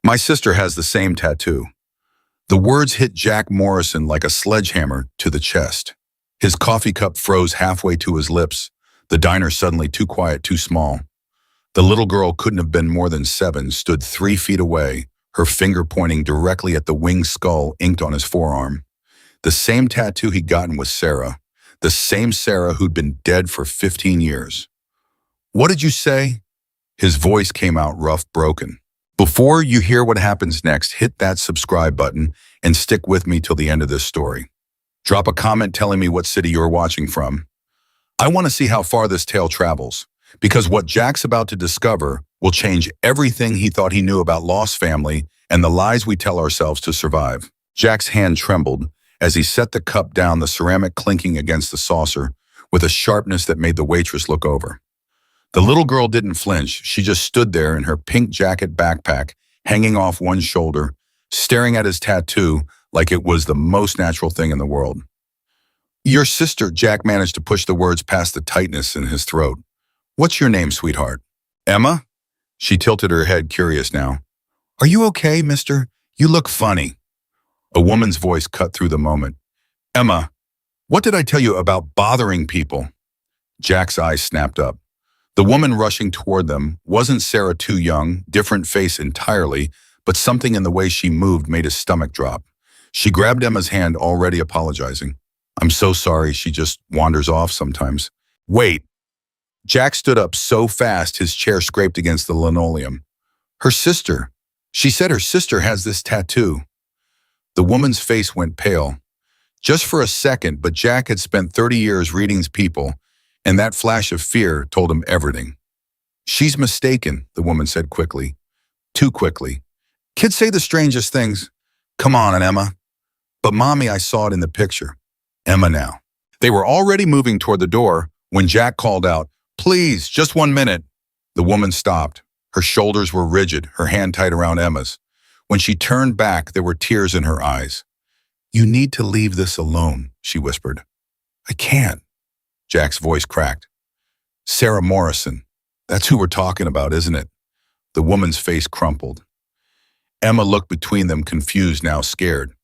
My sister has the same tattoo. The words hit Jack Morrison like a sledgehammer to the chest. His coffee cup froze halfway to his lips, the diner suddenly too quiet, too small. The little girl couldn't have been more than 7, stood 3 feet away, her finger pointing directly at the winged skull inked on his forearm. The same tattoo he'd gotten with Sarah, the same Sarah who'd been dead for 15 years. "What did you say?" His voice came out rough, broken. Before you hear what happens next, hit that subscribe button and stick with me till the end of this story. Drop a comment telling me what city you're watching from. I want to see how far this tale travels, because what Jack's about to discover will change everything he thought he knew about lost family and the lies we tell ourselves to survive. Jack's hand trembled as he set the cup down, the ceramic clinking against the saucer with a sharpness that made the waitress look over. The little girl didn't flinch. She just stood there in her pink jacket backpack, hanging off one shoulder, staring at his tattoo like it was the most natural thing in the world. "Your sister," Jack managed to push the words past the tightness in his throat. "What's your name, sweetheart?" "Emma?" She tilted her head, curious now. "Are you okay, mister? You look funny." A woman's voice cut through the moment. "Emma, what did I tell you about bothering people?" Jack's eyes snapped up. The woman rushing toward them wasn't Sarah, too young, different face entirely, but something in the way she moved made his stomach drop. She grabbed Emma's hand, already apologizing. "I'm so sorry, she just wanders off sometimes." "Wait." Jack stood up so fast his chair scraped against the linoleum. "Her sister. She said her sister has this tattoo." The woman's face went pale. Just for a second, but Jack had spent 30 years reading people, and that flash of fear told him everything. "She's mistaken," the woman said quickly. Too quickly. "Kids say the strangest things." "Come on, Emma." "But Mommy, I saw it in the picture." "Emma now." They were already moving toward the door when Jack called out, "Please, just 1 minute." The woman stopped. Her shoulders were rigid, her hand tight around Emma's. When she turned back, there were tears in her eyes. "You need to leave this alone," she whispered. "I can't." Jack's voice cracked. "Sarah Morrison. That's who we're talking about, isn't it?" The woman's face crumpled. Emma looked between them, confused, now scared.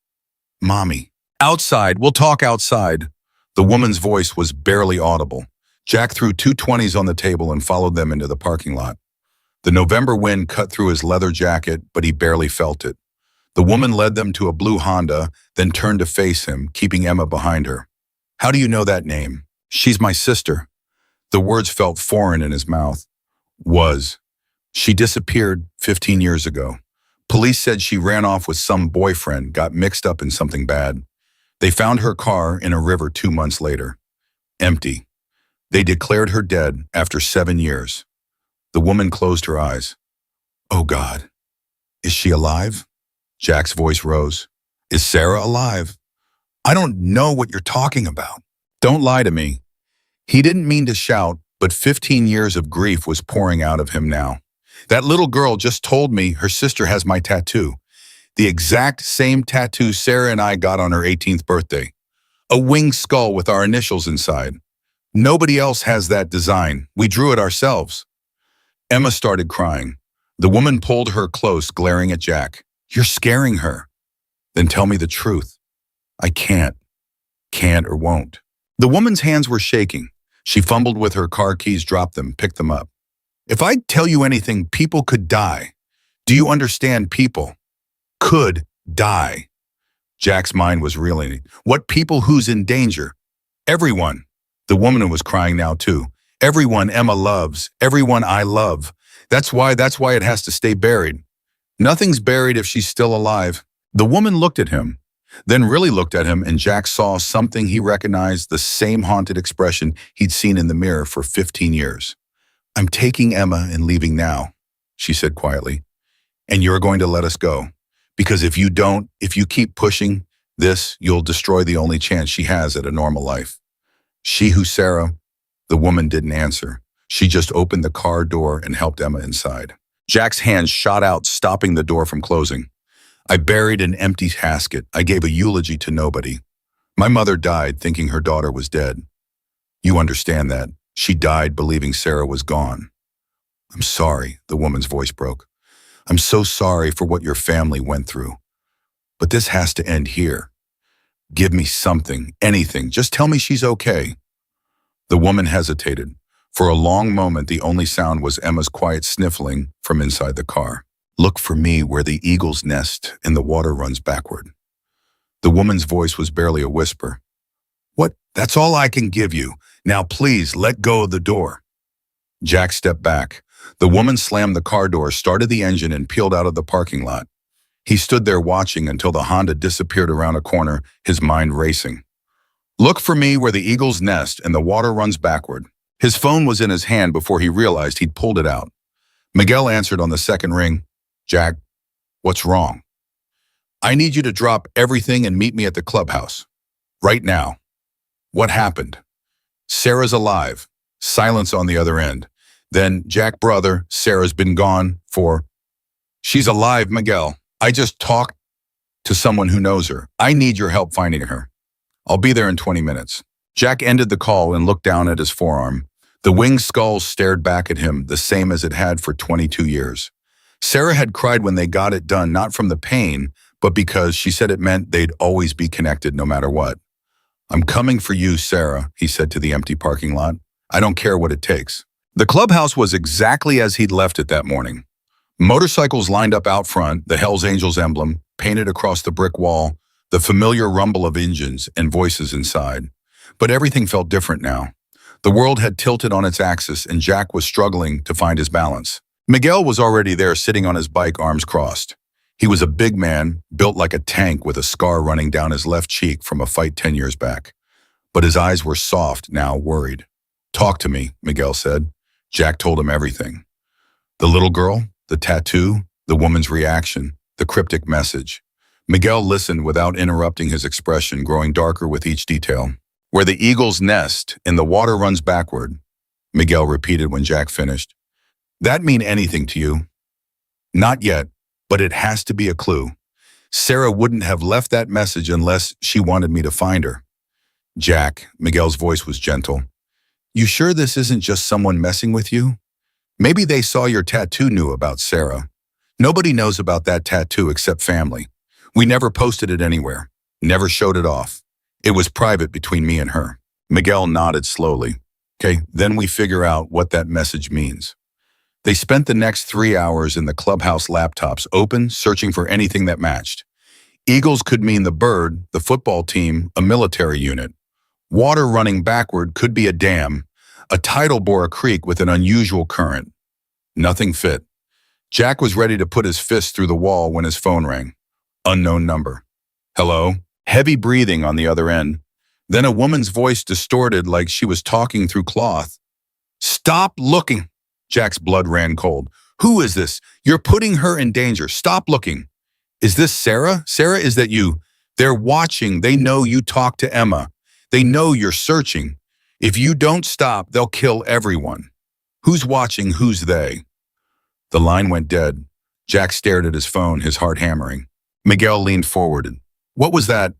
"Mommy." "Outside, we'll talk outside." The woman's voice was barely audible. Jack threw 2 20s on the table and followed them into the parking lot. The November wind cut through his leather jacket, but he barely felt it. The woman led them to a blue Honda, then turned to face him, keeping Emma behind her. "How do you know that name?" "She's my sister." The words felt foreign in his mouth. "Was. She disappeared 15 years ago. Police said she ran off with some boyfriend, got mixed up in something bad. They found her car in a river 2 months later. Empty. They declared her dead after 7 years." The woman closed her eyes. "Oh God. Is she alive?" Jack's voice rose. "Is Sarah alive?" "I don't know what you're talking about." "Don't lie to me." He didn't mean to shout, but 15 years of grief was pouring out of him now. "That little girl just told me her sister has my tattoo. The exact same tattoo Sarah and I got on her 18th birthday. A winged skull with our initials inside. Nobody else has that design. We drew it ourselves." Emma started crying. The woman pulled her close, glaring at Jack. "You're scaring her." "Then tell me the truth." "I can't. Can't or won't." The woman's hands were shaking. She fumbled with her car keys, dropped them, picked them up. "If I tell you anything, people could die. Do you understand? People could die." Jack's mind was reeling. "What people? Who's in danger?" "Everyone." The woman was crying now too. "Everyone Emma loves. Everyone I love. That's why it has to stay buried." "Nothing's buried if she's still alive." The woman looked at him, then really looked at him, and Jack saw something he recognized, the same haunted expression he'd seen in the mirror for 15 years. "I'm taking Emma and leaving now," she said quietly. "And you're going to let us go. Because if you don't, if you keep pushing this, you'll destroy the only chance she has at a normal life." "She who, Sarah?" The woman didn't answer. She just opened the car door and helped Emma inside. Jack's hand shot out, stopping the door from closing. "I buried an empty casket. I gave a eulogy to nobody. My mother died thinking her daughter was dead. You understand that. She died believing Sarah was gone." "I'm sorry," the woman's voice broke. I'm so sorry for what your family went through, but this has to end here. Give me something, anything. Just tell me she's okay." The woman hesitated. For a long moment, the only sound was Emma's quiet sniffling from inside the car. "Look for me where the eagles nest and the water runs backward." The woman's voice was barely a whisper. "What? That's all I can give you. Now please let go of the door." Jack stepped back. The woman slammed the car door, started the engine, and peeled out of the parking lot. He stood there watching until the Honda disappeared around a corner, his mind racing. "Look for me where the eagles nest and the water runs backward." His phone was in his hand before he realized he'd pulled it out. Miguel answered on the second ring. "Jack, what's wrong?" "I need you to drop everything and meet me at the clubhouse. Right now." "What happened?" "Sarah's alive." Silence on the other end. Then, "Jack, brother, Sarah's been gone for..." "She's alive, Miguel. I just talked to someone who knows her. I need your help finding her. I'll be there in 20 minutes. Jack ended the call and looked down at his forearm. The winged skull stared back at him, the same as it had for 22 years. Sarah had cried when they got it done, not from the pain, but because she said it meant they'd always be connected no matter what. "I'm coming for you, Sarah," he said to the empty parking lot. "I don't care what it takes." The clubhouse was exactly as he'd left it that morning. Motorcycles lined up out front, the Hells Angels emblem painted across the brick wall, the familiar rumble of engines and voices inside. But everything felt different now. The world had tilted on its axis, and Jack was struggling to find his balance. Miguel was already there, sitting on his bike, arms crossed. He was a big man, built like a tank with a scar running down his left cheek from a fight 10 years back. But his eyes were soft, now worried. "Talk to me," Miguel said. Jack told him everything. The little girl, the tattoo, the woman's reaction, the cryptic message. Miguel listened without interrupting, his expression growing darker with each detail. "Where the eagles nest and the water runs backward," Miguel repeated when Jack finished. "That mean anything to you?" "Not yet, but it has to be a clue. Sarah wouldn't have left that message unless she wanted me to find her." "Jack," Miguel's voice was gentle, "you sure this isn't just someone messing with you? Maybe they saw your tattoo, knew about Sarah. Nobody knows about that tattoo except family. We never posted it anywhere, never showed it off. It was private between me and her." Miguel nodded slowly. "Okay, then we figure out what that message means." They spent the next 3 hours in the clubhouse, laptops open, searching for anything that matched. Eagles could mean the bird, the football team, a military unit. Water running backward could be a dam. A tidal bore a creek with an unusual current. Nothing fit. Jack was ready to put his fist through the wall when his phone rang. Unknown number. "Hello?" Heavy breathing on the other end. Then a woman's voice, distorted like she was talking through cloth. "Stop looking." Jack's blood ran cold. "Who is this? You're putting her in danger. Stop looking." "Is this Sarah? Sarah, is that you? They're watching. They know you talked to Emma. They know you're searching. If you don't stop, they'll kill everyone." "Who's watching? Who's they?" The line went dead. Jack stared at his phone, his heart hammering. Miguel leaned forward. "What was that?"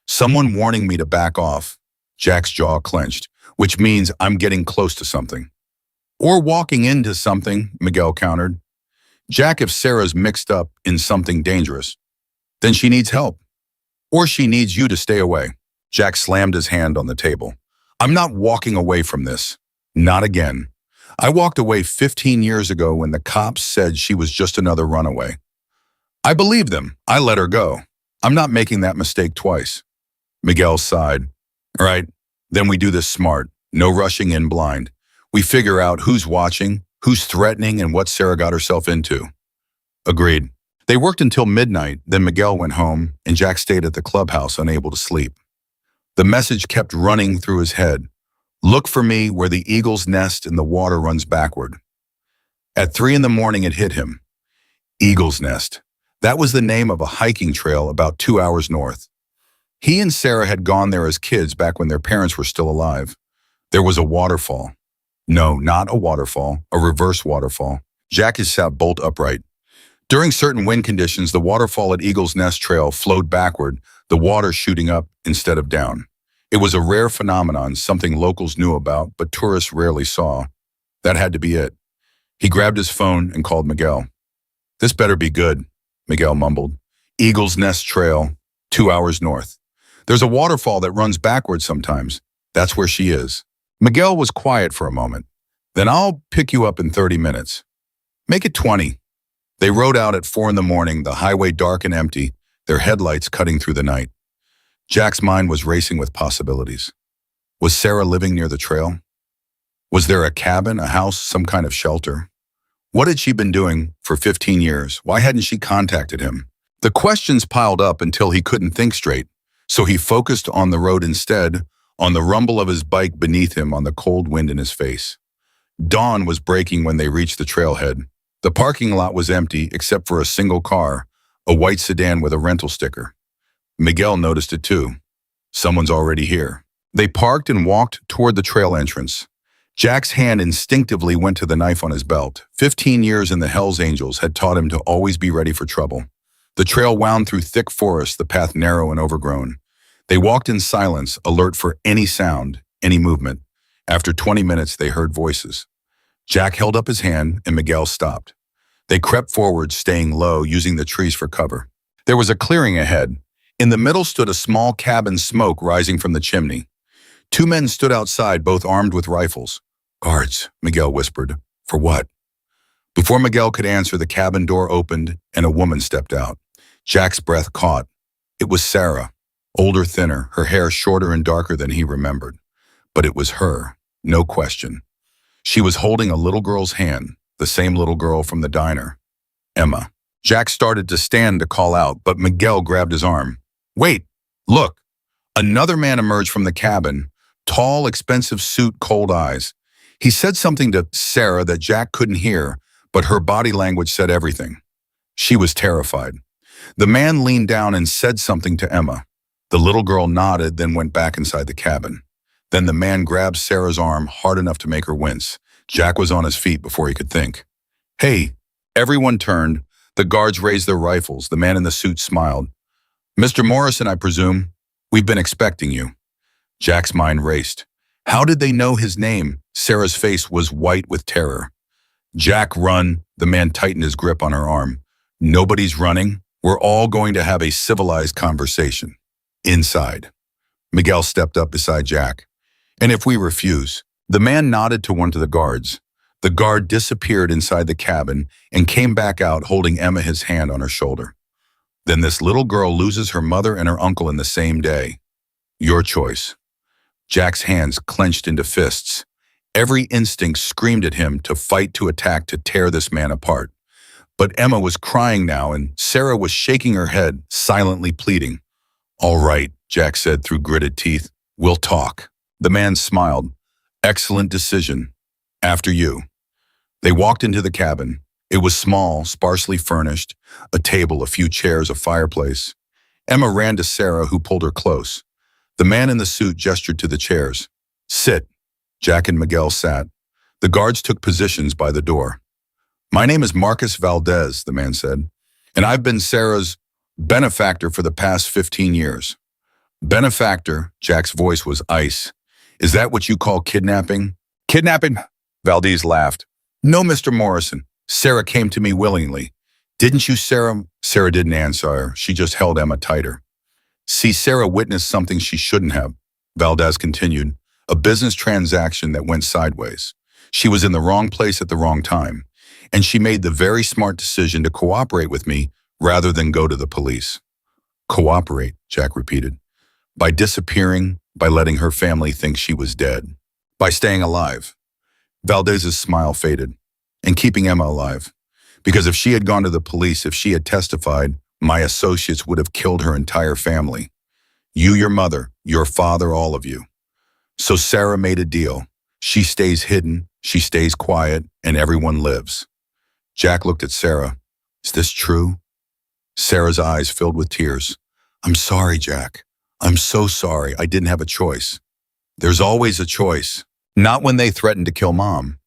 "Someone warning me to back off." Jack's jaw clenched. "Which means I'm getting close to something." "Or walking into something," Miguel countered. "Jack, if Sarah's mixed up in something dangerous, then she needs help. Or she needs you to stay away." Jack slammed his hand on the table. "I'm not walking away from this. Not again. I walked away 15 years ago when the cops said she was just another runaway. I believed them. I let her go. I'm not making that mistake twice." Miguel sighed. "All right, then we do this smart. No rushing in blind. We figure out who's watching, who's threatening, and what Sarah got herself into." Agreed. They worked until midnight, then Miguel went home, and Jack stayed at the clubhouse, unable to sleep. The message kept running through his head. "Look for me where the eagles nest and the water runs backward." At 3 in the morning, it hit him. Eagles Nest. That was the name of a hiking trail about 2 hours north. He and Sarah had gone there as kids back when their parents were still alive. There was a waterfall. No, not a waterfall, a reverse waterfall. Jack had sat bolt upright. During certain wind conditions, the waterfall at Eagles Nest Trail flowed backward, the water shooting up instead of down. It was a rare phenomenon, something locals knew about, but tourists rarely saw. That had to be it. He grabbed his phone and called Miguel. This better be good, Miguel mumbled. Eagle's Nest Trail, 2 hours north. There's a waterfall that runs backwards sometimes. That's where she is. Miguel was quiet for a moment. Then I'll pick you up in 30 minutes. Make it 20. They rode out at 4 in the morning, the highway dark and empty, their headlights cutting through the night. Jack's mind was racing with possibilities. Was Sarah living near the trail? Was there a cabin, a house, some kind of shelter? What had she been doing for 15 years? Why hadn't she contacted him? The questions piled up until he couldn't think straight, so he focused on the road instead, on the rumble of his bike beneath him, on the cold wind in his face. Dawn was breaking when they reached the trailhead. The parking lot was empty except for a single car, a white sedan with a rental sticker. Miguel noticed it too. Someone's already here. They parked and walked toward the trail entrance. Jack's hand instinctively went to the knife on his belt. 15 years in the Hells Angels had taught him to always be ready for trouble. The trail wound through thick forest, the path narrow and overgrown. They walked in silence, alert for any sound, any movement. After 20 minutes, they heard voices. Jack held up his hand and Miguel stopped. They crept forward, staying low, using the trees for cover. There was a clearing ahead. In the middle stood a small cabin, smoke rising from the chimney. 2 men stood outside, both armed with rifles. Guards, Miguel whispered. For what? Before Miguel could answer, the cabin door opened and a woman stepped out. Jack's breath caught. It was Sarah, older, thinner, her hair shorter and darker than he remembered. But it was her, no question. She was holding a little girl's hand, the same little girl from the diner, Emma. Jack started to stand to call out, but Miguel grabbed his arm. Wait, look. Another man emerged from the cabin, tall, expensive suit, cold eyes. He said something to Sarah that Jack couldn't hear, but her body language said everything. She was terrified. The man leaned down and said something to Emma. The little girl nodded, then went back inside the cabin. Then the man grabbed Sarah's arm hard enough to make her wince. Jack was on his feet before he could think. Hey, everyone turned. The guards raised their rifles. The man in the suit smiled. Mr. Morrison, I presume. We've been expecting you. Jack's mind raced. How did they know his name? Sarah's face was white with terror. Jack, run. The man tightened his grip on her arm. Nobody's running. We're all going to have a civilized conversation. Inside. Miguel stepped up beside Jack. And if we refuse? The man nodded to one of the guards. The guard disappeared inside the cabin and came back out holding Emma, his hand on her shoulder. Then this little girl loses her mother and her uncle in the same day. Your choice. Jack's hands clenched into fists. Every instinct screamed at him to fight, to attack, to tear this man apart. But Emma was crying now, and Sarah was shaking her head, silently pleading. All right, Jack said through gritted teeth. We'll talk. The man smiled. Excellent decision. After you. They walked into the cabin. It was small, sparsely furnished, a table, a few chairs, a fireplace. Emma ran to Sarah, who pulled her close. The man in the suit gestured to the chairs. Sit. Jack and Miguel sat. The guards took positions by the door. My name is Marcus Valdez, the man said, and I've been Sarah's benefactor for the past 15 years. Benefactor, Jack's voice was ice. Is that what you call kidnapping? Kidnapping? Valdez laughed. No, Mr. Morrison. Sarah came to me willingly. Didn't you, Sarah? Sarah didn't answer. She just held Emma tighter. See, Sarah witnessed something she shouldn't have, Valdez continued, a business transaction that went sideways. She was in the wrong place at the wrong time, and she made the very smart decision to cooperate with me rather than go to the police. Cooperate, Jack repeated. By disappearing, by letting her family think she was dead, by staying alive. Valdez's smile faded, and keeping Emma alive. Because if she had gone to the police, if she had testified, my associates would have killed her entire family. You, your mother, your father, all of you. So Sarah made a deal. She stays hidden, she stays quiet, and everyone lives. Jack looked at Sarah. Is this true? Sarah's eyes filled with tears. I'm sorry, Jack. I'm so sorry. I didn't have a choice. There's always a choice. Not when they threatened to kill Mom.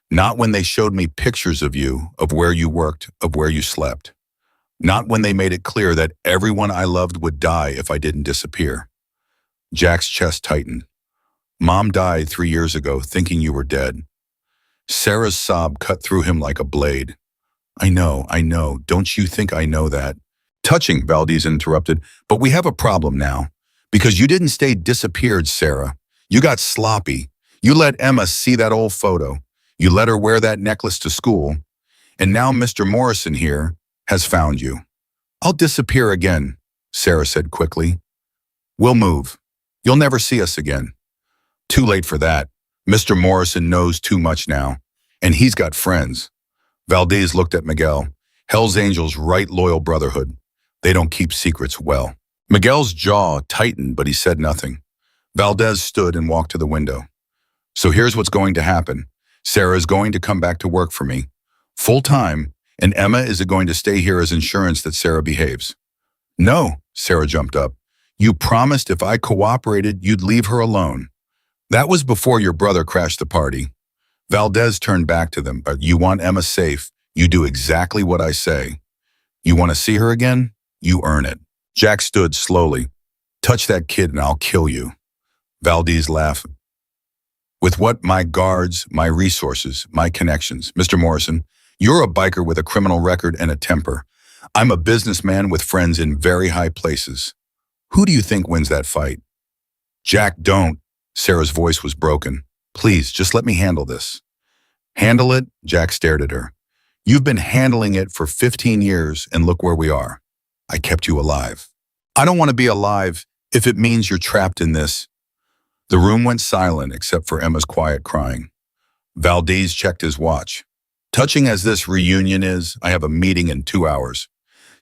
Not when they showed me pictures of you, of where you worked, of where you slept. Not when they made it clear that everyone I loved would die if I didn't disappear. Jack's chest tightened. Mom died 3 years ago thinking you were dead. Sarah's sob cut through him like a blade. I know. Don't you think I know that? Touching, Valdez interrupted, but we have a problem now. Because you didn't stay disappeared, Sarah. You got sloppy. You let Emma see that old photo. You let her wear that necklace to school. And now Mr. Morrison here has found you. I'll disappear again, Sarah said quickly. We'll move. You'll never see us again. Too late for that. Mr. Morrison knows too much now. And he's got friends. Valdez looked at Miguel. Hell's Angels' right loyal brotherhood. They don't keep secrets well. Miguel's jaw tightened, but he said nothing. Valdez stood and walked to the window. So here's what's going to happen. Sarah is going to come back to work for me, full time, and Emma is going to stay here as insurance that Sarah behaves. No, Sarah jumped up. You promised if I cooperated, you'd leave her alone. That was before your brother crashed the party. Valdez turned back to them. But you want Emma safe. You do exactly what I say. You want to see her again? You earn it. Jack stood slowly. Touch that kid and I'll kill you. Valdez laughed. With what? My guards, my resources, my connections. Mr. Morrison, you're a biker with a criminal record and a temper. I'm a businessman with friends in very high places. Who do you think wins that fight? Jack, don't. Sarah's voice was broken. Please, just let me handle this. Handle it? Jack stared at her. You've been handling it for 15 years and look where we are. I kept you alive. I don't want to be alive if it means you're trapped in this. The room went silent except for Emma's quiet crying. Valdez checked his watch. Touching as this reunion is, I have a meeting in 2 hours.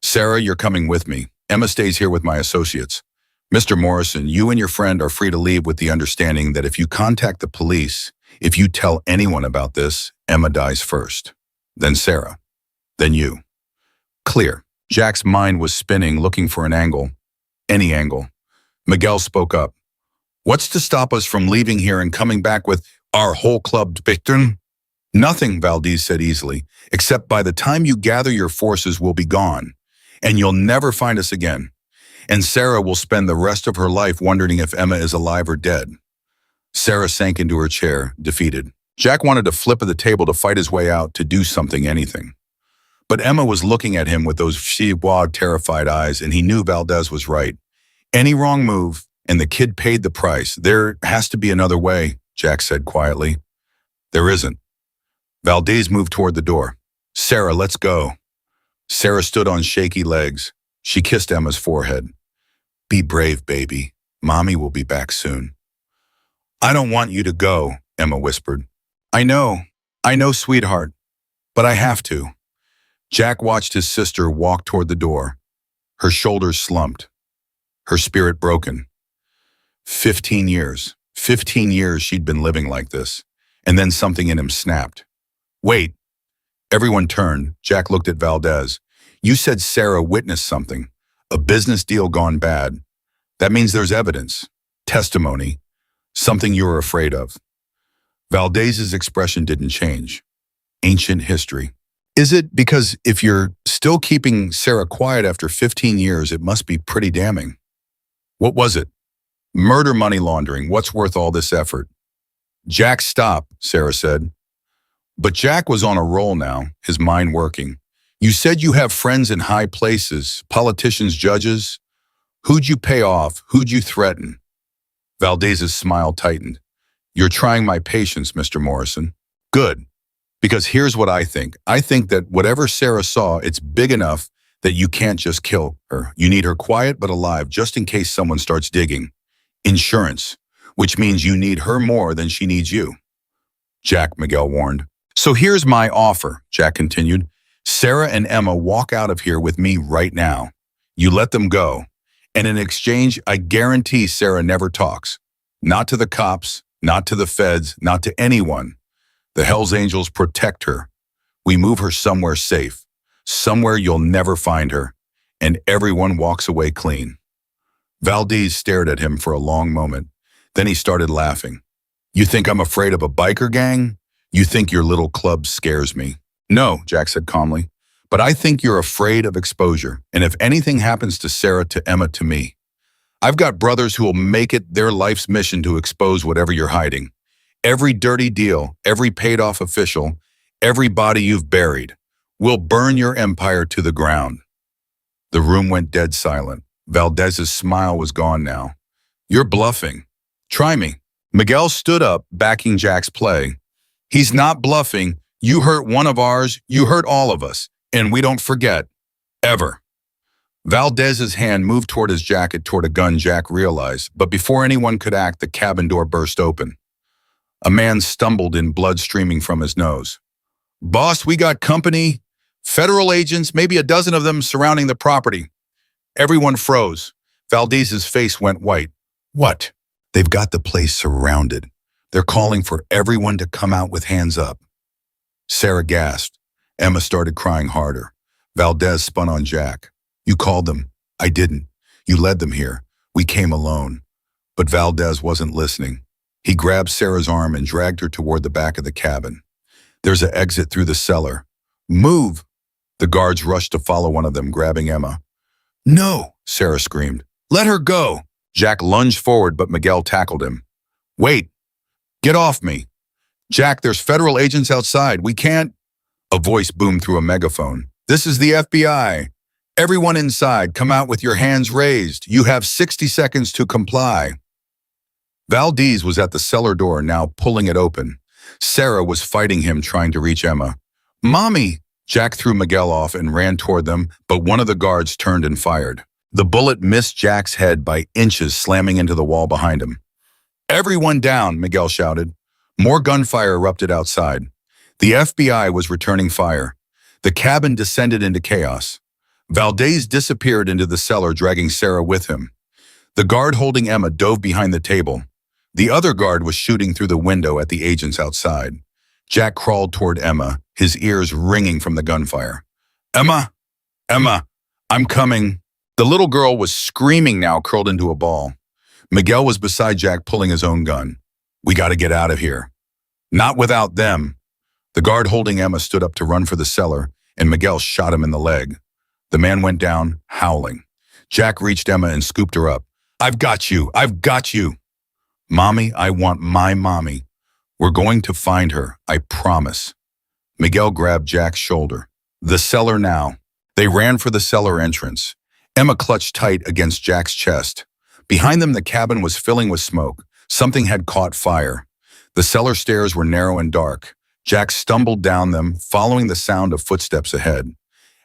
Sarah, you're coming with me. Emma stays here with my associates. Mr. Morrison, you and your friend are free to leave with the understanding that if you contact the police, if you tell anyone about this, Emma dies first. Then Sarah. Then you. Clear. Jack's mind was spinning, looking for an angle. Any angle. Miguel spoke up. What's to stop us from leaving here and coming back with our whole club victim? Nothing, Valdez said easily, except by the time you gather your forces, we'll be gone, and you'll never find us again. And Sarah will spend the rest of her life wondering if Emma is alive or dead. Sarah sank into her chair, defeated. Jack wanted to flip at the table to fight his way out, to do something, anything. But Emma was looking at him with those she-wad terrified eyes, and he knew Valdez was right. Any wrong move, and the kid paid the price. There has to be another way, Jack said quietly. There isn't. Valdez moved toward the door. Sarah, let's go. Sarah stood on shaky legs. She kissed Emma's forehead. Be brave, baby. Mommy will be back soon. I don't want you to go, Emma whispered. I know, sweetheart, but I have to. Jack watched his sister walk toward the door. Her shoulders slumped. Her spirit broken. 15 years. 15 years she'd been living like this. And then something in him snapped. Wait. Everyone turned. Jack looked at Valdez. You said Sarah witnessed something. A business deal gone bad. That means there's evidence. Testimony. Something you were afraid of. Valdez's expression didn't change. Ancient history. Is it because if you're still keeping Sarah quiet after 15 years, it must be pretty damning? What was it? Murder, money laundering. What's worth all this effort? Jack, stop, Sarah said. But Jack was on a roll now, his mind working. You said you have friends in high places, politicians, judges. Who'd you pay off? Who'd you threaten? Valdez's smile tightened. You're trying my patience, Mr. Morrison. Good. Because here's what I think. I think that whatever Sarah saw, it's big enough that you can't just kill her. You need her quiet but alive, just in case someone starts digging. Insurance, which means you need her more than she needs you. Jack, Miguel warned. So here's my offer, Jack continued. Sarah and Emma walk out of here with me right now. You let them go. And in exchange, I guarantee Sarah never talks. Not to the cops, not to the feds, not to anyone. The Hells Angels protect her. We move her somewhere safe, somewhere you'll never find her, and everyone walks away clean. Valdez stared at him for a long moment. Then he started laughing. You think I'm afraid of a biker gang? You think your little club scares me? No, Jack said calmly, but I think you're afraid of exposure, and if anything happens to Sarah, to Emma, to me, I've got brothers who will make it their life's mission to expose whatever you're hiding. Every dirty deal, every paid-off official, every body you've buried. We'll burn your empire to the ground." The room went dead silent. Valdez's smile was gone now. "You're bluffing. Try me." Miguel stood up, backing Jack's play. "He's not bluffing. You hurt one of ours, you hurt all of us, and we don't forget. Ever." Valdez's hand moved toward his jacket toward a gun, Jack realized, but before anyone could act, the cabin door burst open. A man stumbled in, blood streaming from his nose. "Boss, we got company. Federal agents, maybe a dozen of them surrounding the property." Everyone froze. Valdez's face went white. "What?" "They've got the place surrounded. They're calling for everyone to come out with hands up." Sarah gasped. Emma started crying harder. Valdez spun on Jack. "You called them." "I didn't. You led them here. We came alone." But Valdez wasn't listening. He grabbed Sarah's arm and dragged her toward the back of the cabin. "There's an exit through the cellar." "Move!" The guards rushed to follow one of them, grabbing Emma. "No!" Sarah screamed. "Let her go!" Jack lunged forward, but Miguel tackled him. "Wait! Get off me!" "Jack, there's federal agents outside. We can't—" A voice boomed through a megaphone. "This is the FBI. Everyone inside, come out with your hands raised. You have 60 seconds to comply." Valdez was at the cellar door now, pulling it open. Sarah was fighting him, trying to reach Emma. "Mommy!" Jack threw Miguel off and ran toward them, but one of the guards turned and fired. The bullet missed Jack's head by inches, slamming into the wall behind him. "Everyone down!" Miguel shouted. More gunfire erupted outside. The FBI was returning fire. The cabin descended into chaos. Valdez disappeared into the cellar, dragging Sarah with him. The guard holding Emma dove behind the table. The other guard was shooting through the window at the agents outside. Jack crawled toward Emma, his ears ringing from the gunfire. "Emma! Emma! I'm coming!" The little girl was screaming now, curled into a ball. Miguel was beside Jack, pulling his own gun. "We got to get out of here." "Not without them." The guard holding Emma stood up to run for the cellar, and Miguel shot him in the leg. The man went down, howling. Jack reached Emma and scooped her up. "I've got you! I've got you!" "Mommy, I want my mommy. We're going to find her, I promise." Miguel grabbed Jack's shoulder. "The cellar now." They ran for the cellar entrance. Emma clutched tight against Jack's chest. Behind them, the cabin was filling with smoke. Something had caught fire. The cellar stairs were narrow and dark. Jack stumbled down them, following the sound of footsteps ahead.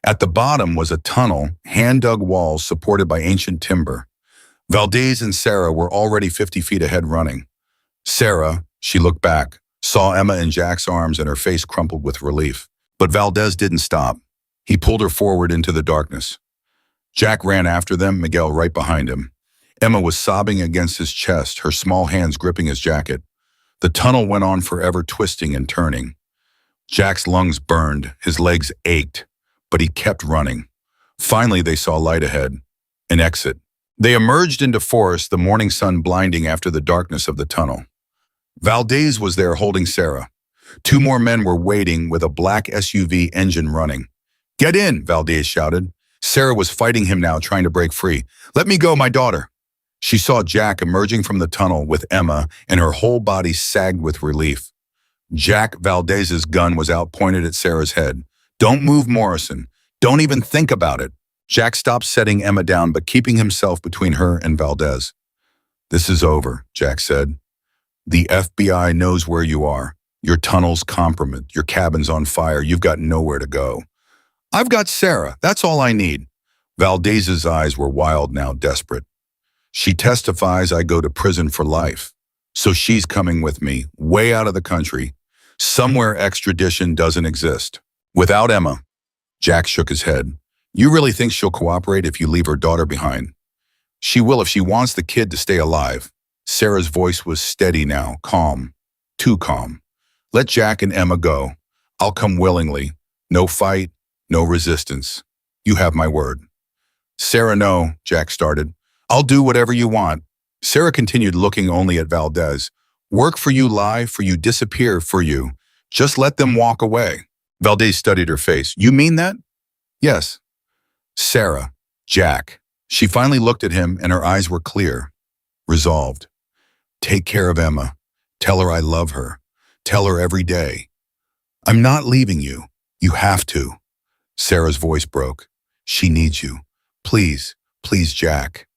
At the bottom was a tunnel, hand-dug walls supported by ancient timber. Valdez and Sarah were already 50 feet ahead, running. Sarah, she looked back, saw Emma in Jack's arms, and her face crumpled with relief. But Valdez didn't stop. He pulled her forward into the darkness. Jack ran after them, Miguel right behind him. Emma was sobbing against his chest, her small hands gripping his jacket. The tunnel went on forever, twisting and turning. Jack's lungs burned, his legs ached, but he kept running. Finally, they saw light ahead, an exit. They emerged into forest, the morning sun blinding after the darkness of the tunnel. Valdez was there holding Sarah. Two more men were waiting with a black SUV engine running. "Get in," Valdez shouted. Sarah was fighting him now, trying to break free. "Let me go, my daughter." She saw Jack emerging from the tunnel with Emma, and her whole body sagged with relief. Jack Valdez's gun was out, pointed at Sarah's head. "Don't move, Morrison. Don't even think about it." Jack stopped, setting Emma down, but keeping himself between her and Valdez. "This is over," Jack said. "The FBI knows where you are. Your tunnel's compromised. Your cabin's on fire. You've got nowhere to go." "I've got Sarah. That's all I need." Valdez's eyes were wild now, desperate. "She testifies I go to prison for life. So she's coming with me, way out of the country, somewhere extradition doesn't exist. Without Emma." Jack shook his head. "You really think she'll cooperate if you leave her daughter behind?" "She will if she wants the kid to stay alive." Sarah's voice was steady now, calm, too calm. "Let Jack and Emma go. I'll come willingly. No fight, no resistance. You have my word." "Sarah, no," Jack started. "I'll do whatever you want." Sarah continued, looking only at Valdez. "Work for you, lie for you, disappear for you. Just let them walk away." Valdez studied her face. "You mean that?" "Yes." "Sarah, Jack." She finally looked at him, and her eyes were clear, resolved. "Take care of Emma. Tell her I love her. Tell her every day. I'm not leaving you. You have to." Sarah's voice broke. She needs you. Please, please, Jack.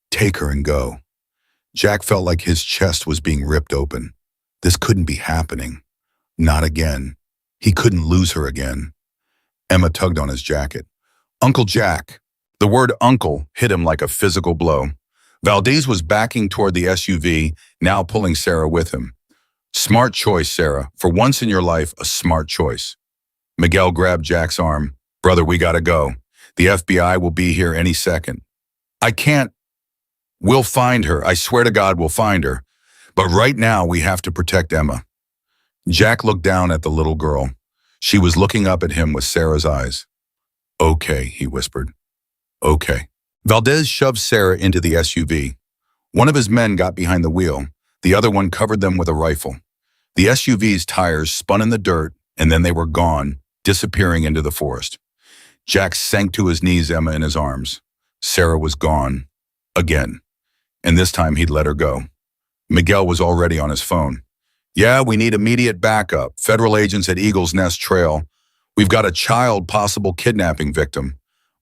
Take her and go. Jack felt like his chest was being ripped open. This couldn't be happening. Not again. He couldn't lose her again. Emma tugged on his jacket. Uncle Jack. The word uncle hit him like a physical blow. Valdez was backing toward the SUV, now pulling Sarah with him. Smart choice, Sarah. For once in your life, a smart choice. Miguel grabbed Jack's arm. Brother, we gotta go. The FBI will be here any second. I can't. We'll find her. I swear to God we'll find her. But right now we have to protect Emma. Jack looked down at the little girl. She was looking up at him with Sarah's eyes. Okay, he whispered. Okay. Valdez shoved Sarah into the SUV. One of his men got behind the wheel. The other one covered them with a rifle. The SUV's tires spun in the dirt, and then they were gone, disappearing into the forest. Jack sank to his knees, Emma in his arms. Sarah was gone. Again. And this time he'd let her go. Miguel was already on his phone. Yeah, we need immediate backup. Federal agents at Eagle's Nest Trail. We've got a child possible kidnapping victim.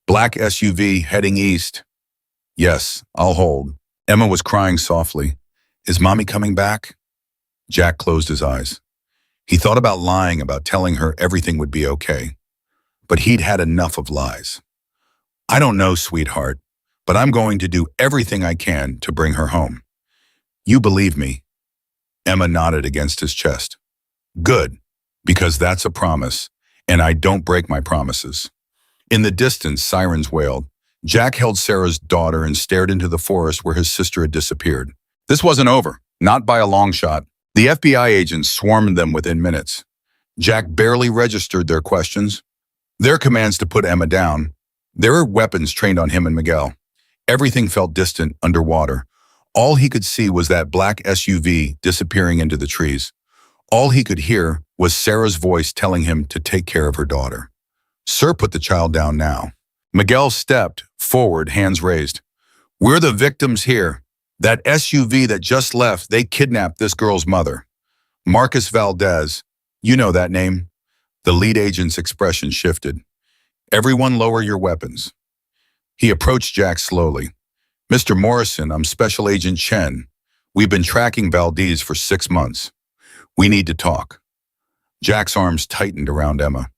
Black SUV heading east. Yes, I'll hold. Emma was crying softly. Is Mommy coming back? Jack closed his eyes. He thought about lying, about telling her everything would be okay. But he'd had enough of lies. I don't know, sweetheart, but I'm going to do everything I can to bring her home. You believe me? Emma nodded against his chest. Good, because that's a promise, and I don't break my promises. In the distance, sirens wailed. Jack held Sarah's daughter and stared into the forest where his sister had disappeared. This wasn't over, not by a long shot. The FBI agents swarmed them within minutes. Jack barely registered their questions, their commands to put Emma down. There were weapons trained on him and Miguel. Everything felt distant, underwater. All he could see was that black SUV disappearing into the trees. All he could hear was Sarah's voice telling him to take care of her daughter. Sir, put the child down now. Miguel stepped forward, hands raised. We're the victims here. That SUV that just left, they kidnapped this girl's mother. Marcus Valdez. You know that name? The lead agent's expression shifted. Everyone lower your weapons. He approached Jack slowly. Mr. Morrison, I'm Special Agent Chen. We've been tracking Valdez for 6 months. We need to talk. Jack's arms tightened around Emma.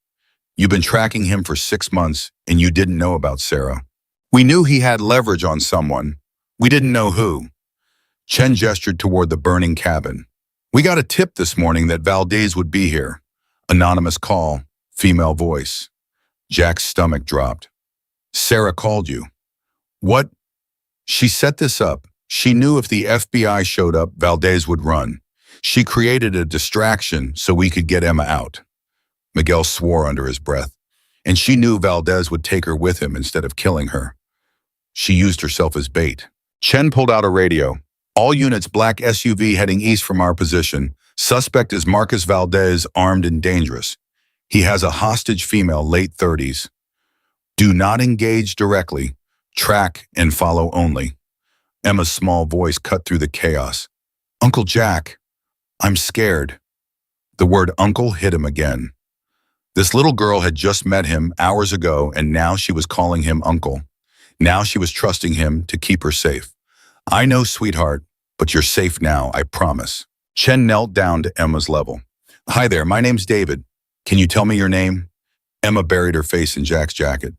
You've been tracking him for 6 months, and you didn't know about Sarah. We knew he had leverage on someone. We didn't know who. Chen gestured toward the burning cabin. We got a tip this morning that Valdez would be here. Anonymous call, female voice. Jack's stomach dropped. Sarah called you. What? She set this up. She knew if the FBI showed up, Valdez would run. She created a distraction so we could get Emma out. Miguel swore under his breath. And she knew Valdez would take her with him instead of killing her. She used herself as bait. Chen pulled out a radio. All units, black SUV heading east from our position. Suspect is Marcus Valdez, armed and dangerous. He has a hostage female, late 30s. Do not engage directly. Track and follow only. Emma's small voice cut through the chaos. Uncle Jack, I'm scared. The word uncle hit him again. This little girl had just met him hours ago, and now she was calling him uncle. Now she was trusting him to keep her safe. I know, sweetheart, but you're safe now, I promise. Chen knelt down to Emma's level. Hi there, my name's David. Can you tell me your name? Emma buried her face in Jack's jacket.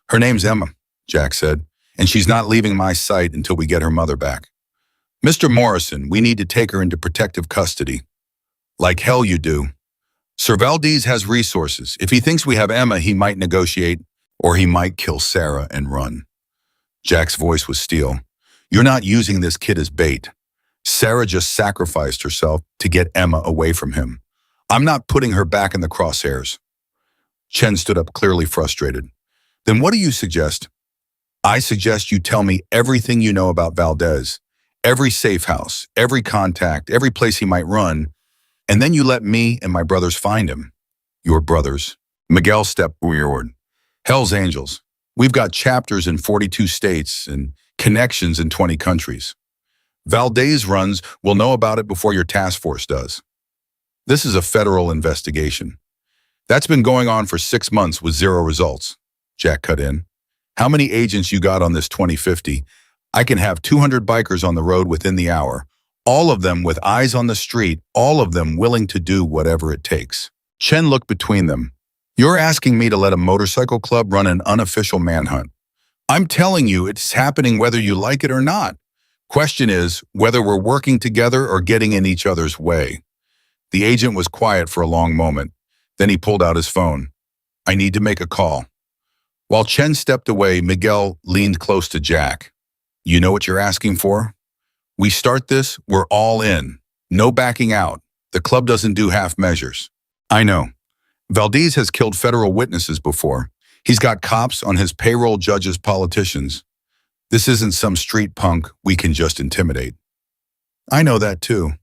Her name's Emma, Jack said, and she's not leaving my sight until we get her mother back. Mr. Morrison, we need to take her into protective custody. Like hell you do. Sir Valdez has resources. If he thinks we have Emma, he might negotiate, or he might kill Sarah and run. Jack's voice was steel. You're not using this kid as bait. Sarah just sacrificed herself to get Emma away from him. I'm not putting her back in the crosshairs. Chen stood up, clearly frustrated. Then what do you suggest? I suggest you tell me everything you know about Valdez, every safe house, every contact, every place he might run, and then you let me and my brothers find him. Your brothers. Miguel stepped forward. Hell's Angels. We've got chapters in 42 states and connections in 20 countries. Valdez runs, we'll know about it before your task force does. This is a federal investigation. That's been going on for 6 months with zero results. Jack cut in. How many agents you got on this 2050? I can have 200 bikers on the road within the hour, all of them with eyes on the street, all of them willing to do whatever it takes. Chen looked between them. You're asking me to let a motorcycle club run an unofficial manhunt. I'm telling you it's happening whether you like it or not. Question is whether we're working together or getting in each other's way. The agent was quiet for a long moment. Then he pulled out his phone. I need to make a call. While Chen stepped away, Miguel leaned close to Jack. You know what you're asking for? We start this, we're all in. No backing out. The club doesn't do half measures. I know. Valdez has killed federal witnesses before. He's got cops on his payroll, judges, politicians. This isn't some street punk we can just intimidate. I know that too.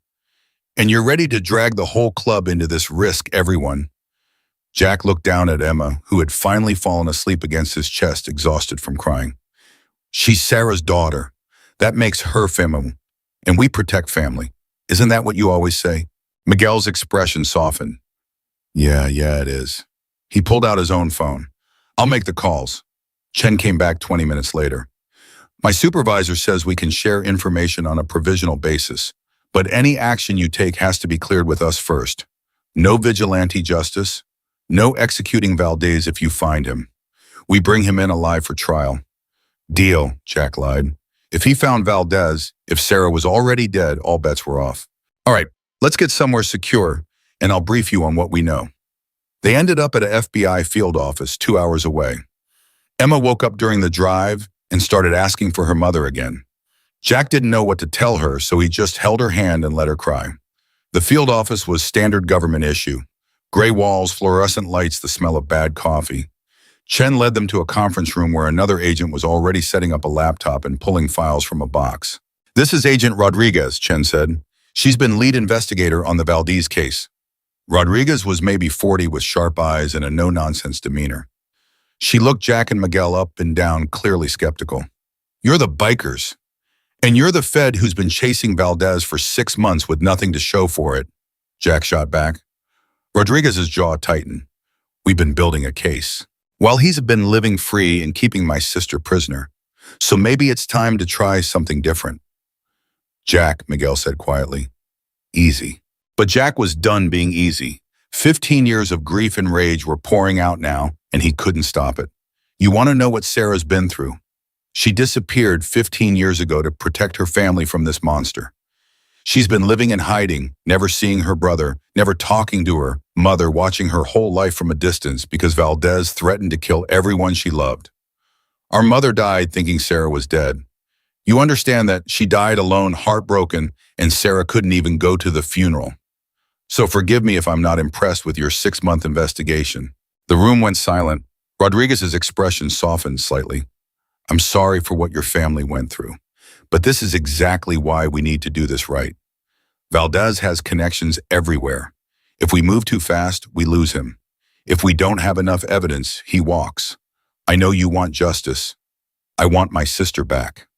And you're ready to drag the whole club into this risk, everyone. Jack looked down at Emma, who had finally fallen asleep against his chest, exhausted from crying. She's Sarah's daughter. That makes her family. And we protect family. Isn't that what you always say? Miguel's expression softened. Yeah, it is. He pulled out his own phone. I'll make the calls. Chen came back 20 minutes later. My supervisor says we can share information on a provisional basis, but any action you take has to be cleared with us first. No vigilante justice. No executing Valdez if you find him. We bring him in alive for trial. Deal, Jack lied. If he found Valdez, if Sarah was already dead, all bets were off. All right, let's get somewhere secure, and I'll brief you on what we know. They ended up at an FBI field office 2 hours away. Emma woke up during the drive and started asking for her mother again. Jack didn't know what to tell her, so he just held her hand and let her cry. The field office was standard government issue. Gray walls, fluorescent lights, the smell of bad coffee. Chen led them to a conference room where another agent was already setting up a laptop and pulling files from a box. This is Agent Rodriguez, Chen said. She's been lead investigator on the Valdez case. Rodriguez was maybe 40 with sharp eyes and a no-nonsense demeanor. She looked Jack and Miguel up and down, clearly skeptical. You're the bikers. And you're the Fed who's been chasing Valdez for 6 months with nothing to show for it. Jack shot back. Rodriguez's jaw tightened. We've been building a case. While he's been living free and keeping my sister prisoner. So maybe it's time to try something different. Jack, Miguel said quietly. Easy. But Jack was done being easy. 15 years of grief and rage were pouring out now, and he couldn't stop it. You want to know what Sarah's been through? She disappeared 15 years ago to protect her family from this monster. She's been living in hiding, never seeing her brother, never talking to her mother, watching her whole life from a distance because Valdez threatened to kill everyone she loved. Our mother died thinking Sarah was dead. You understand that she died alone, heartbroken, and Sarah couldn't even go to the funeral. So forgive me if I'm not impressed with your 6-month investigation. The room went silent. Rodriguez's expression softened slightly. I'm sorry for what your family went through, but this is exactly why we need to do this right. Valdez has connections everywhere. If we move too fast, we lose him. If we don't have enough evidence, he walks. I know you want justice. I want my sister back.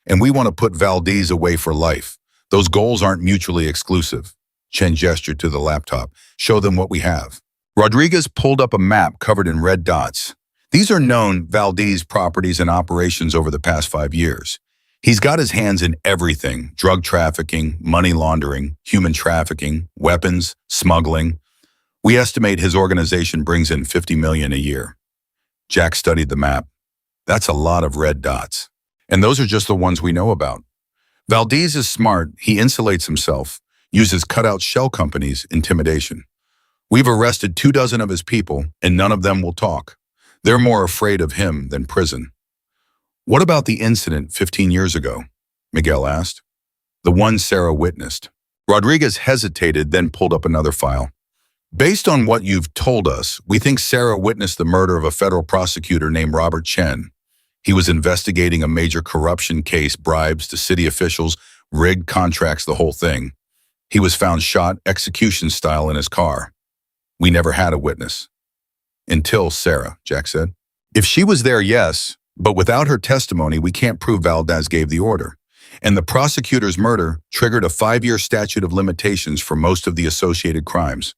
And we want to put Valdez away for life. Those goals aren't mutually exclusive. Chen gestured to the laptop. Show them what we have. Rodriguez pulled up a map covered in red dots. These are known Valdez properties and operations over the past 5 years. He's got his hands in everything: drug trafficking, money laundering, human trafficking, weapons, smuggling. We estimate his organization brings in $50 million a year. Jack studied the map. That's a lot of red dots. And those are just the ones we know about. Valdez is smart. He insulates himself, uses cutout shell companies, intimidation. We've arrested 24 of his people, and none of them will talk. They're more afraid of him than prison. What about the incident 15 years ago? Miguel asked. The one Sarah witnessed. Rodriguez hesitated, then pulled up another file. Based on what you've told us, we think Sarah witnessed the murder of a federal prosecutor named Robert Chen. He was investigating a major corruption case, bribes to city officials, rigged contracts, the whole thing. He was found shot execution style in his car. We never had a witness. Until Sarah, Jack said. If she was there, yes, but without her testimony, we can't prove Valdez gave the order. And the prosecutor's murder triggered a 5-year statute of limitations for most of the associated crimes.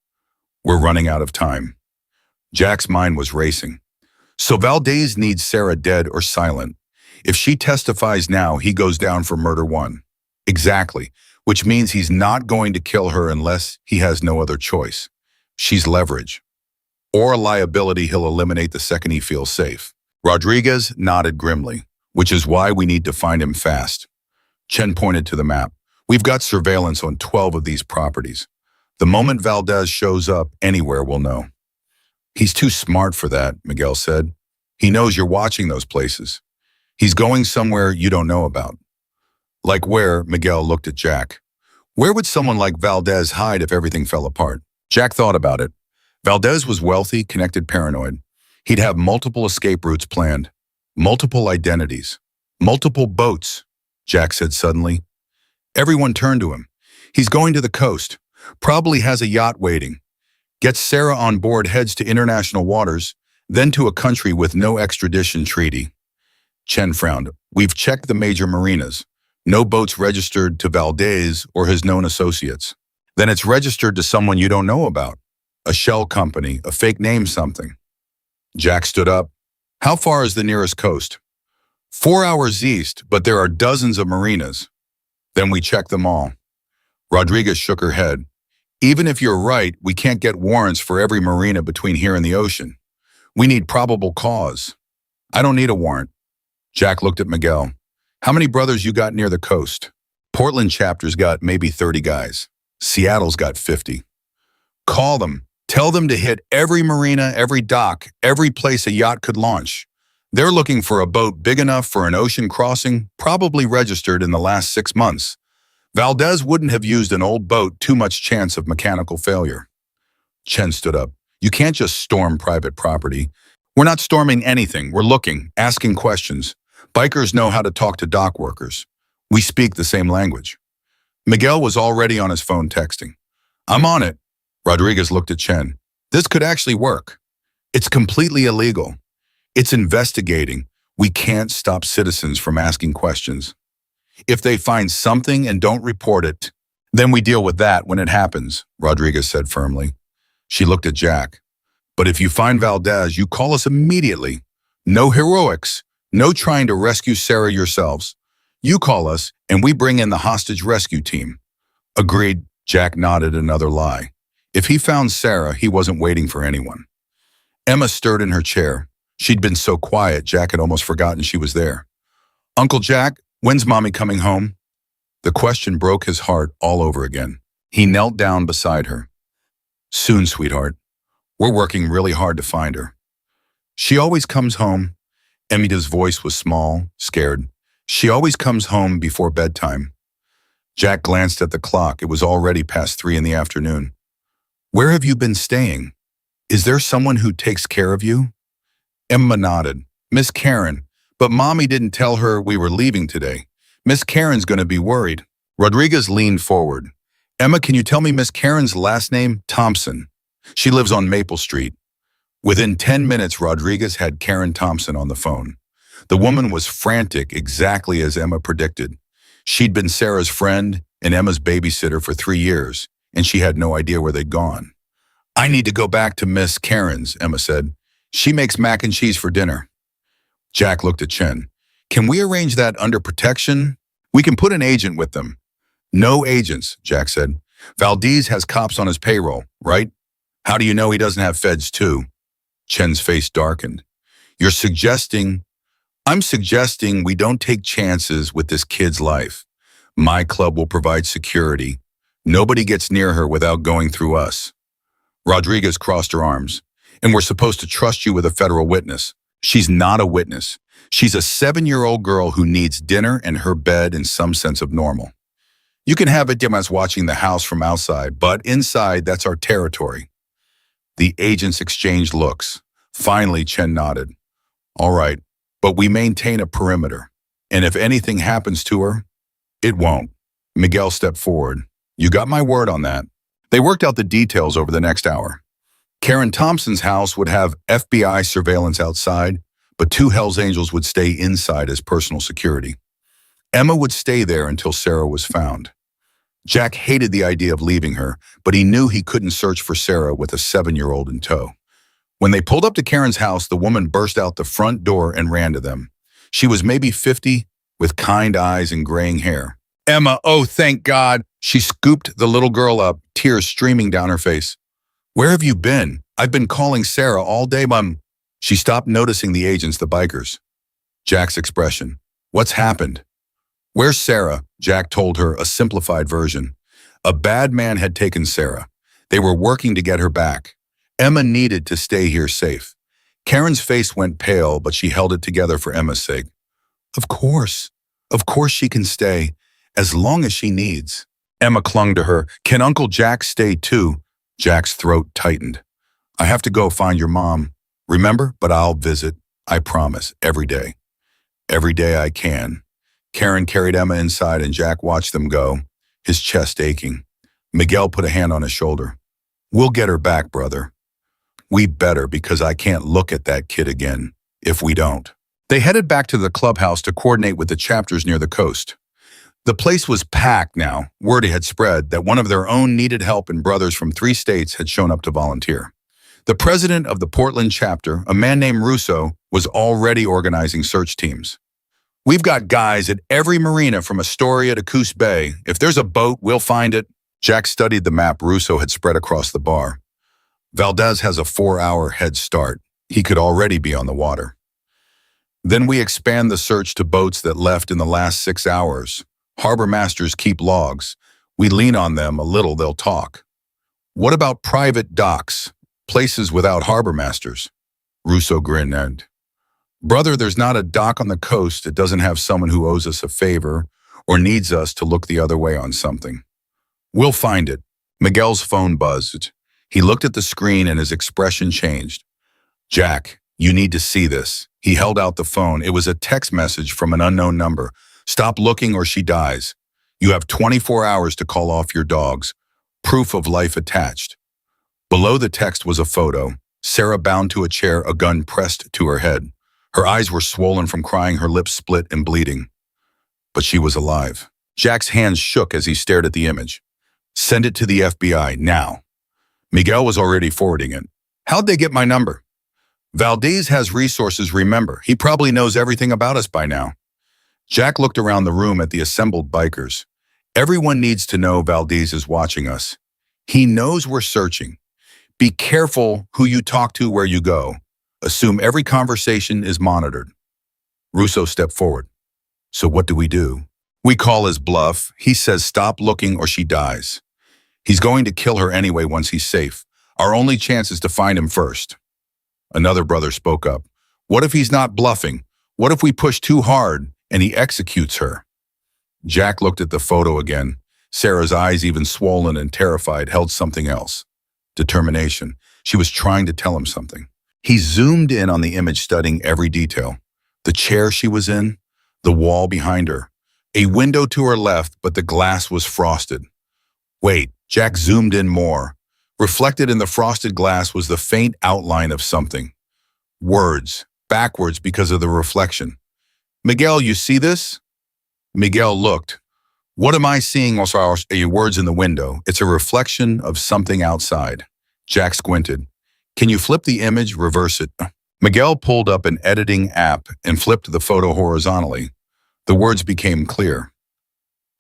We're running out of time. Jack's mind was racing. So Valdez needs Sarah dead or silent. If she testifies now, he goes down for murder one. Exactly, which means he's not going to kill her unless he has no other choice. She's leverage. Or a liability he'll eliminate the second he feels safe. Rodriguez nodded grimly, which is why we need to find him fast. Chen pointed to the map. We've got surveillance on 12 of these properties. The moment Valdez shows up anywhere, we'll know. He's too smart for that, Miguel said. He knows you're watching those places. He's going somewhere you don't know about. Like where? Miguel looked at Jack. Where would someone like Valdez hide if everything fell apart? Jack thought about it. Valdez was wealthy, connected, paranoid. He'd have multiple escape routes planned, multiple identities, multiple boats, Jack said suddenly. Everyone turned to him. He's going to the coast, probably has a yacht waiting. Gets Sarah on board, heads to international waters, then to a country with no extradition treaty. Chen frowned. We've checked the major marinas. No boats registered to Valdez or his known associates. Then it's registered to someone you don't know about. A shell company, a fake name, something. Jack stood up. How far is the nearest coast? 4 hours east, but there are dozens of marinas. Then we check them all. Rodriguez shook her head. Even if you're right, we can't get warrants for every marina between here and the ocean. We need probable cause. I don't need a warrant. Jack looked at Miguel. How many brothers you got near the coast? Portland chapter's got maybe 30 guys. Seattle's got 50. Call them. Tell them to hit every marina, every dock, every place a yacht could launch. They're looking for a boat big enough for an ocean crossing, probably registered in the last 6 months. Valdez wouldn't have used an old boat, too much chance of mechanical failure. Chen stood up. You can't just storm private property. We're not storming anything. We're looking, asking questions. Bikers know how to talk to dock workers. We speak the same language. Miguel was already on his phone texting. I'm on it. Rodriguez looked at Chen. This could actually work. It's completely illegal. It's investigating. We can't stop citizens from asking questions. If they find something and don't report it, then we deal with that when it happens, Rodriguez said firmly. She looked at Jack. But if you find Valdez, you call us immediately. No heroics. No trying to rescue Sarah yourselves. You call us, and we bring in the hostage rescue team. Agreed, Jack nodded another lie. If he found Sarah, he wasn't waiting for anyone. Emma stirred in her chair. She'd been so quiet, Jack had almost forgotten she was there. Uncle Jack, when's Mommy coming home? The question broke his heart all over again. He knelt down beside her. Soon, sweetheart. We're working really hard to find her. She always comes home. Emida's voice was small, scared. She always comes home before bedtime. Jack glanced at the clock. It was already past 3 in the afternoon. Where have you been staying? Is there someone who takes care of you? Emma nodded. Miss Karen. But Mommy didn't tell her we were leaving today. Miss Karen's going to be worried. Rodriguez leaned forward. Emma, can you tell me Miss Karen's last name? Thompson. She lives on Maple Street. Within 10 minutes, Rodriguez had Karen Thompson on the phone. The woman was frantic, exactly as Emma predicted. She'd been Sarah's friend and Emma's babysitter for 3 years, and she had no idea where they'd gone. I need to go back to Miss Karen's, Emma said. She makes mac and cheese for dinner. Jack looked at Chen. Can we arrange that under protection? We can put an agent with them. No agents, Jack said. Valdez has cops on his payroll, right? How do you know he doesn't have feds too? Chen's face darkened. I'm suggesting we don't take chances with this kid's life. My club will provide security. Nobody gets near her without going through us. Rodriguez crossed her arms. And we're supposed to trust you with a federal witness. She's not a witness. She's a 7-year-old girl who needs dinner and her bed and some sense of normal. You can have it as watching the house from outside, but inside, that's our territory. The agents exchanged looks. Finally, Chen nodded. All right, but we maintain a perimeter. And if anything happens to her, it won't. Miguel stepped forward. You got my word on that. They worked out the details over the next hour. Karen Thompson's house would have FBI surveillance outside, but 2 Hells Angels would stay inside as personal security. Emma would stay there until Sarah was found. Jack hated the idea of leaving her, but he knew he couldn't search for Sarah with a 7-year-old in tow. When they pulled up to Karen's house, the woman burst out the front door and ran to them. She was maybe 50, with kind eyes and graying hair. Emma, oh, thank God. She scooped the little girl up, tears streaming down her face. Where have you been? I've been calling Sarah all day, Mum. She stopped noticing the agents, the bikers. Jack's expression. What's happened? Where's Sarah? Jack told her a simplified version. A bad man had taken Sarah. They were working to get her back. Emma needed to stay here safe. Karen's face went pale, but she held it together for Emma's sake. Of course she can stay, as long as she needs. Emma clung to her. Can Uncle Jack stay too? Jack's throat tightened. I have to go find your mom. Remember, but I'll visit. I promise, every day. Every day I can. Karen carried Emma inside and Jack watched them go, his chest aching. Miguel put a hand on his shoulder. We'll get her back, brother. We better, because I can't look at that kid again if we don't. They headed back to the clubhouse to coordinate with the chapters near the coast. The place was packed now. Word had spread that one of their own needed help, and brothers from 3 states had shown up to volunteer. The president of the Portland chapter, a man named Russo, was already organizing search teams. We've got guys at every marina from Astoria to Coos Bay. If there's a boat, we'll find it. Jack studied the map Russo had spread across the bar. Valdez has a 4-hour head start. He could already be on the water. Then we expand the search to boats that left in the last 6 hours. Harbor masters keep logs. We lean on them a little, they'll talk. What about private docks, places without harbor masters? Russo grinned. Brother, there's not a dock on the coast that doesn't have someone who owes us a favor or needs us to look the other way on something. We'll find it. Miguel's phone buzzed. He looked at the screen and his expression changed. Jack, you need to see this. He held out the phone. It was a text message from an unknown number. Stop looking or she dies. You have 24 hours to call off your dogs. Proof of life attached. Below the text was a photo. Sarah bound to a chair, a gun pressed to her head. Her eyes were swollen from crying, her lips split and bleeding. But she was alive. Jack's hands shook as he stared at the image. Send it to the FBI, now. Miguel was already forwarding it. How'd they get my number? Valdez has resources, remember. He probably knows everything about us by now. Jack looked around the room at the assembled bikers. Everyone needs to know Valdez is watching us. He knows we're searching. Be careful who you talk to where you go. Assume every conversation is monitored. Russo stepped forward. So what do? We call his bluff. He says stop looking or she dies. He's going to kill her anyway once he's safe. Our only chance is to find him first. Another brother spoke up. What if he's not bluffing? What if we push too hard and he executes her? Jack looked at the photo again. Sarah's eyes, even swollen and terrified, held something else. Determination. She was trying to tell him something. He zoomed in on the image, studying every detail. The chair she was in, the wall behind her, a window to her left, but the glass was frosted. Wait, Jack zoomed in more. Reflected in the frosted glass was the faint outline of something. Words, backwards because of the reflection. Miguel, you see this? Miguel looked. What am I seeing? Also, words in the window. It's a reflection of something outside. Jack squinted. Can you flip the image, reverse it? Miguel pulled up an editing app and flipped the photo horizontally. The words became clear.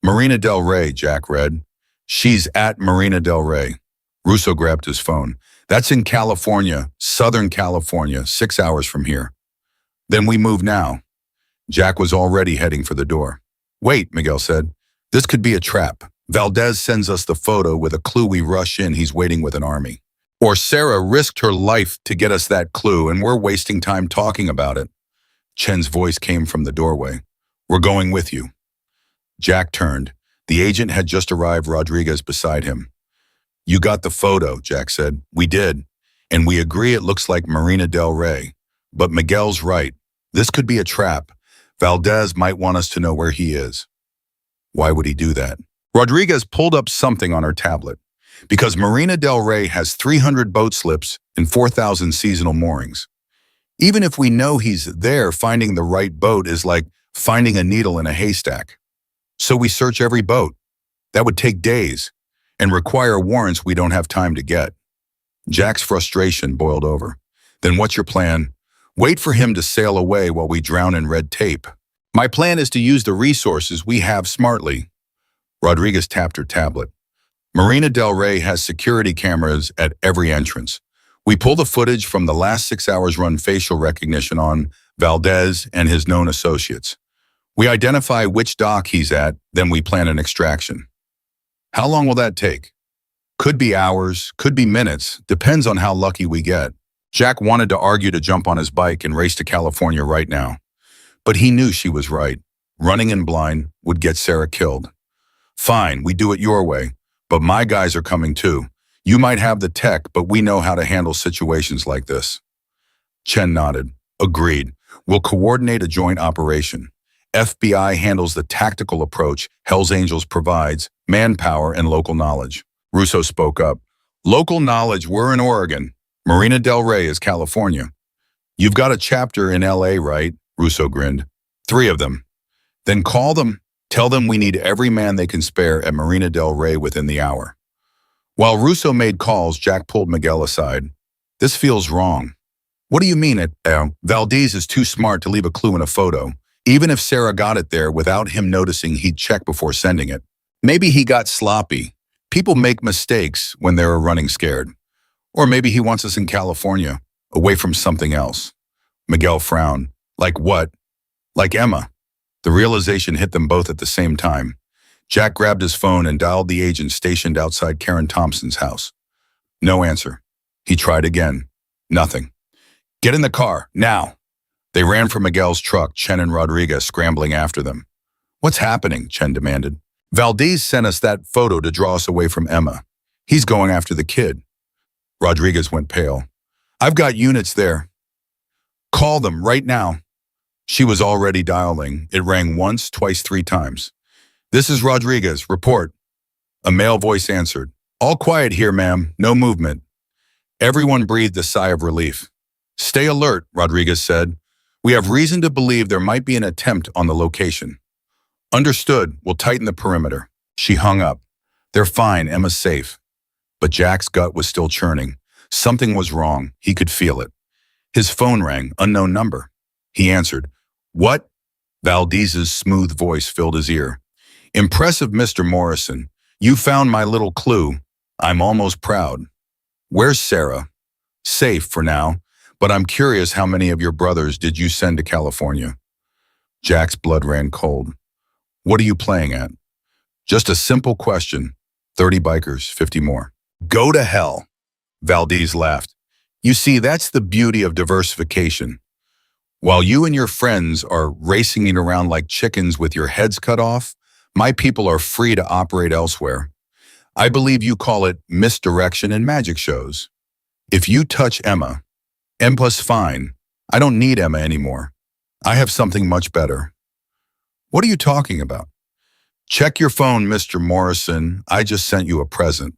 Marina del Rey, Jack read. She's at Marina del Rey. Russo grabbed his phone. That's in California, Southern California, 6 hours from here. Then we move now. Jack was already heading for the door. Wait, Miguel said. This could be a trap. Valdez sends us the photo with a clue, we rush in, he's waiting with an army. Or Sarah risked her life to get us that clue and we're wasting time talking about it. Chen's voice came from the doorway. We're going with you. Jack turned. The agent had just arrived, Rodriguez beside him. You got the photo, Jack said. We did. And we agree it looks like Marina del Rey. But Miguel's right. This could be a trap. Valdez might want us to know where he is. Why would he do that? Rodriguez pulled up something on her tablet. Because Marina del Rey has 300 boat slips and 4,000 seasonal moorings. Even if we know he's there, finding the right boat is like finding a needle in a haystack. So we search every boat. That would take days and require warrants we don't have time to get. Jack's frustration boiled over. Then what's your plan? Wait for him to sail away while we drown in red tape. My plan is to use the resources we have smartly. Rodriguez tapped her tablet. Marina Del Rey has security cameras at every entrance. We pull the footage from the last 6 hours, run facial recognition on Valdez and his known associates. We identify which dock he's at, then we plan an extraction. How long will that take? Could be hours, could be minutes, depends on how lucky we get. Jack wanted to argue to jump on his bike and race to California right now. But he knew she was right. Running in blind would get Sarah killed. Fine, we do it your way, but my guys are coming too. You might have the tech, but we know how to handle situations like this. Chen nodded. Agreed. We'll coordinate a joint operation. FBI handles the tactical approach, Hells Angels provides manpower and local knowledge. Russo spoke up. Local knowledge, we're in Oregon. Marina Del Rey is California. You've got a chapter in LA, right? Russo grinned. 3 of them. Then call them. Tell them we need every man they can spare at Marina Del Rey within the hour. While Russo made calls, Jack pulled Miguel aside. This feels wrong. What do you mean it? Valdez is too smart to leave a clue in a photo. Even if Sarah got it there without him noticing, he'd check before sending it. Maybe he got sloppy. People make mistakes when they're running scared. Or maybe he wants us in California, away from something else. Miguel frowned. Like what? Like Emma. The realization hit them both at the same time. Jack grabbed his phone and dialed the agent stationed outside Karen Thompson's house. No answer. He tried again. Nothing. Get in the car, now. They ran for Miguel's truck, Chen and Rodriguez scrambling after them. What's happening? Chen demanded. Valdez sent us that photo to draw us away from Emma. He's going after the kid. Rodriguez went pale. I've got units there. Call them right now. She was already dialing. It rang once, twice, 3 times. This is Rodriguez. Report. A male voice answered. All quiet here, ma'am. No movement. Everyone breathed a sigh of relief. Stay alert, Rodriguez said. We have reason to believe there might be an attempt on the location. Understood. We'll tighten the perimeter. She hung up. They're fine. Emma's safe. But Jack's gut was still churning. Something was wrong. He could feel it. His phone rang. Unknown number. He answered. What? Valdez's smooth voice filled his ear. Impressive, Mr. Morrison. You found my little clue. I'm almost proud. Where's Sarah? Safe for now, but I'm curious how many of your brothers did you send to California? Jack's blood ran cold. What are you playing at? Just a simple question. 30 bikers, 50 more. Go to hell. Valdez laughed. You see, that's the beauty of diversification. While you and your friends are racing it around like chickens with your heads cut off, my people are free to operate elsewhere. I believe you call it misdirection in magic shows. If you touch Emma, Emma's fine. I don't need Emma anymore. I have something much better. What are you talking about? Check your phone, Mr. Morrison. I just sent you a present.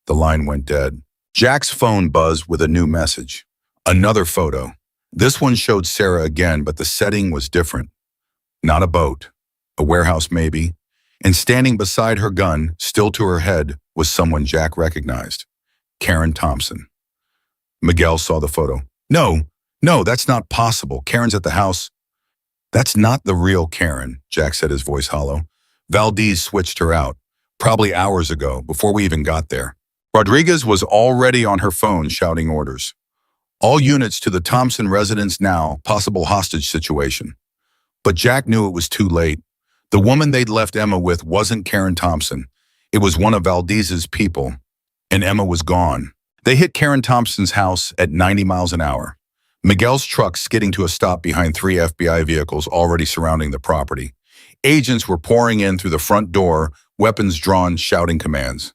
The line went dead. Jack's phone buzzed with a new message. Another photo. This one showed Sarah again, but the setting was different. Not a boat. A warehouse maybe. And standing beside her gun, still to her head, was someone Jack recognized. Karen Thompson. Miguel saw the photo. No, that's not possible. Karen's at the house. That's not the real Karen, Jack said, his voice hollow. Valdez switched her out, probably hours ago, before we even got there. Rodriguez was already on her phone shouting orders. All units to the Thompson residence now, possible hostage situation. But Jack knew it was too late. The woman they'd left Emma with wasn't Karen Thompson. It was one of Valdez's people, and Emma was gone. They hit Karen Thompson's house at 90 miles an hour. Miguel's truck skidding to a stop behind 3 FBI vehicles already surrounding the property. Agents were pouring in through the front door, weapons drawn, shouting commands.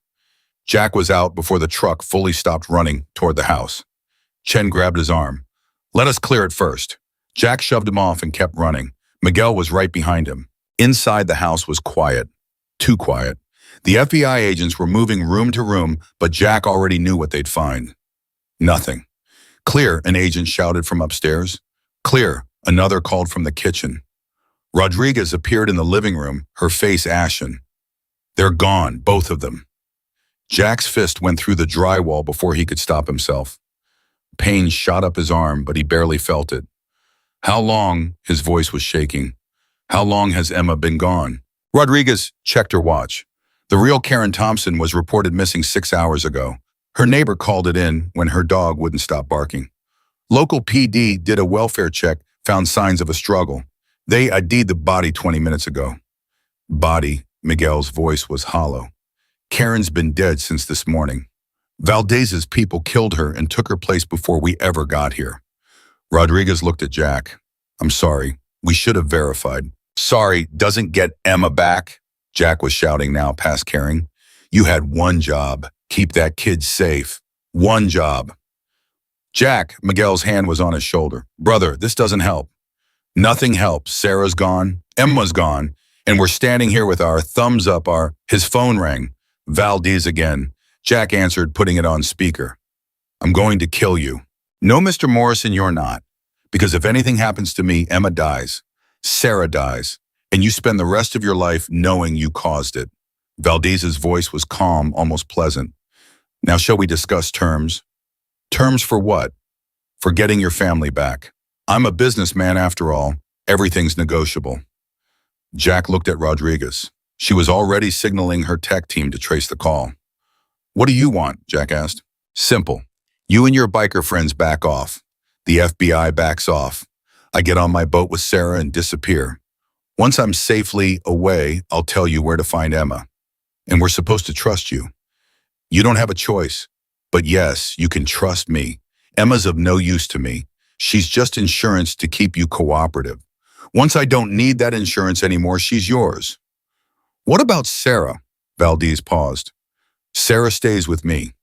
Jack was out before the truck fully stopped running toward the house. Chen grabbed his arm. Let us clear it first. Jack shoved him off and kept running. Miguel was right behind him. Inside the house was quiet. Too quiet. The FBI agents were moving room to room, but Jack already knew what they'd find. Nothing. Clear, an agent shouted from upstairs. Clear, another called from the kitchen. Rodriguez appeared in the living room, her face ashen. They're gone, both of them. Jack's fist went through the drywall before he could stop himself. Pain shot up his arm, but he barely felt it. How long? His voice was shaking. How long has Emma been gone? Rodriguez checked her watch. The real Karen Thompson was reported missing 6 hours ago. Her neighbor called it in when her dog wouldn't stop barking. Local PD did a welfare check, found signs of a struggle. They ID'd the body 20 minutes ago. Body, Miguel's voice was hollow. Karen's been dead since this morning. Valdez's people killed her and took her place before we ever got here. Rodriguez looked at Jack. I'm sorry. We should have verified. Sorry doesn't get Emma back, Jack was shouting now past Karen. You had one job. Keep that kid safe. One job. Jack, Miguel's hand was on his shoulder. Brother, this doesn't help. Nothing helps. Sarah's gone. Emma's gone. And we're standing here with our thumbs up. His phone rang. Valdez again. Jack answered, putting it on speaker. I'm going to kill you. No, Mr. Morrison, you're not. Because if anything happens to me, Emma dies. Sarah dies. And you spend the rest of your life knowing you caused it. Valdez's voice was calm, almost pleasant. Now shall we discuss terms? Terms for what? For getting your family back. I'm a businessman after all. Everything's negotiable. Jack looked at Rodriguez. She was already signaling her tech team to trace the call. What do you want? Jack asked. Simple. You and your biker friends back off. The FBI backs off. I get on my boat with Sarah and disappear. Once I'm safely away, I'll tell you where to find Emma. And we're supposed to trust you. You don't have a choice. But yes, you can trust me. Emma's of no use to me. She's just insurance to keep you cooperative. Once I don't need that insurance anymore, she's yours. What about Sarah? Valdez paused. Sarah stays with me.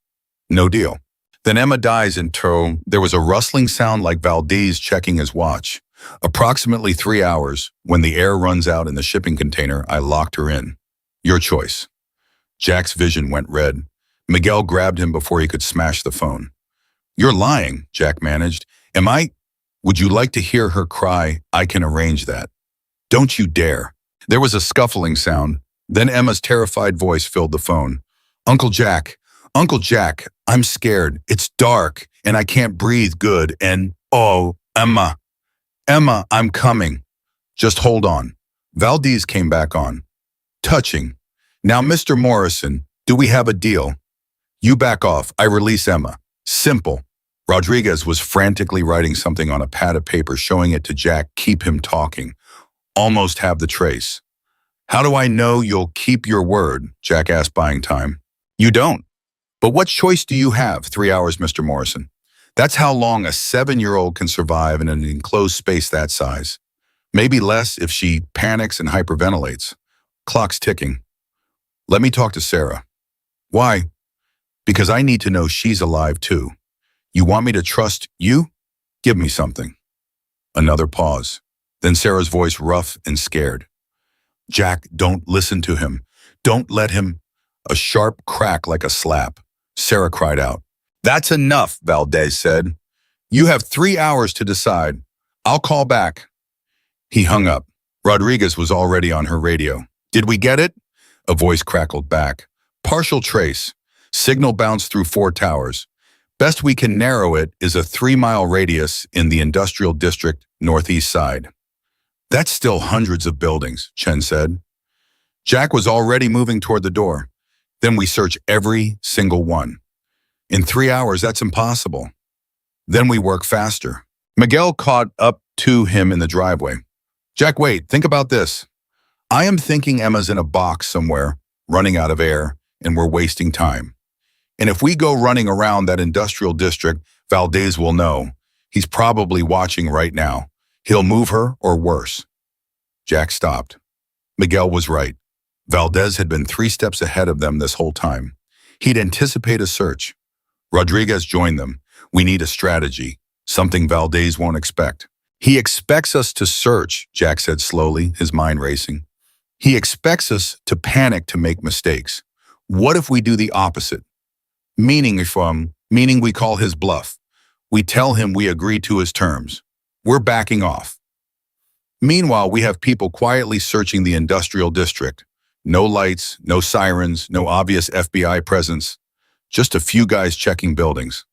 No deal. Then Emma dies in tow. There was a rustling sound like Valdez checking his watch. Approximately 3 hours. When the air runs out in the shipping container, I locked her in. Your choice. Jack's vision went red. Miguel grabbed him before he could smash the phone. You're lying, Jack managed. Am I? Would you like to hear her cry? I can arrange that. Don't you dare. There was a scuffling sound. Then Emma's terrified voice filled the phone. Uncle Jack, I'm scared. It's dark and I can't breathe good and, oh, Emma, I'm coming. Just hold on. Valdez came back on. Touching. Now, Mr. Morrison, do we have a deal? You back off. I release Emma. Simple. Rodriguez was frantically writing something on a pad of paper, showing it to Jack. Keep him talking. Almost have the trace. How do I know you'll keep your word? Jack asked, buying time. You don't. But what choice do you have? 3 hours, Mr. Morrison. That's how long a 7-year-old can survive in an enclosed space that size. Maybe less if she panics and hyperventilates. Clock's ticking. Let me talk to Sarah. Why? Because I need to know she's alive too. You want me to trust you? Give me something. Another pause. Then Sarah's voice rough and scared. Jack, don't listen to him. Don't let him. A sharp crack like a slap. Sarah cried out. That's enough, Valdez said. You have 3 hours to decide. I'll call back. He hung up. Rodriguez was already on her radio. Did we get it? A voice crackled back. Partial trace. Signal bounced through 4 towers. Best we can narrow it is a 3-mile radius in the industrial district northeast side. That's still hundreds of buildings, Chen said. Jack was already moving toward the door. Then we search every single one. In 3 hours, that's impossible. Then we work faster. Miguel caught up to him in the driveway. Jack, wait, think about this. I am thinking Emma's in a box somewhere, running out of air, and we're wasting time. And if we go running around that industrial district, Valdez will know. He's probably watching right now. He'll move her or worse. Jack stopped. Miguel was right. Valdez had been 3 steps ahead of them this whole time. He'd anticipate a search. Rodriguez joined them. We need a strategy, something Valdez won't expect. He expects us to search, Jack said slowly, his mind racing. He expects us to panic to make mistakes. What if we do the opposite? Meaning we call his bluff. We tell him we agree to his terms. We're backing off. Meanwhile, we have people quietly searching the industrial district. No lights, no sirens, no obvious FBI presence. Just a few guys checking buildings.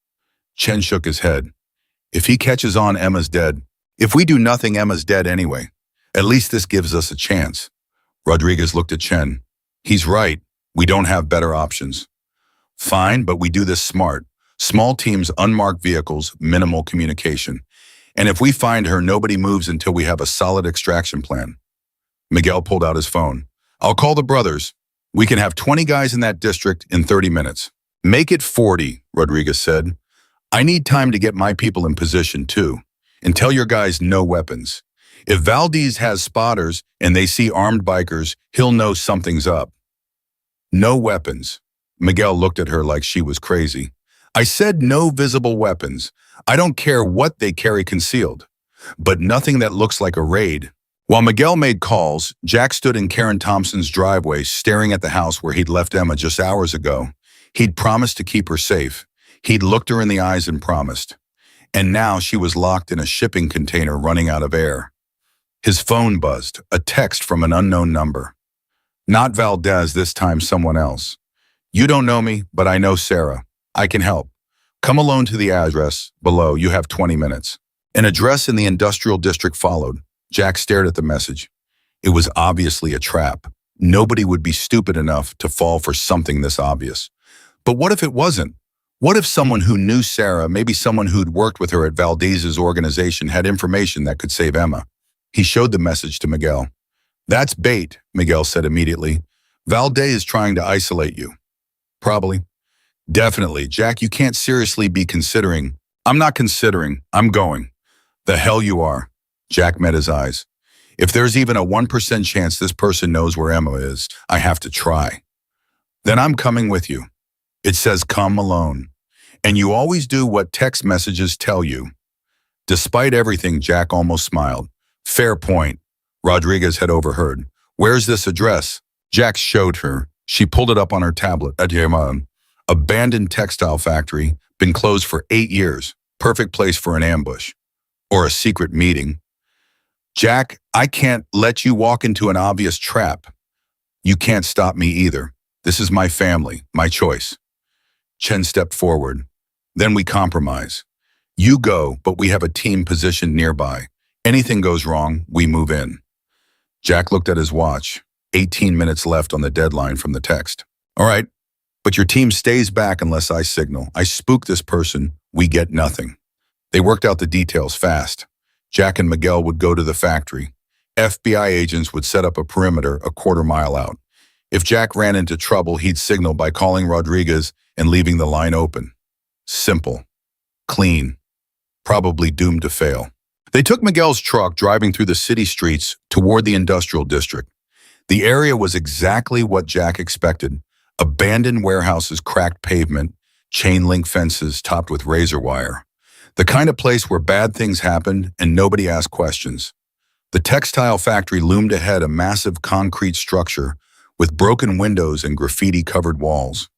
Chen shook his head. If he catches on, Emma's dead. If we do nothing, Emma's dead anyway. At least this gives us a chance. Rodriguez looked at Chen. He's right. We don't have better options. Fine, but we do this smart. Small teams, unmarked vehicles, minimal communication. And if we find her, nobody moves until we have a solid extraction plan. Miguel pulled out his phone. I'll call the brothers. We can have 20 guys in that district in 30 minutes. Make it 40, Rodriguez said. I need time to get my people in position too. And tell your guys no weapons. If Valdez has spotters and they see armed bikers, he'll know something's up. No weapons. Miguel looked at her like she was crazy. I said no visible weapons. I don't care what they carry concealed. But nothing that looks like a raid. While Miguel made calls, Jack stood in Karen Thompson's driveway staring at the house where he'd left Emma just hours ago. He'd promised to keep her safe. He'd looked her in the eyes and promised. And now she was locked in a shipping container running out of air. His phone buzzed, a text from an unknown number. Not Valdez, this time someone else. You don't know me, but I know Sarah. I can help. Come alone to the address below. You have 20 minutes. An address in the industrial district followed. Jack stared at the message. It was obviously a trap. Nobody would be stupid enough to fall for something this obvious. But what if it wasn't? What if someone who knew Sarah, maybe someone who'd worked with her at Valdez's organization, had information that could save Emma? He showed the message to Miguel. That's bait, Miguel said immediately. Valdez is trying to isolate you. Probably. Definitely. Jack, you can't seriously be considering. I'm not considering. I'm going. The hell you are. Jack met his eyes. If there's even a 1% chance this person knows where Emma is, I have to try. Then I'm coming with you. It says come alone. And you always do what text messages tell you. Despite everything, Jack almost smiled. Fair point. Rodriguez had overheard. Where's this address? Jack showed her. She pulled it up on her tablet. Abandoned textile factory, been closed for 8 years. Perfect place for an ambush. Or a secret meeting. Jack, I can't let you walk into an obvious trap. You can't stop me either. This is my family, my choice. Chen stepped forward. Then we compromise. You go, but we have a team positioned nearby. Anything goes wrong, we move in. Jack looked at his watch. 18 minutes left on the deadline from the text. All right, but your team stays back unless I signal. I spook this person, we get nothing. They worked out the details fast. Jack and Miguel would go to the factory. FBI agents would set up a perimeter a quarter mile out. If Jack ran into trouble, he'd signal by calling Rodriguez and leaving the line open. Simple. Clean. Probably doomed to fail. They took Miguel's truck driving through the city streets toward the industrial district. The area was exactly what Jack expected. Abandoned warehouses, cracked pavement, chain link fences topped with razor wire. The kind of place where bad things happened and nobody asked questions. The textile factory loomed ahead, a massive concrete structure with broken windows and graffiti-covered walls.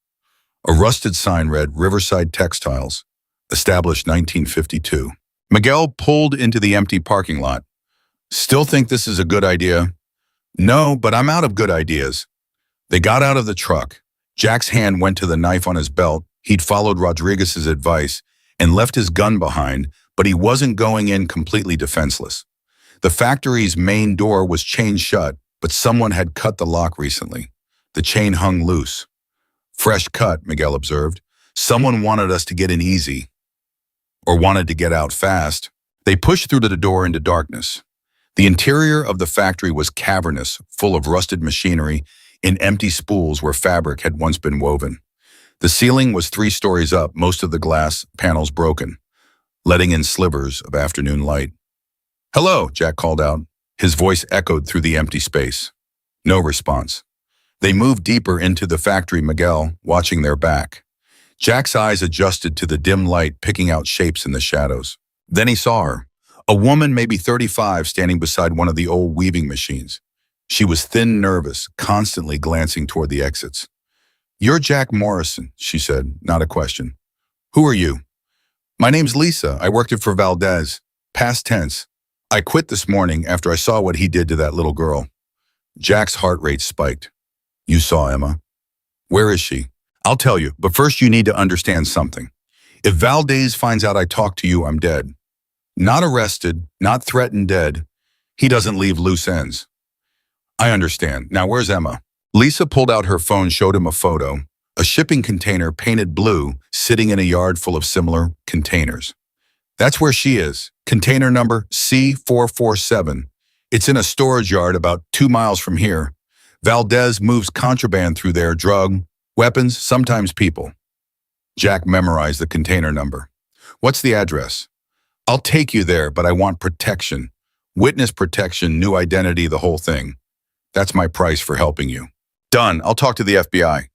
A rusted sign read Riverside Textiles, established 1952. Miguel pulled into the empty parking lot. Still think this is a good idea? No, but I'm out of good ideas. They got out of the truck. Jack's hand went to the knife on his belt. He'd followed Rodriguez's advice and left his gun behind, but he wasn't going in completely defenseless. The factory's main door was chained shut, but someone had cut the lock recently. The chain hung loose. Fresh cut, Miguel observed. Someone wanted us to get in easy. Or wanted to get out fast. They pushed through the door into darkness. The interior of the factory was cavernous, full of rusted machinery in empty spools where fabric had once been woven. The ceiling was 3 stories up, most of the glass panels broken, letting in slivers of afternoon light. Hello, Jack called out. His voice echoed through the empty space. No response. They moved deeper into the factory, Miguel, watching their back. Jack's eyes adjusted to the dim light, picking out shapes in the shadows. Then he saw her, a woman maybe 35 standing beside one of the old weaving machines. She was thin, nervous, constantly glancing toward the exits. You're Jack Morrison, she said, not a question. Who are you? My name's Lisa. I worked for Valdez. Past tense. I quit this morning after I saw what he did to that little girl. Jack's heart rate spiked. You saw Emma. Where is she? I'll tell you, but first you need to understand something. If Valdez finds out I talked to you, I'm dead. Not arrested, not threatened dead. He doesn't leave loose ends. I understand. Now where's Emma? Lisa pulled out her phone, showed him a photo. A shipping container painted blue, sitting in a yard full of similar containers. That's where she is. Container number C447. It's in a storage yard about 2 miles from here. Valdez moves contraband through there, drug, weapons, sometimes people. Jack memorized the container number. What's the address? I'll take you there, but I want protection. Witness protection, new identity, the whole thing. That's my price for helping you. Done. I'll talk to the FBI.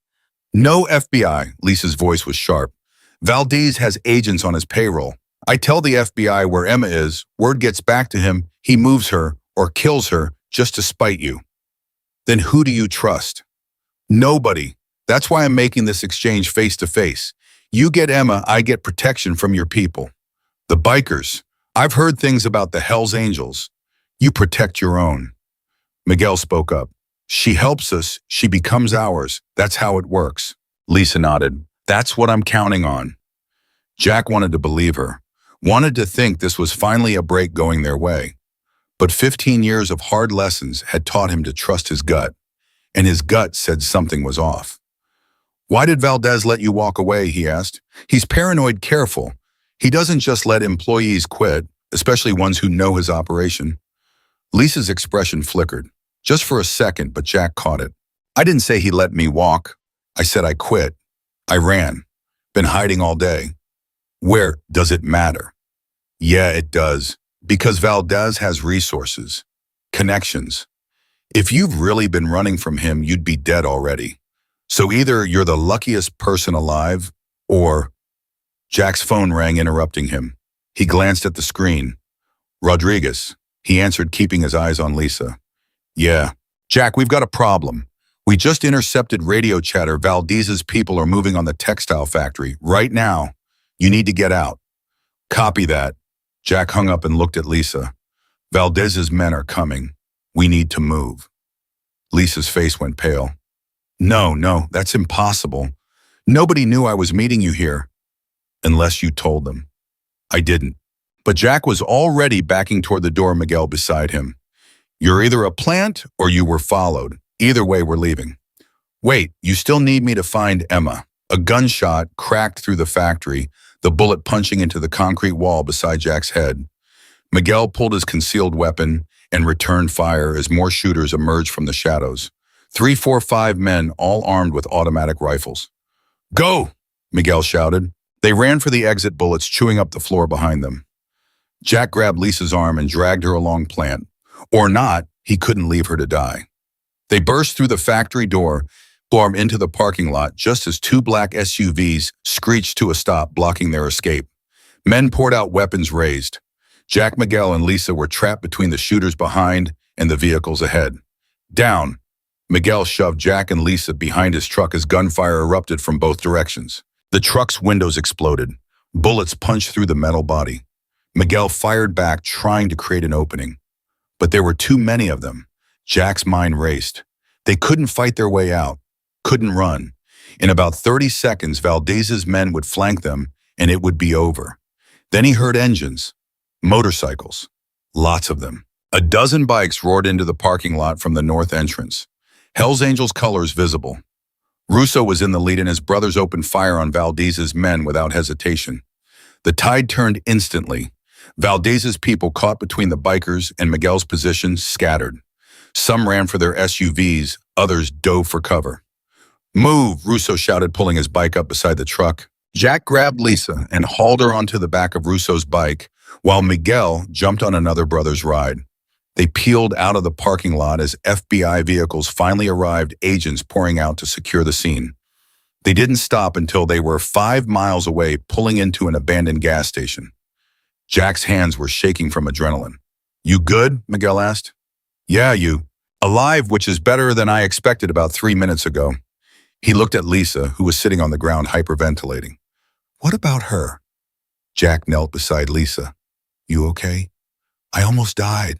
No FBI, Lisa's voice was sharp. Valdez has agents on his payroll. I tell the FBI where Emma is, word gets back to him, he moves her or kills her just to spite you. Then who do you trust? Nobody. That's why I'm making this exchange face to face. You get Emma, I get protection from your people. The bikers. I've heard things about the Hells Angels. You protect your own. Miguel spoke up. She helps us, she becomes ours. That's how it works. Lisa nodded. That's what I'm counting on. Jack wanted to believe her, wanted to think this was finally a break going their way. But 15 years of hard lessons had taught him to trust his gut, and his gut said something was off. Why did Valdez let you walk away, he asked. He's paranoid careful. He doesn't just let employees quit, especially ones who know his operation. Lisa's expression flickered. Just for a second, but Jack caught it. I didn't say he let me walk. I said I quit. I ran. Been hiding all day. Where does it matter? Yeah, it does. Because Valdez has resources, connections. If you've really been running from him, you'd be dead already. So either you're the luckiest person alive, or... Jack's phone rang, interrupting him. He glanced at the screen. Rodriguez. He answered, keeping his eyes on Lisa. Yeah. Jack, we've got a problem. We just intercepted radio chatter. Valdez's people are moving on the textile factory. Right now. You need to get out. Copy that. Jack hung up and looked at Lisa. Valdez's men are coming. We need to move. Lisa's face went pale. No, that's impossible. Nobody knew I was meeting you here. Unless you told them. I didn't. But Jack was already backing toward the door, Miguel beside him. You're either a plant or you were followed. Either way, we're leaving. Wait, you still need me to find Emma. A gunshot cracked through the factory, the bullet punching into the concrete wall beside Jack's head. Miguel pulled his concealed weapon and returned fire as more shooters emerged from the shadows. 3, 4, 5 men, all armed with automatic rifles. Go! Miguel shouted. They ran for the exit, bullets chewing up the floor behind them. Jack grabbed Lisa's arm and dragged her along plant. Or not, he couldn't leave her to die. They burst through the factory door, stormed into the parking lot just as 2 black SUVs screeched to a stop, blocking their escape. Men poured out, weapons raised. Jack, Miguel, and Lisa were trapped between the shooters behind and the vehicles ahead. Down. Miguel shoved Jack and Lisa behind his truck as gunfire erupted from both directions. The truck's windows exploded. Bullets punched through the metal body. Miguel fired back, trying to create an opening. But there were too many of them. Jack's mind raced. They couldn't fight their way out, couldn't run. In about 30 seconds, Valdez's men would flank them, and it would be over. Then he heard engines, motorcycles, lots of them. A dozen bikes roared into the parking lot from the north entrance. Hells Angels colors visible. Russo was in the lead, and his brothers opened fire on Valdez's men without hesitation. The tide turned instantly. Valdez's people, caught between the bikers and Miguel's position, scattered. Some ran for their SUVs, others dove for cover. Move, Russo shouted, pulling his bike up beside the truck. Jack grabbed Lisa and hauled her onto the back of Russo's bike, while Miguel jumped on another brother's ride. They peeled out of the parking lot as FBI vehicles finally arrived, agents pouring out to secure the scene. They didn't stop until they were 5 miles away, pulling into an abandoned gas station. Jack's hands were shaking from adrenaline. You good? Miguel asked. Yeah, you. Alive, which is better than I expected about 3 minutes ago. He looked at Lisa, who was sitting on the ground hyperventilating. What about her? Jack knelt beside Lisa. You okay? I almost died.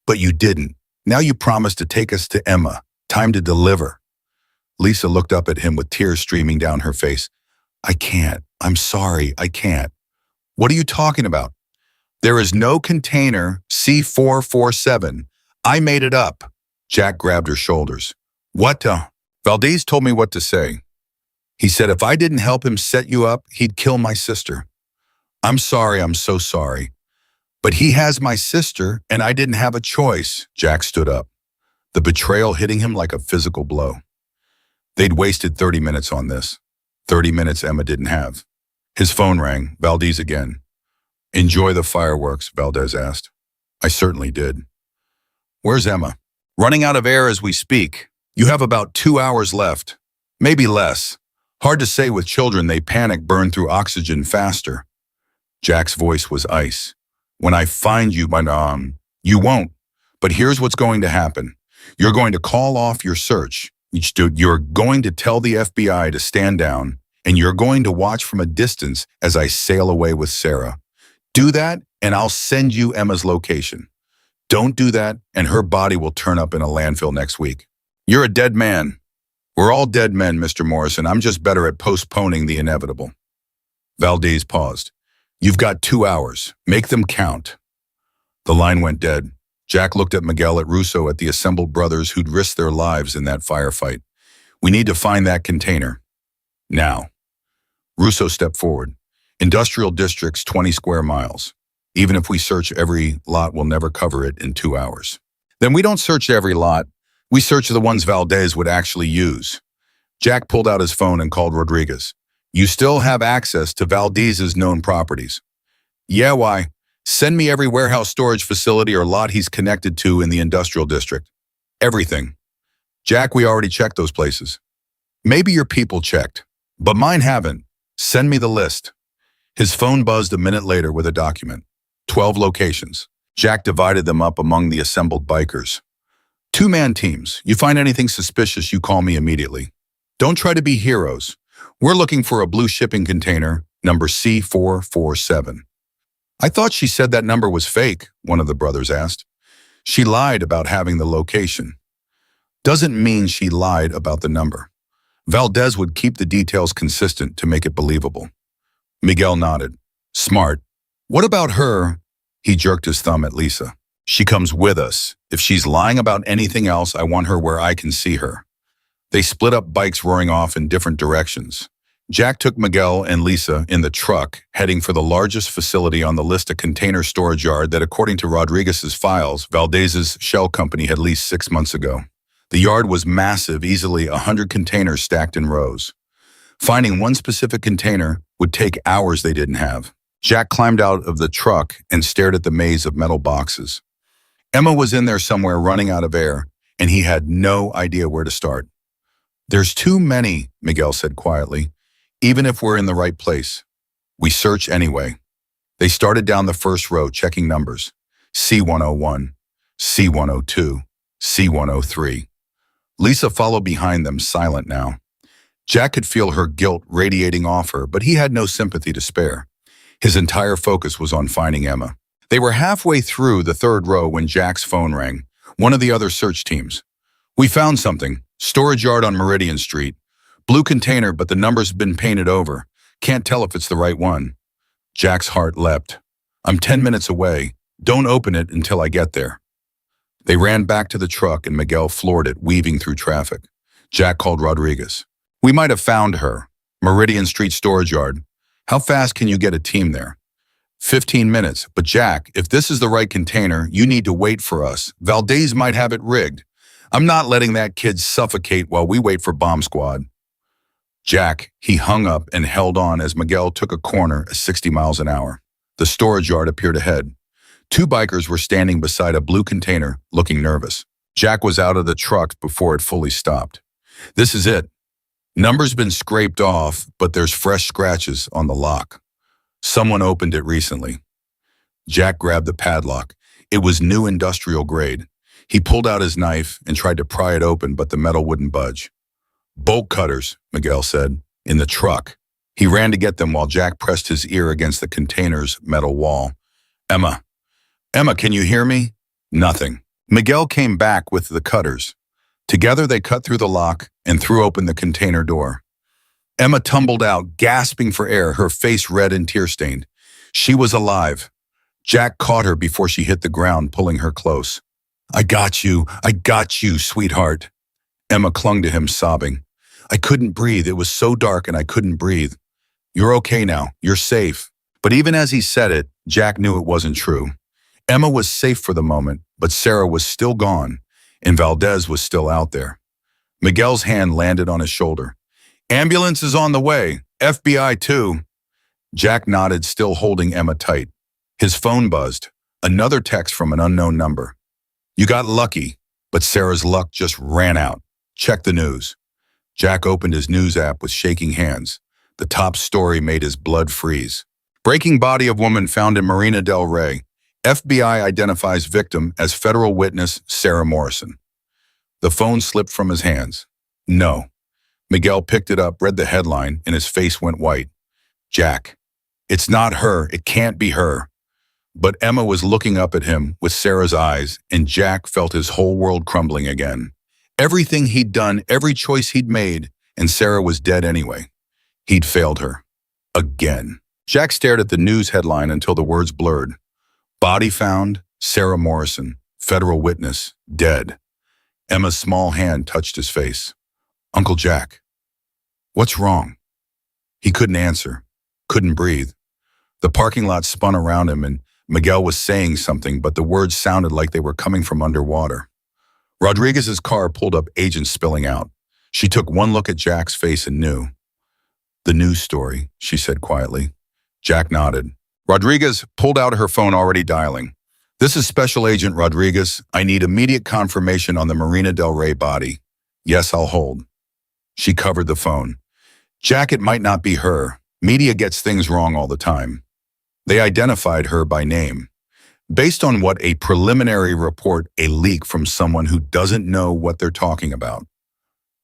But you didn't. Now you promised to take us to Emma. Time to deliver. Lisa looked up at him with tears streaming down her face. I can't. I'm sorry, I can't. What are you talking about? There is no container C447. I made it up. Jack grabbed her shoulders. What? Valdez told me what to say. He said if I didn't help him set you up, he'd kill my sister. I'm sorry, I'm so sorry. But he has my sister, and I didn't have a choice. Jack stood up, the betrayal hitting him like a physical blow. They'd wasted 30 minutes on this. 30 minutes Emma didn't have. His phone rang, Valdez again. Enjoy the fireworks, Valdez asked. I certainly did. Where's Emma? Running out of air as we speak. You have about 2 hours left. Maybe less. Hard to say with children, they panic, burn through oxygen faster. Jack's voice was ice. When I find you, you won't. But here's what's going to happen. You're going to call off your search. You're going to tell the FBI to stand down, and you're going to watch from a distance as I sail away with Sarah. Do that, and I'll send you Emma's location. Don't do that, and her body will turn up in a landfill next week. You're a dead man. We're all dead men, Mr. Morrison. I'm just better at postponing the inevitable. Valdez paused. You've got 2 hours. Make them count. The line went dead. Jack looked at Miguel, at Russo, at the assembled brothers who'd risked their lives in that firefight. We need to find that container. Now. Russo stepped forward. Industrial district's 20 square miles. Even if we search every lot, we'll never cover it in 2 hours. Then we don't search every lot. We search the ones Valdez would actually use. Jack pulled out his phone and called Rodriguez. You still have access to Valdez's known properties. Yeah, why? Send me every warehouse, storage facility, or lot he's connected to in the industrial district. Everything. Jack, we already checked those places. Maybe your people checked, but mine haven't. Send me the list. His phone buzzed a minute later with a document. 12 locations. Jack divided them up among the assembled bikers. 2-man teams. You find anything suspicious, you call me immediately. Don't try to be heroes. We're looking for a blue shipping container, number C447. I thought she said that number was fake, one of the brothers asked. She lied about having the location. Doesn't mean she lied about the number. Valdez would keep the details consistent to make it believable. Miguel nodded. Smart. What about her? He jerked his thumb at Lisa. She comes with us. If she's lying about anything else, I want her where I can see her. They split up, bikes roaring off in different directions. Jack took Miguel and Lisa in the truck, heading for the largest facility on the list, a container storage yard that, according to Rodriguez's files, Valdez's shell company had leased 6 months ago. The yard was massive, easily 100 containers stacked in rows. Finding one specific container would take hours they didn't have. Jack climbed out of the truck and stared at the maze of metal boxes. Emma was in there somewhere, running out of air, and he had no idea where to start. There's too many, Miguel said quietly. Even if we're in the right place, we search anyway. They started down the first row, checking numbers. C101, C102, C103. Lisa followed behind them, silent now. Jack could feel her guilt radiating off her, but he had no sympathy to spare. His entire focus was on finding Emma. They were halfway through the third row when Jack's phone rang, one of the other search teams. We found something. Storage yard on Meridian Street. Blue container, but the number's been painted over. Can't tell if it's the right one. Jack's heart leapt. I'm 10 minutes away. Don't open it until I get there. They ran back to the truck and Miguel floored it, weaving through traffic. Jack called Rodriguez. We might have found her. Meridian Street storage yard. How fast can you get a team there? 15 minutes. But Jack, if this is the right container, you need to wait for us. Valdez might have it rigged. I'm not letting that kid suffocate while we wait for bomb squad. Jack, he hung up and held on as Miguel took a corner at 60 miles an hour. The storage yard appeared ahead. 2 bikers were standing beside a blue container, looking nervous. Jack was out of the truck before it fully stopped. This is it. Number's been scraped off, but there's fresh scratches on the lock. Someone opened it recently. Jack grabbed the padlock. It was new, industrial grade. He pulled out his knife and tried to pry it open, but the metal wouldn't budge. Bolt cutters, Miguel said, in the truck. He ran to get them while Jack pressed his ear against the container's metal wall. Emma, can you hear me? Nothing. Miguel came back with the cutters. Together they cut through the lock and threw open the container door. Emma tumbled out, gasping for air, her face red and tear-stained. She was alive. Jack caught her before she hit the ground, pulling her close. I got you, sweetheart." Emma clung to him, sobbing. "I couldn't breathe. It was so dark and I couldn't breathe. You're okay now. You're safe." But even as he said it, Jack knew it wasn't true. Emma was safe for the moment, but Sarah was still gone, and Valdez was still out there. Miguel's hand landed on his shoulder. "Ambulance is on the way. FBI too." Jack nodded, still holding Emma tight. His phone buzzed. Another text from an unknown number. "You got lucky, but Sarah's luck just ran out. Check the news." Jack opened his news app with shaking hands. The top story made his blood freeze. "Breaking body of woman found in Marina del Rey. FBI identifies victim as federal witness Sarah Morrison." The phone slipped from his hands. "No." Miguel picked it up, read the headline, and his face went white. "Jack, it's not her. It can't be her." But Emma was looking up at him with Sarah's eyes, and Jack felt his whole world crumbling again. Everything he'd done, every choice he'd made, and Sarah was dead anyway. He'd failed her. Again. Jack stared at the news headline until the words blurred. "Body found, Sarah Morrison, federal witness, dead." Emma's small hand touched his face. "Uncle Jack, what's wrong?" He couldn't answer, couldn't breathe. The parking lot spun around him, and Miguel was saying something, but the words sounded like they were coming from underwater. Rodriguez's car pulled up, agents spilling out. She took one look at Jack's face and knew. "The news story," she said quietly. Jack nodded. Rodriguez pulled out her phone, already dialing. "This is Special Agent Rodriguez. I need immediate confirmation on the Marina del Rey body." "Yes, I'll hold." She covered the phone. "Jack, it might not be her. Media gets things wrong all the time." They identified her by name. Based on what? A preliminary report, a leak from someone who doesn't know what they're talking about.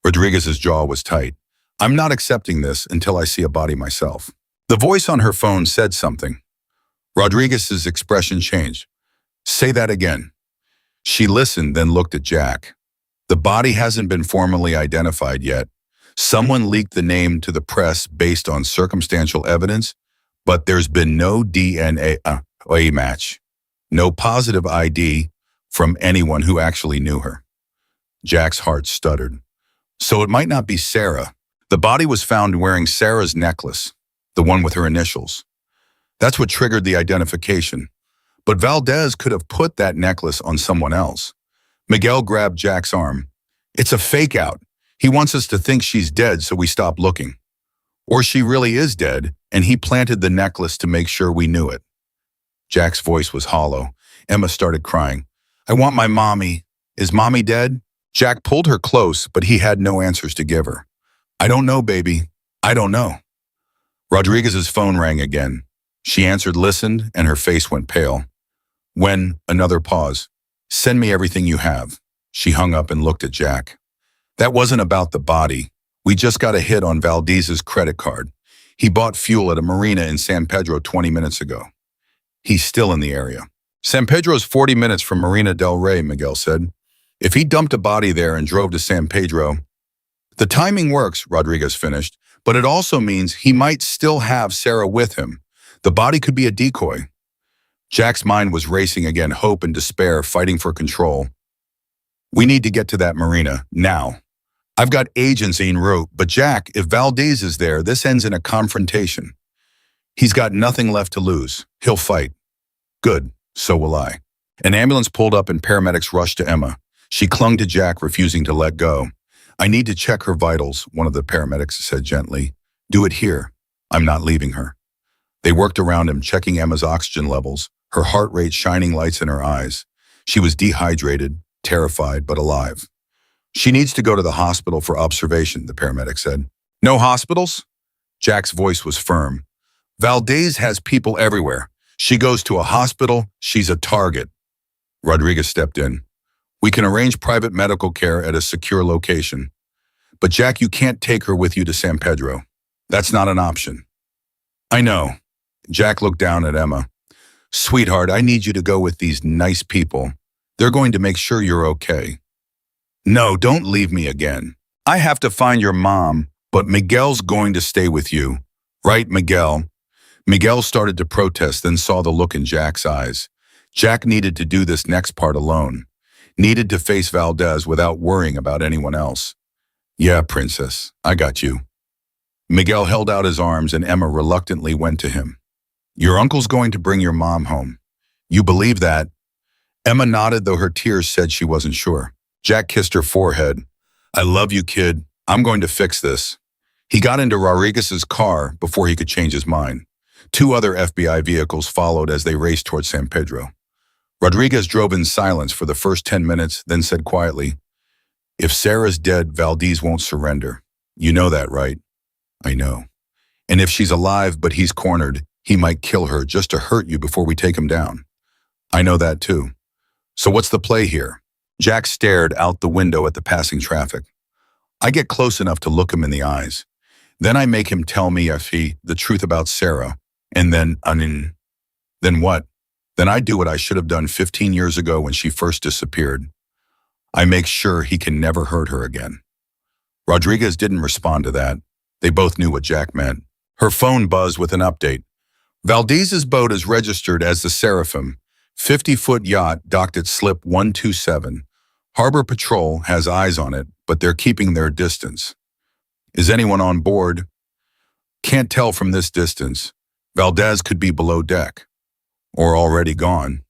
Rodriguez's jaw was tight. "I'm not accepting this until I see a body myself." The voice on her phone said something. Rodriguez's expression changed. "Say that again." She listened, then looked at Jack. "The body hasn't been formally identified yet. Someone leaked the name to the press based on circumstantial evidence, but there's been no DNA match. No positive ID from anyone who actually knew her." Jack's heart stuttered. "So it might not be Sarah." The body was found wearing Sarah's necklace, the one with her initials. That's what triggered the identification. But Valdez could have put that necklace on someone else. Miguel grabbed Jack's arm. "It's a fake out. He wants us to think she's dead so we stop looking. Or she really is dead, and he planted the necklace to make sure we knew it." Jack's voice was hollow. Emma started crying. "I want my mommy. Is mommy dead?" Jack pulled her close, but he had no answers to give her. "I don't know, baby. I don't know." Rodriguez's phone rang again. She answered, listened, and her face went pale. When, another pause. "Send me everything you have." She hung up and looked at Jack. "That wasn't about the body. We just got a hit on Valdez's credit card. He bought fuel at a marina in San Pedro 20 minutes ago. He's still in the area." "San Pedro's 40 minutes from Marina del Rey," Miguel said. "If he dumped a body there and drove to San Pedro..." "The timing works," Rodriguez finished, "but it also means he might still have Sarah with him. The body could be a decoy." Jack's mind was racing again, hope and despair fighting for control. "We need to get to that marina, now. I've got agents en route, but Jack, if Valdez is there, this ends in a confrontation. He's got nothing left to lose. He'll fight." "Good, so will I." An ambulance pulled up and paramedics rushed to Emma. She clung to Jack, refusing to let go. "I need to check her vitals," one of the paramedics said gently. "Do it here. I'm not leaving her." They worked around him, checking Emma's oxygen levels, her heart rate shining lights in her eyes. She was dehydrated, terrified, but alive. "She needs to go to the hospital for observation," the paramedic said. "No hospitals?" Jack's voice was firm. "Valdez has people everywhere. She goes to a hospital, she's a target." Rodriguez stepped in. "We can arrange private medical care at a secure location. But Jack, you can't take her with you to San Pedro. That's not an option." "I know." Jack looked down at Emma. "Sweetheart, I need you to go with these nice people. They're going to make sure you're okay." "No, don't leave me again. I have to find your mom. But Miguel's going to stay with you. Right, Miguel? Miguel started to protest, then saw the look in Jack's eyes. Jack needed to do this next part alone. Needed to face Valdez without worrying about anyone else. Yeah, princess, I got you. Miguel held out his arms and Emma reluctantly went to him. Your uncle's going to bring your mom home. You believe that? Emma nodded, though her tears said she wasn't sure. Jack kissed her forehead. I love you, kid. I'm going to fix this. He got into Rodriguez's car before he could change his mind. 2 other FBI vehicles followed as they raced towards San Pedro. Rodriguez drove in silence for the first 10 minutes, then said quietly, If Sarah's dead, Valdez won't surrender. You know that, right? I know. And if she's alive but he's cornered, he might kill her just to hurt you before we take him down. I know that too. So what's the play here? Jack stared out the window at the passing traffic. I get close enough to look him in the eyes. Then I make him tell me the truth about Sarah. And then what? Then I do what I should have done 15 years ago when she first disappeared. I make sure he can never hurt her again. Rodriguez didn't respond to that. They both knew what Jack meant. Her phone buzzed with an update. Valdez's boat is registered as the Seraphim, 50-foot yacht docked at slip 127. Harbor Patrol has eyes on it, but they're keeping their distance. Is anyone on board? Can't tell from this distance. Valdez could be below deck. Or already gone.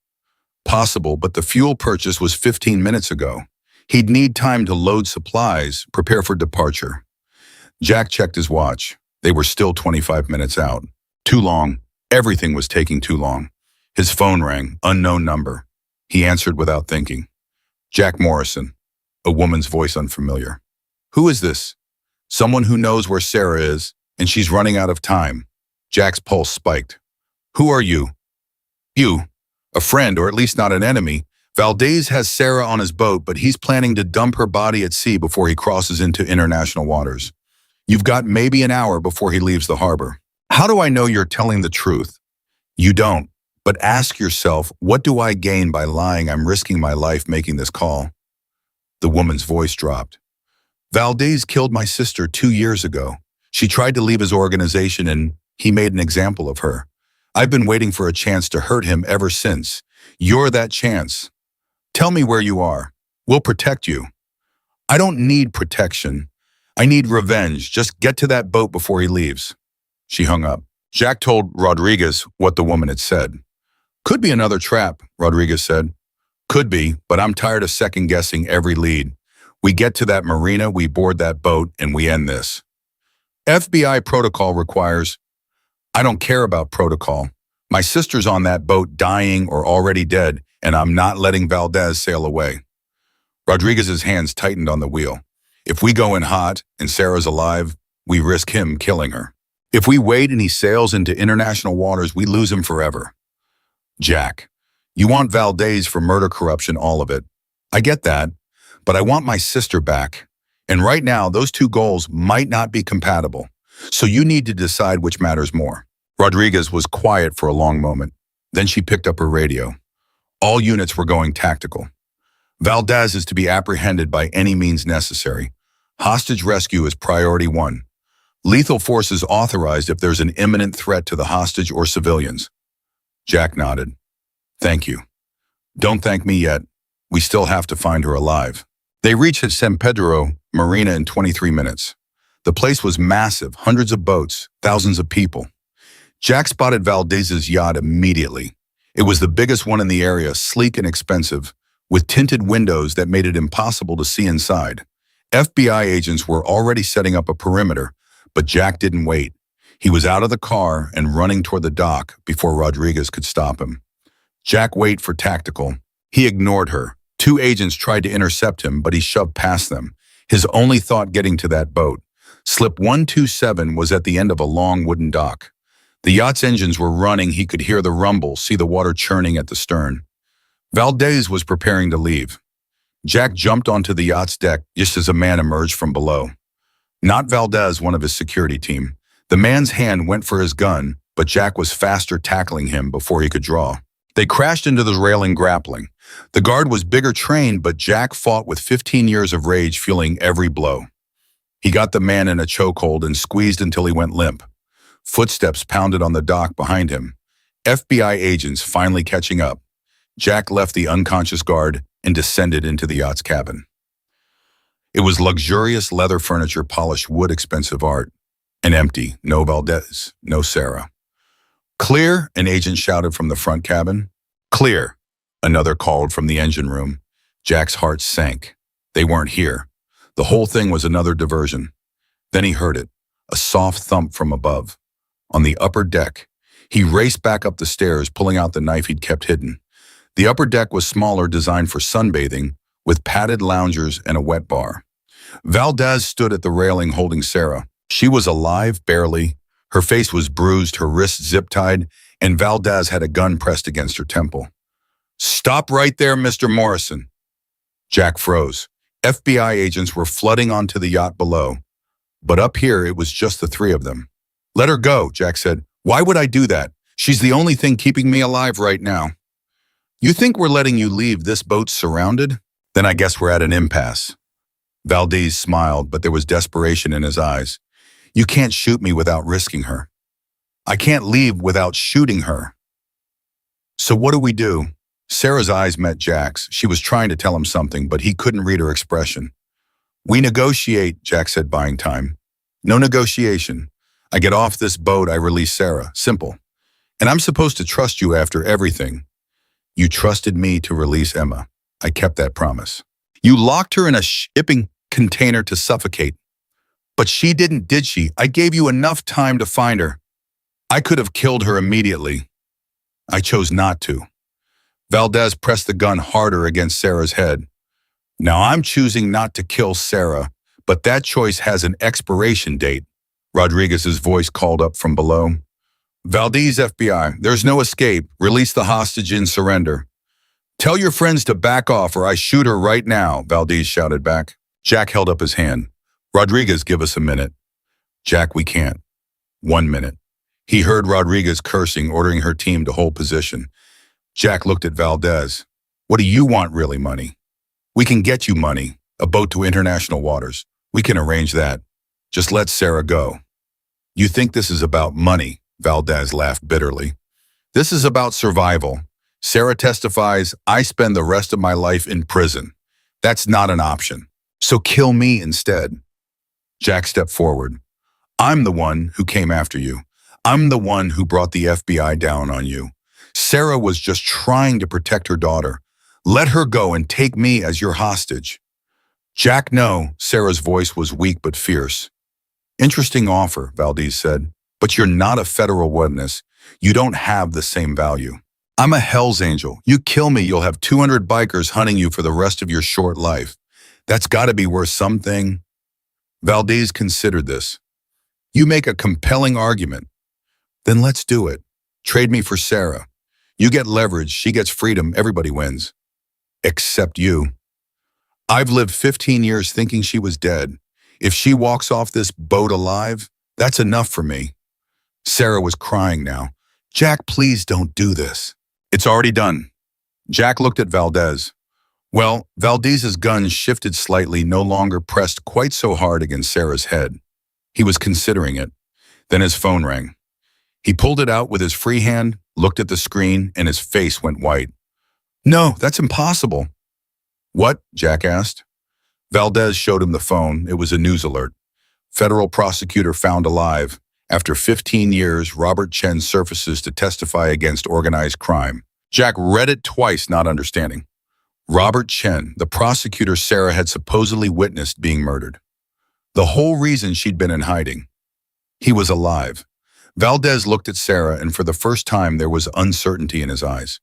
Possible, but the fuel purchase was 15 minutes ago. He'd need time to load supplies, prepare for departure. Jack checked his watch. They were still 25 minutes out. Too long. Everything was taking too long. His phone rang, unknown number. He answered without thinking. Jack Morrison. A woman's voice unfamiliar. Who is this? Someone who knows where Sarah is, and she's running out of time. Jack's pulse spiked. Who are you? You. A friend, or at least not an enemy. Valdez has Sarah on his boat, but he's planning to dump her body at sea before he crosses into international waters. You've got maybe an hour before he leaves the harbor. How do I know you're telling the truth? You don't. But ask yourself, what do I gain by lying I'm risking my life making this call? The woman's voice dropped. Valdez killed my sister 2 years ago. She tried to leave his organization and he made an example of her. I've been waiting for a chance to hurt him ever since. You're that chance. Tell me where you are. We'll protect you. I don't need protection. I need revenge. Just get to that boat before he leaves. She hung up. Jack told Rodriguez what the woman had said. Could be another trap, Rodriguez said. Could be, but I'm tired of second-guessing every lead. We get to that marina, we board that boat, and we end this. FBI protocol requires... I don't care about protocol. My sister's on that boat dying or already dead, and I'm not letting Valdez sail away. Rodriguez's hands tightened on the wheel. If we go in hot and Sarah's alive, we risk him killing her. If we wait and he sails into international waters, we lose him forever. Jack, you want Valdez for murder, corruption, all of it. I get that, but I want my sister back. And right now, those 2 goals might not be compatible. So you need to decide which matters more. Rodriguez was quiet for a long moment. Then she picked up her radio. All units were going tactical. Valdez is to be apprehended by any means necessary. Hostage rescue is priority 1. Lethal force is authorized if there's an imminent threat to the hostage or civilians. Jack nodded. Thank you. Don't thank me yet. We still have to find her alive. They reached San Pedro Marina in 23 minutes. The place was massive, hundreds of boats, thousands of people. Jack spotted Valdez's yacht immediately. It was the biggest one in the area, sleek and expensive, with tinted windows that made it impossible to see inside. FBI agents were already setting up a perimeter, but Jack didn't wait. He was out of the car and running toward the dock before Rodriguez could stop him. Jack waited for tactical. He ignored her. 2 agents tried to intercept him, but he shoved past them. His only thought getting to that boat. Slip 127 was at the end of a long wooden dock. The yacht's engines were running. He could hear the rumble, see the water churning at the stern. Valdez was preparing to leave. Jack jumped onto the yacht's deck just as a man emerged from below. Not Valdez, one of his security team. The man's hand went for his gun, but Jack was faster, tackling him before he could draw. They crashed into the railing, grappling. The guard was bigger trained, but Jack fought with 15 years of rage, feeling every blow. He got the man in a chokehold and squeezed until he went limp. Footsteps pounded on the dock behind him. FBI agents finally catching up. Jack left the unconscious guard and descended into the yacht's cabin. It was luxurious leather furniture, polished wood, expensive art, and empty. No Valdez, no Sarah. "Clear," an agent shouted from the front cabin. "Clear," another called from the engine room. Jack's heart sank. They weren't here. The whole thing was another diversion. Then he heard it, a soft thump from above. On the upper deck, he raced back up the stairs, pulling out the knife he'd kept hidden. The upper deck was smaller, designed for sunbathing, with padded loungers and a wet bar. Valdez stood at the railing holding Sarah. She was alive, barely. Her face was bruised, her wrists zip-tied, and Valdez had a gun pressed against her temple. "Stop right there, Mr. Morrison." Jack froze. FBI agents were flooding onto the yacht below. But up here, it was just the three of them. "Let her go," Jack said. "Why would I do that? She's the only thing keeping me alive right now." "You think we're letting you leave this boat surrounded? Then I guess we're at an impasse." Valdez smiled, but there was desperation in his eyes. "You can't shoot me without risking her. I can't leave without shooting her." "So what do we do?" Sarah's eyes met Jack's. She was trying to tell him something, but he couldn't read her expression. "We negotiate," Jack said, buying time. "No negotiation. I get off this boat, I release Sarah. Simple. And I'm supposed to trust you after everything. You trusted me to release Emma. I kept that promise. You locked her in a shipping container to suffocate. But she didn't, did she? I gave you enough time to find her. I could have killed her immediately. I chose not to." Valdez pressed the gun harder against Sarah's head. "Now I'm choosing not to kill Sarah, but that choice has an expiration date." Rodriguez's voice called up from below. "Valdez, FBI, there's no escape. Release the hostage and surrender." "Tell your friends to back off or I shoot her right now," Valdez shouted back. Jack held up his hand. "Rodriguez, give us a minute." "Jack, we can't." "1 minute." He heard Rodriguez cursing, ordering her team to hold position. Jack looked at Valdez. "What do you want really, money?" "We can get you money, a boat to international waters. We can arrange that. Just let Sarah go." "You think this is about money?" Valdez laughed bitterly. "This is about survival. Sarah testifies, I spend the rest of my life in prison. That's not an option. So kill me instead." Jack stepped forward. "I'm the one who came after you. I'm the one who brought the FBI down on you. Sarah was just trying to protect her daughter. Let her go and take me as your hostage." "Jack, no." Sarah's voice was weak but fierce. "Interesting offer," Valdez said, "but you're not a federal witness. You don't have the same value. I'm a Hell's Angel. You kill me, you'll have 200 bikers hunting you for the rest of your short life. That's got to be worth something." Valdez considered this. "You make a compelling argument. Then let's do it. Trade me for Sarah. You get leverage, she gets freedom, everybody wins. Except you. I've lived 15 years thinking she was dead. If she walks off this boat alive, that's enough for me." Sarah was crying now. "Jack, please don't do this." "It's already done." Jack looked at Valdez. Well, Valdez's gun shifted slightly, no longer pressed quite so hard against Sarah's head. He was considering it. Then his phone rang. He pulled it out with his free hand, looked at the screen, and his face went white. "No, that's impossible." "What?" Jack asked. Valdez showed him the phone. It was a news alert. "Federal prosecutor found alive. After 15 years, Robert Chen surfaces to testify against organized crime." Jack read it twice, not understanding. Robert Chen, the prosecutor Sarah had supposedly witnessed being murdered. The whole reason she'd been in hiding. He was alive. Valdez looked at Sarah, and for the first time there was uncertainty in his eyes.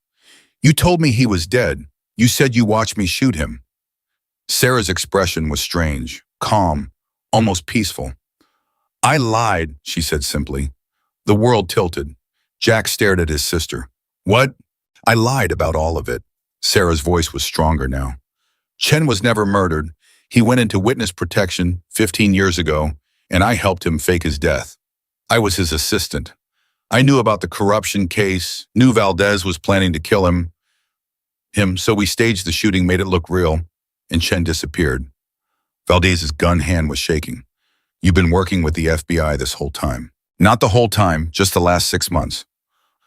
"You told me he was dead. You said you watched me shoot him." Sarah's expression was strange, calm, almost peaceful. "I lied," she said simply. The world tilted. Jack stared at his sister. "What?" "I lied about all of it." Sarah's voice was stronger now. "Chen was never murdered. He went into witness protection 15 years ago, and I helped him fake his death. I was his assistant. I knew about the corruption case, knew Valdez was planning to kill him, so we staged the shooting, made it look real, and Chen disappeared." Valdez's gun hand was shaking. You've been working with the FBI this whole time. Not the whole time, just the last 6 months.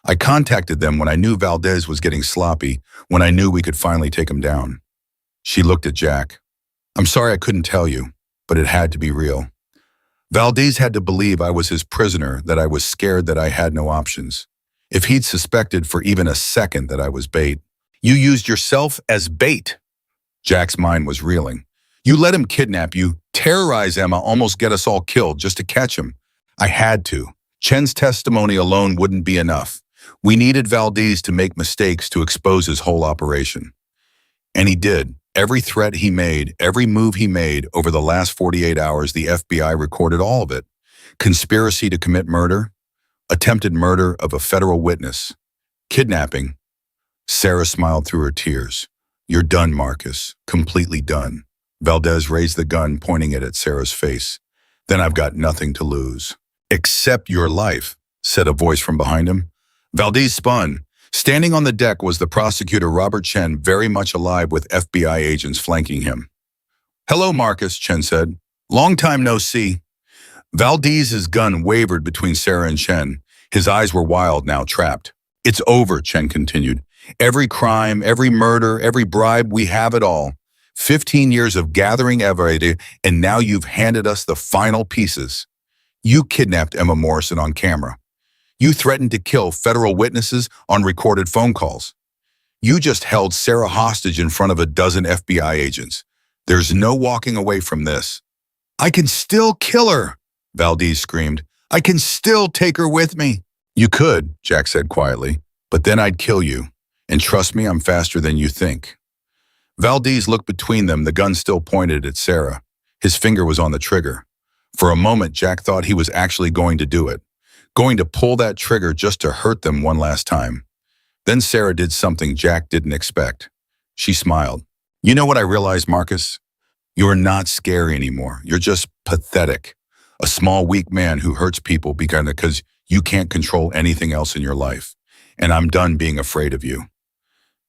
I contacted them when I knew Valdez was getting sloppy, when I knew we could finally take him down. She looked at Jack. I'm sorry I couldn't tell you, but it had to be real. Valdez had to believe I was his prisoner, that I was scared, that I had no options. If he'd suspected for even a second that I was bait. You used yourself as bait. Jack's mind was reeling. You let him kidnap you, terrorize Emma, almost get us all killed just to catch him. I had to. Chen's testimony alone wouldn't be enough. We needed Valdez to make mistakes to expose his whole operation. And he did. Every threat he made, every move he made over the last 48 hours, the FBI recorded all of it. Conspiracy to commit murder, attempted murder of a federal witness, kidnapping. Sarah smiled through her tears. You're done, Marcus. Completely done. Valdez raised the gun, pointing it at Sarah's face. Then I've got nothing to lose. Except your life, said a voice from behind him. Valdez spun. Standing on the deck was the prosecutor Robert Chen, very much alive with FBI agents flanking him. Hello, Marcus, Chen said. Long time no see. Valdez's gun wavered between Sarah and Chen. His eyes were wild, now trapped. It's over, Chen continued. Every crime, every murder, every bribe, we have it all. 15 years of gathering evidence, and now you've handed us the final pieces. You kidnapped Emma Morrison on camera. You threatened to kill federal witnesses on recorded phone calls. You just held Sarah hostage in front of a dozen FBI agents. There's no walking away from this. I can still kill her, Valdez screamed. I can still take her with me. You could, Jack said quietly, but then I'd kill you. And trust me, I'm faster than you think. Valdez looked between them, the gun still pointed at Sarah. His finger was on the trigger. For a moment, Jack thought he was actually going to do it, going to pull that trigger just to hurt them one last time. Then Sarah did something Jack didn't expect. She smiled. You know what I realized, Marcus? You're not scary anymore. You're just pathetic. A small, weak man who hurts people because you can't control anything else in your life. And I'm done being afraid of you.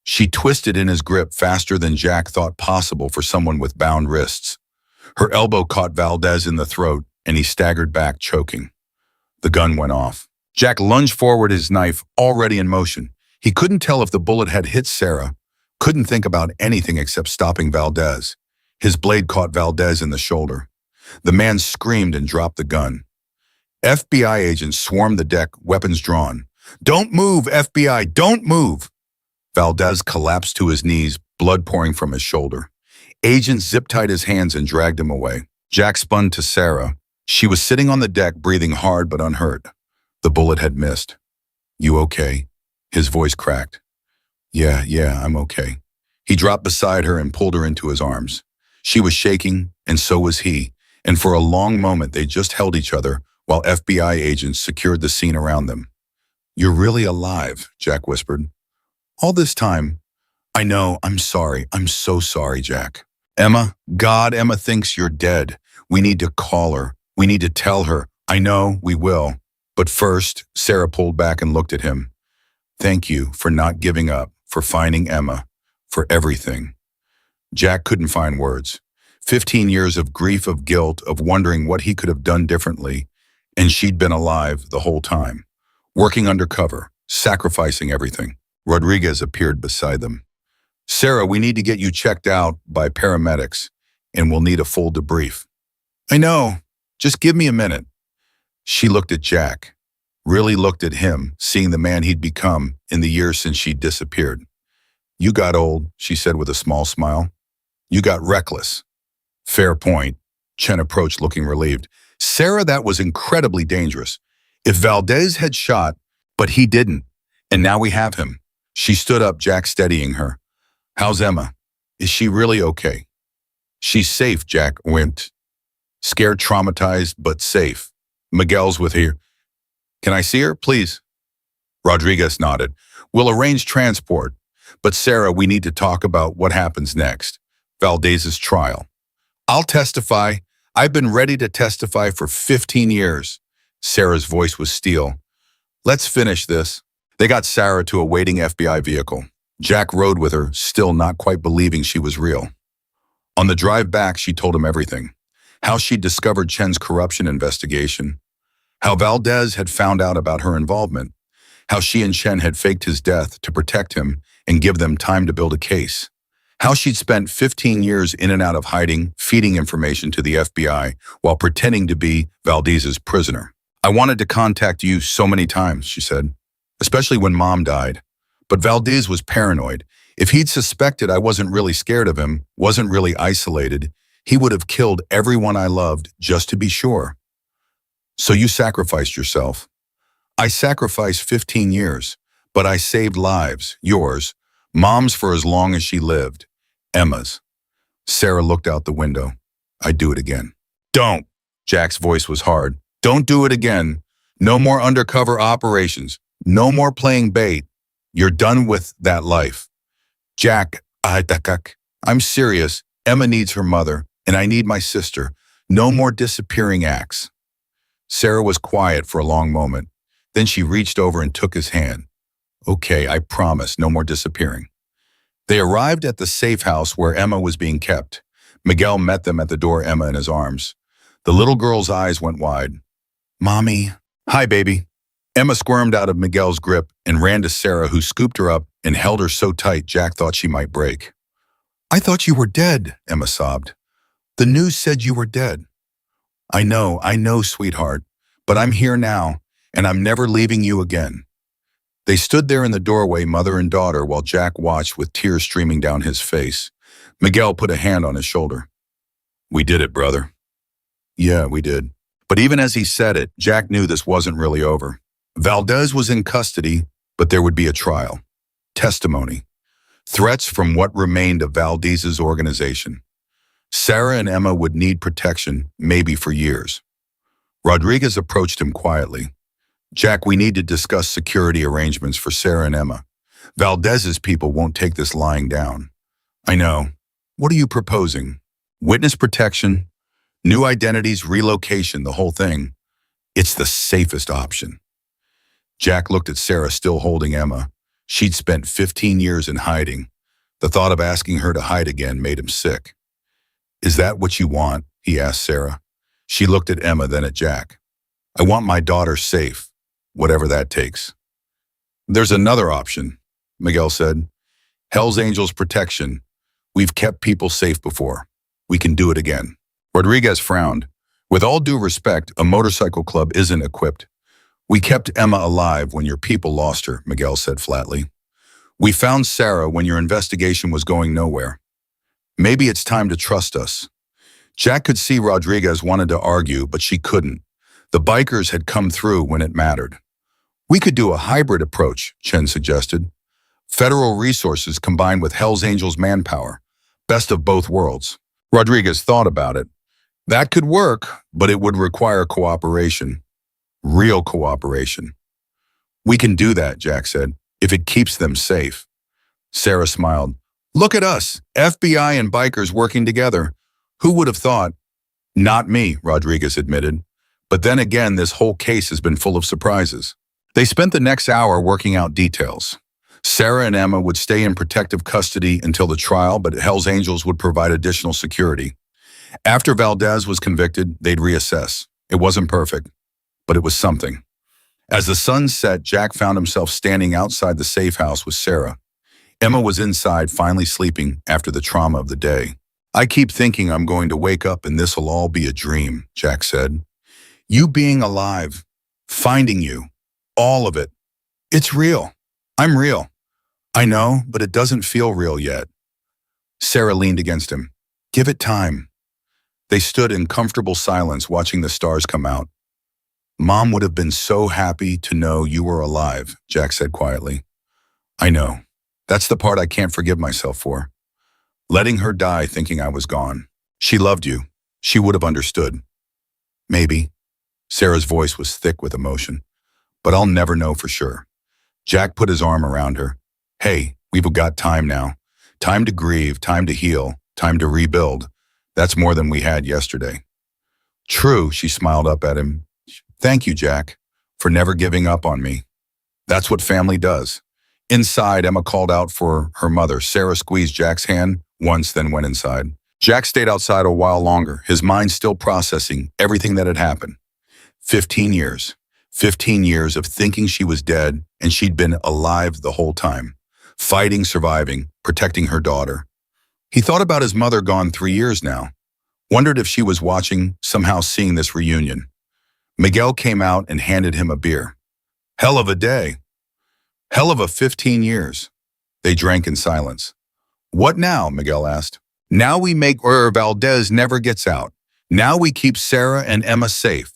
She twisted in his grip faster than Jack thought possible for someone with bound wrists. Her elbow caught Valdez in the throat, and he staggered back, choking. The gun went off. Jack lunged forward, his knife already in motion. He couldn't tell if the bullet had hit Sarah, couldn't think about anything except stopping Valdez. His blade caught Valdez in the shoulder. The man screamed and dropped the gun. FBI agents swarmed the deck, weapons drawn. Don't move, FBI, don't move! Valdez collapsed to his knees, blood pouring from his shoulder. Agents zip-tied his hands and dragged him away. Jack spun to Sarah. She was sitting on the deck, breathing hard but unhurt. The bullet had missed. You okay? His voice cracked. Yeah, I'm okay. He dropped beside her and pulled her into his arms. She was shaking, and so was he, and for a long moment they just held each other while FBI agents secured the scene around them. You're really alive, Jack whispered. All this time, I know, I'm sorry. I'm so sorry, Jack. Emma, Emma thinks you're dead. We need to call her. We need to tell her. I know, we will. But first, Sarah pulled back and looked at him. Thank you for not giving up, for finding Emma, for everything. Jack couldn't find words. 15 years of grief, of guilt, of wondering what he could have done differently, and she'd been alive the whole time, working undercover, sacrificing everything. Rodriguez appeared beside them. Sarah, we need to get you checked out by paramedics, and we'll need a full debrief. I know. Just give me a minute. She looked at Jack, really looked at him, seeing the man he'd become in the years since she'd disappeared. You got old, she said with a small smile. You got reckless. Fair point. Chen approached, looking relieved. Sarah, that was incredibly dangerous. If Valdez had shot, but he didn't, and now we have him. She stood up, Jack steadying her. How's Emma? Is she really okay? She's safe, Jack wimped. Scared, traumatized, but safe. Miguel's with her. Can I see her, please? Rodriguez nodded. We'll arrange transport. But Sarah, we need to talk about what happens next. Valdez's trial. I'll testify. I've been ready to testify for 15 years. Sarah's voice was steel. Let's finish this. They got Sarah to a waiting FBI vehicle. Jack rode with her, still not quite believing she was real. On the drive back, she told him everything. how she'd discovered Chen's corruption investigation, how Valdez had found out about her involvement, how she and Chen had faked his death to protect him and give them time to build a case, how she'd spent 15 years in and out of hiding, feeding information to the FBI while pretending to be Valdez's prisoner. "I wanted to contact you so many times," she said, "especially when Mom died. But Valdez was paranoid. If he'd suspected I wasn't really scared of him, wasn't really isolated, he would have killed everyone I loved just to be sure. So you sacrificed yourself." "I sacrificed 15 years, but I saved lives, yours, Mom's for as long as she lived, Emma's." Sarah looked out the window. "I'd do it again." "Don't!" Jack's voice was hard. "Don't do it again. No more undercover operations. No more playing bait. You're done with that life." "Jack, I'm serious. Emma needs her mother, and I need my sister. No more disappearing acts." Sarah was quiet for a long moment. Then she reached over and took his hand. "Okay, I promise, no more disappearing." They arrived at the safe house where Emma was being kept. Miguel met them at the door, Emma in his arms. The little girl's eyes went wide. "Mommy." "Hi, baby." Emma squirmed out of Miguel's grip and ran to Sarah, who scooped her up and held her so tight Jack thought she might break. "I thought you were dead," Emma sobbed. "The news said you were dead." I know, sweetheart, but I'm here now, and I'm never leaving you again." They stood there in the doorway, mother and daughter, while Jack watched with tears streaming down his face. Miguel put a hand on his shoulder. "We did it, brother." "Yeah, we did." But even as he said it, Jack knew this wasn't really over. Valdez was in custody, but there would be a trial. Testimony. Threats from what remained of Valdez's organization. Sarah and Emma would need protection, maybe for years. Rodriguez approached him quietly. "Jack, we need to discuss security arrangements for Sarah and Emma. Valdez's people won't take this lying down." "I know. What are you proposing? Witness protection, new identities, relocation, the whole thing?" "It's the safest option." Jack looked at Sarah, still holding Emma. She'd spent 15 years in hiding. The thought of asking her to hide again made him sick. "Is that what you want?" he asked Sarah. She looked at Emma, then at Jack. "I want my daughter safe, whatever that takes." "There's another option," Miguel said. "Hell's Angels protection. We've kept people safe before. We can do it again." Rodriguez frowned. "With all due respect, a motorcycle club isn't equipped." "We kept Emma alive when your people lost her," Miguel said flatly. "We found Sarah when your investigation was going nowhere. Maybe it's time to trust us." Jack could see Rodriguez wanted to argue, but she couldn't. The bikers had come through when it mattered. "We could do a hybrid approach," Chen suggested. "Federal resources combined with Hell's Angels manpower. Best of both worlds." Rodriguez thought about it. "That could work, but it would require cooperation. Real cooperation." "We can do that," Jack said, "if it keeps them safe." Sarah smiled. "Look at us, FBI and bikers working together. Who would have thought?" "Not me," Rodriguez admitted. "But then again, this whole case has been full of surprises." They spent the next hour working out details. Sarah and Emma would stay in protective custody until the trial, but Hell's Angels would provide additional security. After Valdez was convicted, they'd reassess. It wasn't perfect, but it was something. As the sun set, Jack found himself standing outside the safe house with Sarah. Emma was inside, finally sleeping after the trauma of the day. "I keep thinking I'm going to wake up and this'll all be a dream," Jack said. "You being alive, finding you, all of it. It's real. I'm real." "I know, but it doesn't feel real yet." Sarah leaned against him. "Give it time." They stood in comfortable silence, watching the stars come out. "Mom would have been so happy to know you were alive," Jack said quietly. "I know. That's the part I can't forgive myself for. Letting her die thinking I was gone. She loved you. She would have understood." "Maybe." Sarah's voice was thick with emotion. "But I'll never know for sure." Jack put his arm around her. "Hey, we've got time now. Time to grieve, time to heal, time to rebuild. That's more than we had yesterday." "True," she smiled up at him. "Thank you, Jack, for never giving up on me. That's what family does." Inside, Emma called out for her mother. Sarah squeezed Jack's hand once, then went inside. Jack stayed outside a while longer, his mind still processing everything that had happened. 15 years. 15 years of thinking she was dead and she'd been alive the whole time. Fighting, surviving, protecting her daughter. He thought about his mother gone 3 years now. Wondered if she was watching, somehow seeing this reunion. Miguel came out and handed him a beer. Hell of a day. Hell of a 15 years. They drank in silence. What now? Miguel asked. Now we make sure Valdez never gets out. Now we keep Sarah and Emma safe.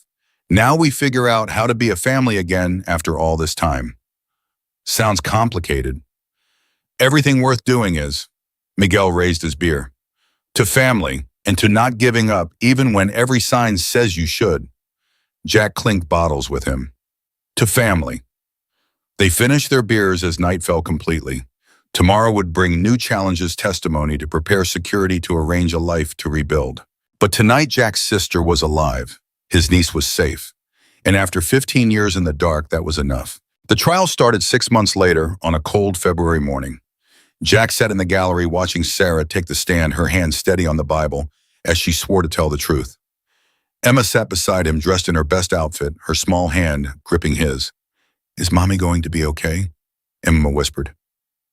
Now we figure out how to be a family again after all this time. Sounds complicated. Everything worth doing is, Miguel raised his beer, to family and to not giving up even when every sign says you should. Jack clinked bottles with him. To family. They finished their beers as night fell completely. Tomorrow would bring new challenges, testimony to prepare security to arrange a life to rebuild. But tonight Jack's sister was alive. His niece was safe. And after 15 years in the dark, that was enough. The trial started 6 months later on a cold February morning. Jack sat in the gallery watching Sarah take the stand, her hand steady on the Bible as she swore to tell the truth. Emma sat beside him, dressed in her best outfit, her small hand gripping his. Is Mommy going to be okay? Emma whispered.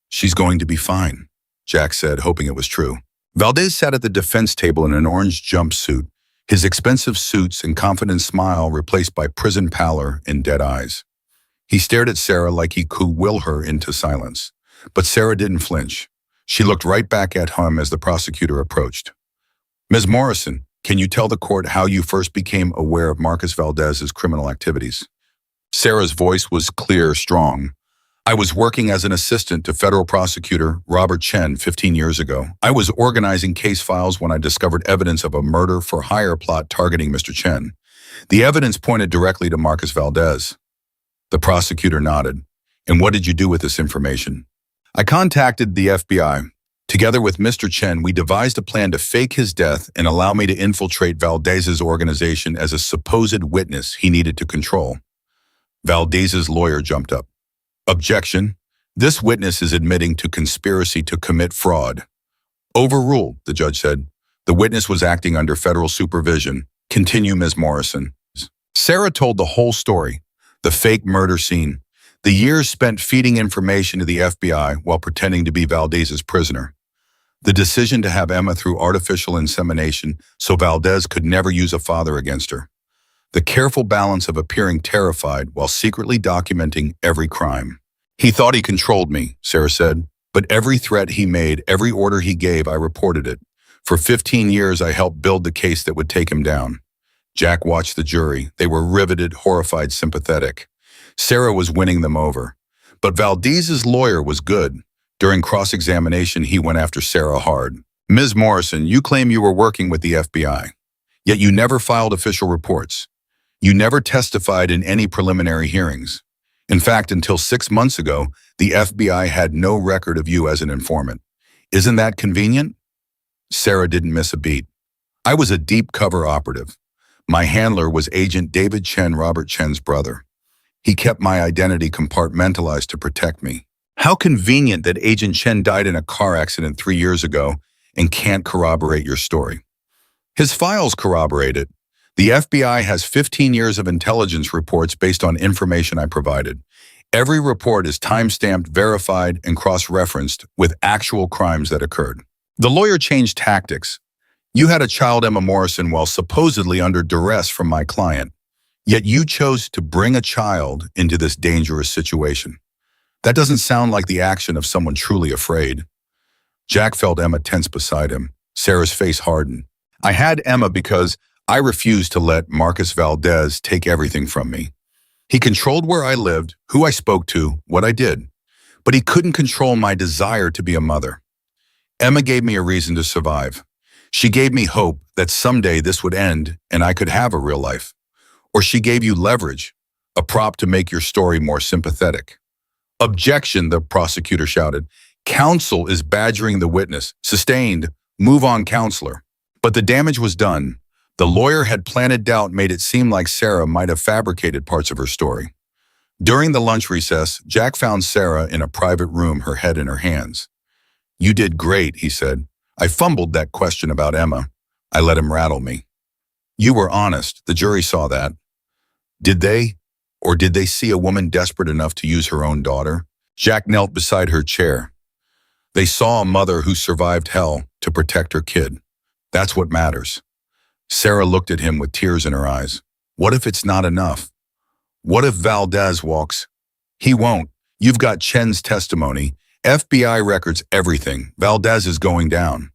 She's going to be fine, Jack said, hoping it was true. Valdez sat at the defense table in an orange jumpsuit, his expensive suits and confident smile replaced by prison pallor and dead eyes. He stared at Sarah like he could will her into silence. But Sarah didn't flinch. She looked right back at him as the prosecutor approached. Ms. Morrison, can you tell the court how you first became aware of Marcus Valdez's criminal activities? Sarah's voice was clear, strong. I was working as an assistant to federal prosecutor Robert Chen 15 years ago. I was organizing case files when I discovered evidence of a murder-for-hire plot targeting Mr. Chen. The evidence pointed directly to Marcus Valdez. The prosecutor nodded. And what did you do with this information? I contacted the FBI. Together with Mr. Chen, we devised a plan to fake his death and allow me to infiltrate Valdez's organization as a supposed witness he needed to control. Valdez's lawyer jumped up. Objection. This witness is admitting to conspiracy to commit fraud. Overruled, the judge said. The witness was acting under federal supervision. Continue, Ms. Morrison. Sarah told the whole story. The fake murder scene. The years spent feeding information to the FBI while pretending to be Valdez's prisoner. The decision to have Emma through artificial insemination so Valdez could never use a father against her. The careful balance of appearing terrified while secretly documenting every crime. He thought he controlled me, Sarah said, but every threat he made, every order he gave, I reported it. For 15 years, I helped build the case that would take him down. Jack watched the jury. They were riveted, horrified, sympathetic. Sarah was winning them over. But Valdez's lawyer was good. During cross-examination, he went after Sarah hard. Ms. Morrison, you claim you were working with the FBI, yet you never filed official reports. You never testified in any preliminary hearings. In fact, until 6 months ago, the FBI had no record of you as an informant. Isn't that convenient? Sarah didn't miss a beat. I was a deep cover operative. My handler was Agent David Chen, Robert Chen's brother. He kept my identity compartmentalized to protect me. How convenient that Agent Chen died in a car accident 3 years ago and can't corroborate your story. His files corroborate it. The FBI has 15 years of intelligence reports based on information I provided. Every report is time-stamped, verified, and cross-referenced with actual crimes that occurred. The lawyer changed tactics. You had a child, Emma Morrison, while supposedly under duress from my client. Yet you chose to bring a child into this dangerous situation. That doesn't sound like the action of someone truly afraid. Jack felt Emma tense beside him. Sarah's face hardened. I had Emma because I refused to let Marcus Valdez take everything from me. He controlled where I lived, who I spoke to, what I did. But he couldn't control my desire to be a mother. Emma gave me a reason to survive. She gave me hope that someday this would end and I could have a real life. Or she gave you leverage, a prop to make your story more sympathetic. Objection, the prosecutor shouted. Counsel is badgering the witness. Sustained. Move on, counselor. But the damage was done. The lawyer had planted doubt, made it seem like Sarah might have fabricated parts of her story. During the lunch recess, Jack found Sarah in a private room, her head in her hands. You did great, he said. I fumbled that question about Emma. I let him rattle me. You were honest. The jury saw that. Did they? Or did they see a woman desperate enough to use her own daughter? Jack knelt beside her chair. They saw a mother who survived hell to protect her kid. That's what matters. Sarah looked at him with tears in her eyes. What if it's not enough? What if Valdez walks? He won't. You've got Chen's testimony. FBI records everything. Valdez is going down.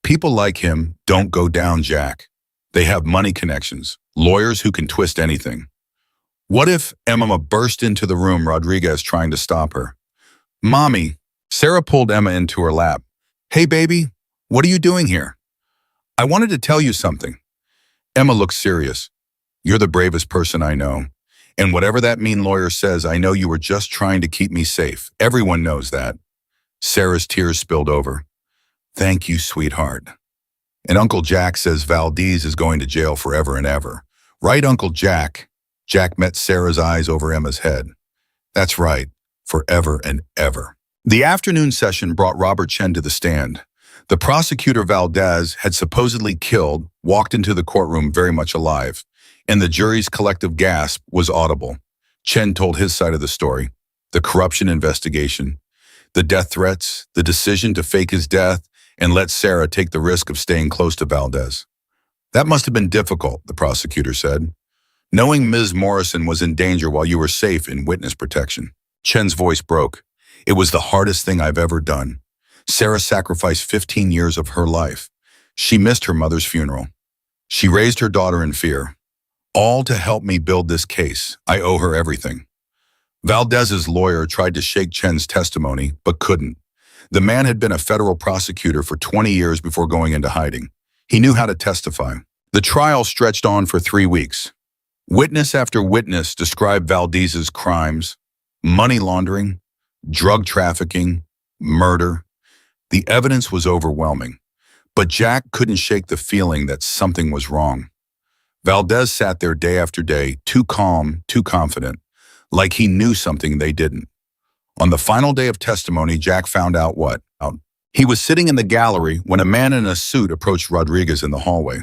People like him don't go down, Jack. They have money connections, lawyers who can twist anything. What if Emma burst into the room, Rodriguez trying to stop her? Mommy. Sarah pulled Emma into her lap. Hey, baby, what are you doing here? I wanted to tell you something. Emma looked serious. You're the bravest person I know. And whatever that mean lawyer says, I know you were just trying to keep me safe. Everyone knows that. Sarah's tears spilled over. Thank you, sweetheart. And Uncle Jack says Valdez is going to jail forever and ever. Right, Uncle Jack? Jack met Sarah's eyes over Emma's head. That's right, forever and ever. The afternoon session brought Robert Chen to the stand. The prosecutor Valdez had supposedly killed, walked into the courtroom very much alive, and the jury's collective gasp was audible. Chen told his side of the story, the corruption investigation, the death threats, the decision to fake his death and let Sarah take the risk of staying close to Valdez. That must have been difficult, the prosecutor said, knowing Ms. Morrison was in danger while you were safe in witness protection. Chen's voice broke. It was the hardest thing I've ever done. Sarah sacrificed 15 years of her life. She missed her mother's funeral. She raised her daughter in fear. All to help me build this case. I owe her everything. Valdez's lawyer tried to shake Chen's testimony, but couldn't. The man had been a federal prosecutor for 20 years before going into hiding. He knew how to testify. The trial stretched on for 3 weeks. Witness after witness described Valdez's crimes, money laundering, drug trafficking, murder. The evidence was overwhelming, but Jack couldn't shake the feeling that something was wrong. Valdez sat there day after day, too calm, too confident, like he knew something they didn't. On the final day of testimony, Jack found out what? He was sitting in the gallery when a man in a suit approached Rodriguez in the hallway.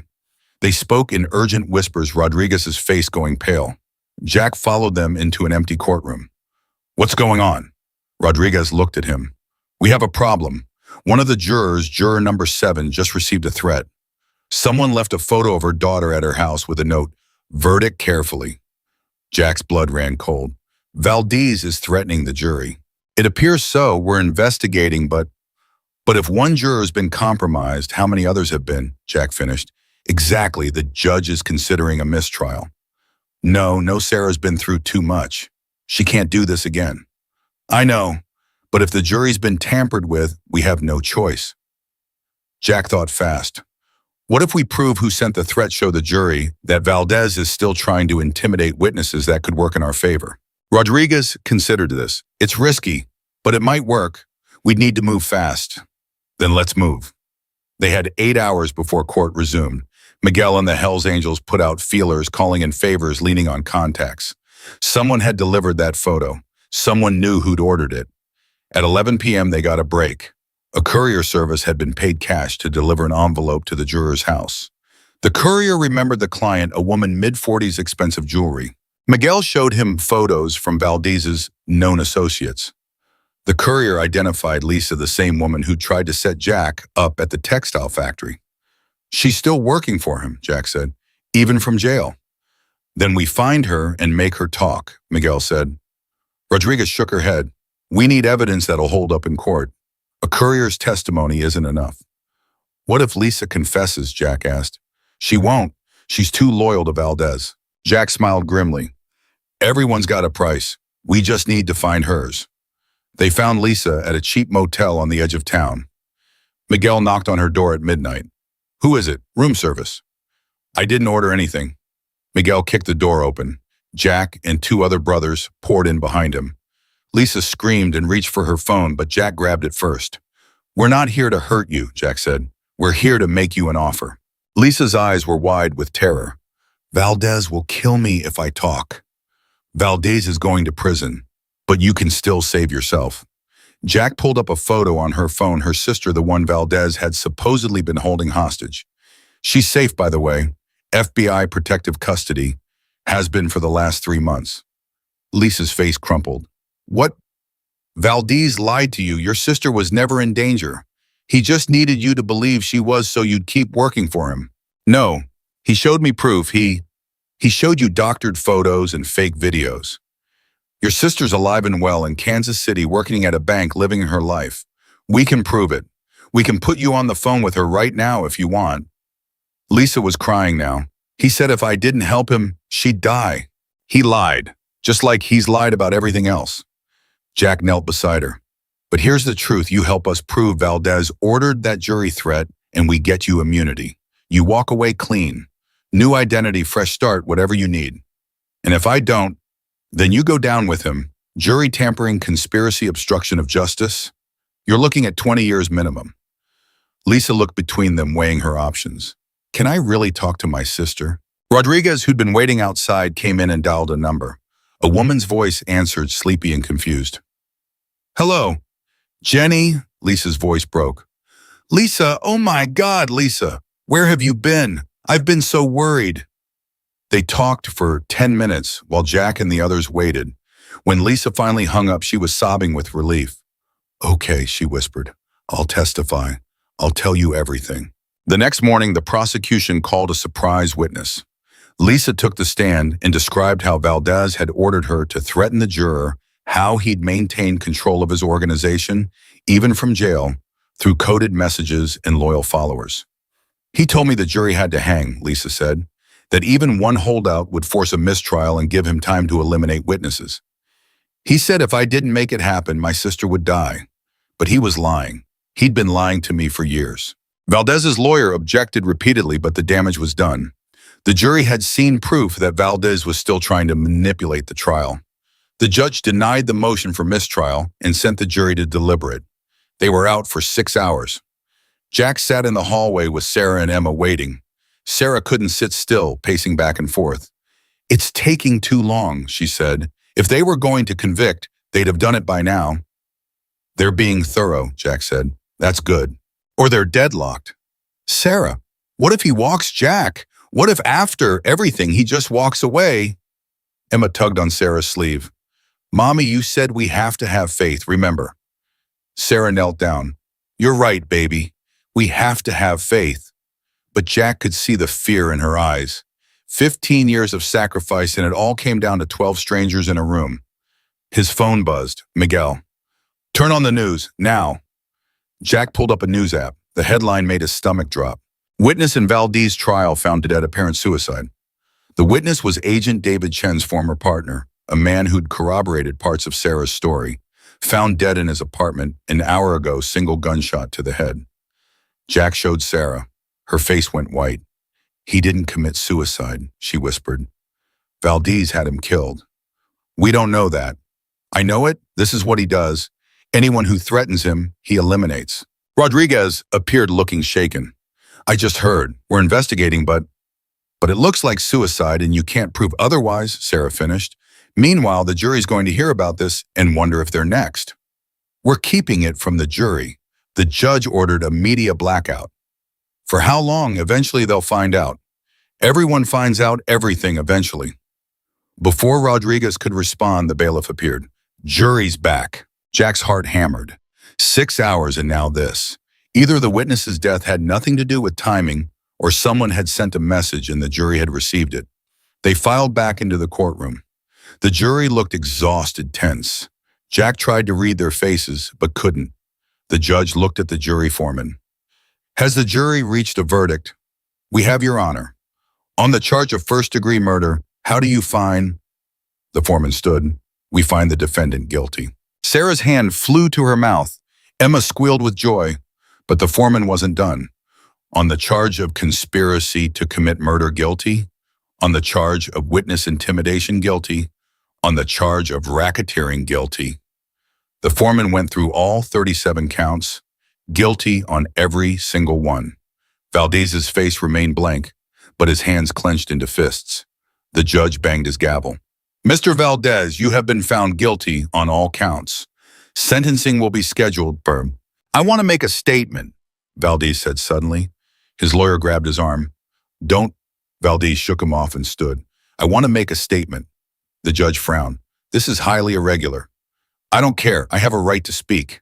They spoke in urgent whispers, Rodriguez's face going pale. Jack followed them into an empty courtroom. What's going on? Rodriguez looked at him. We have a problem. One of the jurors, juror number 7, just received a threat. Someone left a photo of her daughter at her house with a note, verdict carefully. Jack's blood ran cold. Valdez is threatening the jury. It appears so. We're investigating, but if one juror has been compromised, how many others have been? Jack finished. Exactly. The judge is considering a mistrial. No, Sarah's been through too much. She can't do this again. I know, but if the jury's been tampered with, we have no choice. Jack thought fast. What if we prove who sent the threat, show the jury that Valdez is still trying to intimidate witnesses that could work in our favor? Rodriguez considered this. It's risky, but it might work. We'd need to move fast. Then let's move. They had 8 hours before court resumed. Miguel and the Hells Angels put out feelers, calling in favors, leaning on contacts. Someone had delivered that photo. Someone knew who'd ordered it. At 11 p.m., they got a break. A courier service had been paid cash to deliver an envelope to the juror's house. The courier remembered the client, a woman mid-40s, expensive jewelry. Miguel showed him photos from Valdez's known associates. The courier identified Lisa, the same woman who tried to set Jack up at the textile factory. She's still working for him, Jack said, even from jail. Then we find her and make her talk, Miguel said. Rodriguez shook her head. We need evidence that'll hold up in court. A courier's testimony isn't enough. What if Lisa confesses? Jack asked. She won't. She's too loyal to Valdez. Jack smiled grimly. Everyone's got a price. We just need to find hers. They found Lisa at a cheap motel on the edge of town. Miguel knocked on her door at midnight. Who is it? Room service. I didn't order anything. Miguel kicked the door open. Jack and 2 other brothers poured in behind him. Lisa screamed and reached for her phone, but Jack grabbed it first. We're not here to hurt you, Jack said. We're here to make you an offer. Lisa's eyes were wide with terror. Valdez will kill me if I talk. Valdez is going to prison, but you can still save yourself. Jack pulled up a photo on her phone, her sister, the one Valdez had supposedly been holding hostage. She's safe, by the way. FBI protective custody has been for the last 3 months. Lisa's face crumpled. What? Valdez lied to you. Your sister was never in danger. He just needed you to believe she was so you'd keep working for him. No, he showed me proof. He showed you doctored photos and fake videos. Your sister's alive and well in Kansas City working at a bank, living her life. We can prove it. We can put you on the phone with her right now if you want. Lisa was crying now. He said if I didn't help him, she'd die. He lied, just like he's lied about everything else. Jack knelt beside her. But here's the truth. You help us prove Valdez ordered that jury threat and we get you immunity. You walk away clean. New identity, fresh start, whatever you need. And if I don't, then you go down with him. Jury tampering, conspiracy, obstruction of justice. You're looking at 20 years minimum. Lisa looked between them, weighing her options. Can I really talk to my sister? Rodriguez, who'd been waiting outside, came in and dialed a number. A woman's voice answered, sleepy and confused. Hello. Jenny, Lisa's voice broke. Lisa, oh my God, Lisa, where have you been? I've been so worried. They talked for 10 minutes while Jack and the others waited. When Lisa finally hung up, she was sobbing with relief. Okay, she whispered. I'll testify. I'll tell you everything. The next morning, the prosecution called a surprise witness. Lisa took the stand and described how Valdez had ordered her to threaten the juror, how he'd maintained control of his organization, even from jail, through coded messages and loyal followers. He told me the jury had to hang, Lisa said, that even one holdout would force a mistrial and give him time to eliminate witnesses. He said if I didn't make it happen, my sister would die. But he was lying. He'd been lying to me for years. Valdez's lawyer objected repeatedly, but the damage was done. The jury had seen proof that Valdez was still trying to manipulate the trial. The judge denied the motion for mistrial and sent the jury to deliberate. They were out for 6 hours. Jack sat in the hallway with Sarah and Emma waiting. Sarah couldn't sit still, pacing back and forth. It's taking too long, she said. If they were going to convict, they'd have done it by now. They're being thorough, Jack said. That's good. Or they're deadlocked. Sarah, what if he walks Jack? What if after everything he just walks away? Emma tugged on Sarah's sleeve. Mommy, you said we have to have faith, remember. Sarah knelt down. You're right, baby. We have to have faith. But Jack could see the fear in her eyes. 15 years of sacrifice, and it all came down to 12 strangers in a room. His phone buzzed. Miguel. Turn on the news, now. Jack pulled up a news app. The headline made his stomach drop. Witness in Valdez trial found dead, apparent suicide. The witness was Agent David Chen's former partner, a man who'd corroborated parts of Sarah's story, found dead in his apartment an hour ago, single gunshot to the head. Jack showed Sarah. Her face went white. He didn't commit suicide, she whispered. Valdez had him killed. We don't know that. I know it. This is what he does. Anyone who threatens him, he eliminates. Rodriguez appeared looking shaken. I just heard. We're investigating, but it looks like suicide and you can't prove otherwise, Sarah finished. Meanwhile, the jury's going to hear about this and wonder if they're next. We're keeping it from the jury. The judge ordered a media blackout. For how long? Eventually they'll find out. Everyone finds out everything eventually. Before Rodriguez could respond, the bailiff appeared. Jury's back. Jack's heart hammered. 6 hours and now this. Either the witness's death had nothing to do with timing, or someone had sent a message and the jury had received it. They filed back into the courtroom. The jury looked exhausted, tense. Jack tried to read their faces, but couldn't. The judge looked at the jury foreman. Has the jury reached a verdict? We have, Your Honor. On the charge of first-degree murder, how do you find? The foreman stood. We find the defendant guilty. Sarah's hand flew to her mouth. Emma squealed with joy, but the foreman wasn't done. On the charge of conspiracy to commit murder, guilty. On the charge of witness intimidation, guilty. On the charge of racketeering, guilty. The foreman went through all 37 counts, guilty on every single one. Valdez's face remained blank, but his hands clenched into fists. The judge banged his gavel. Mr. Valdez, you have been found guilty on all counts. Sentencing will be scheduled for... I want to make a statement, Valdez said suddenly. His lawyer grabbed his arm. Don't. Valdez shook him off and stood. I want to make a statement. The judge frowned. This is highly irregular. I don't care. I have a right to speak.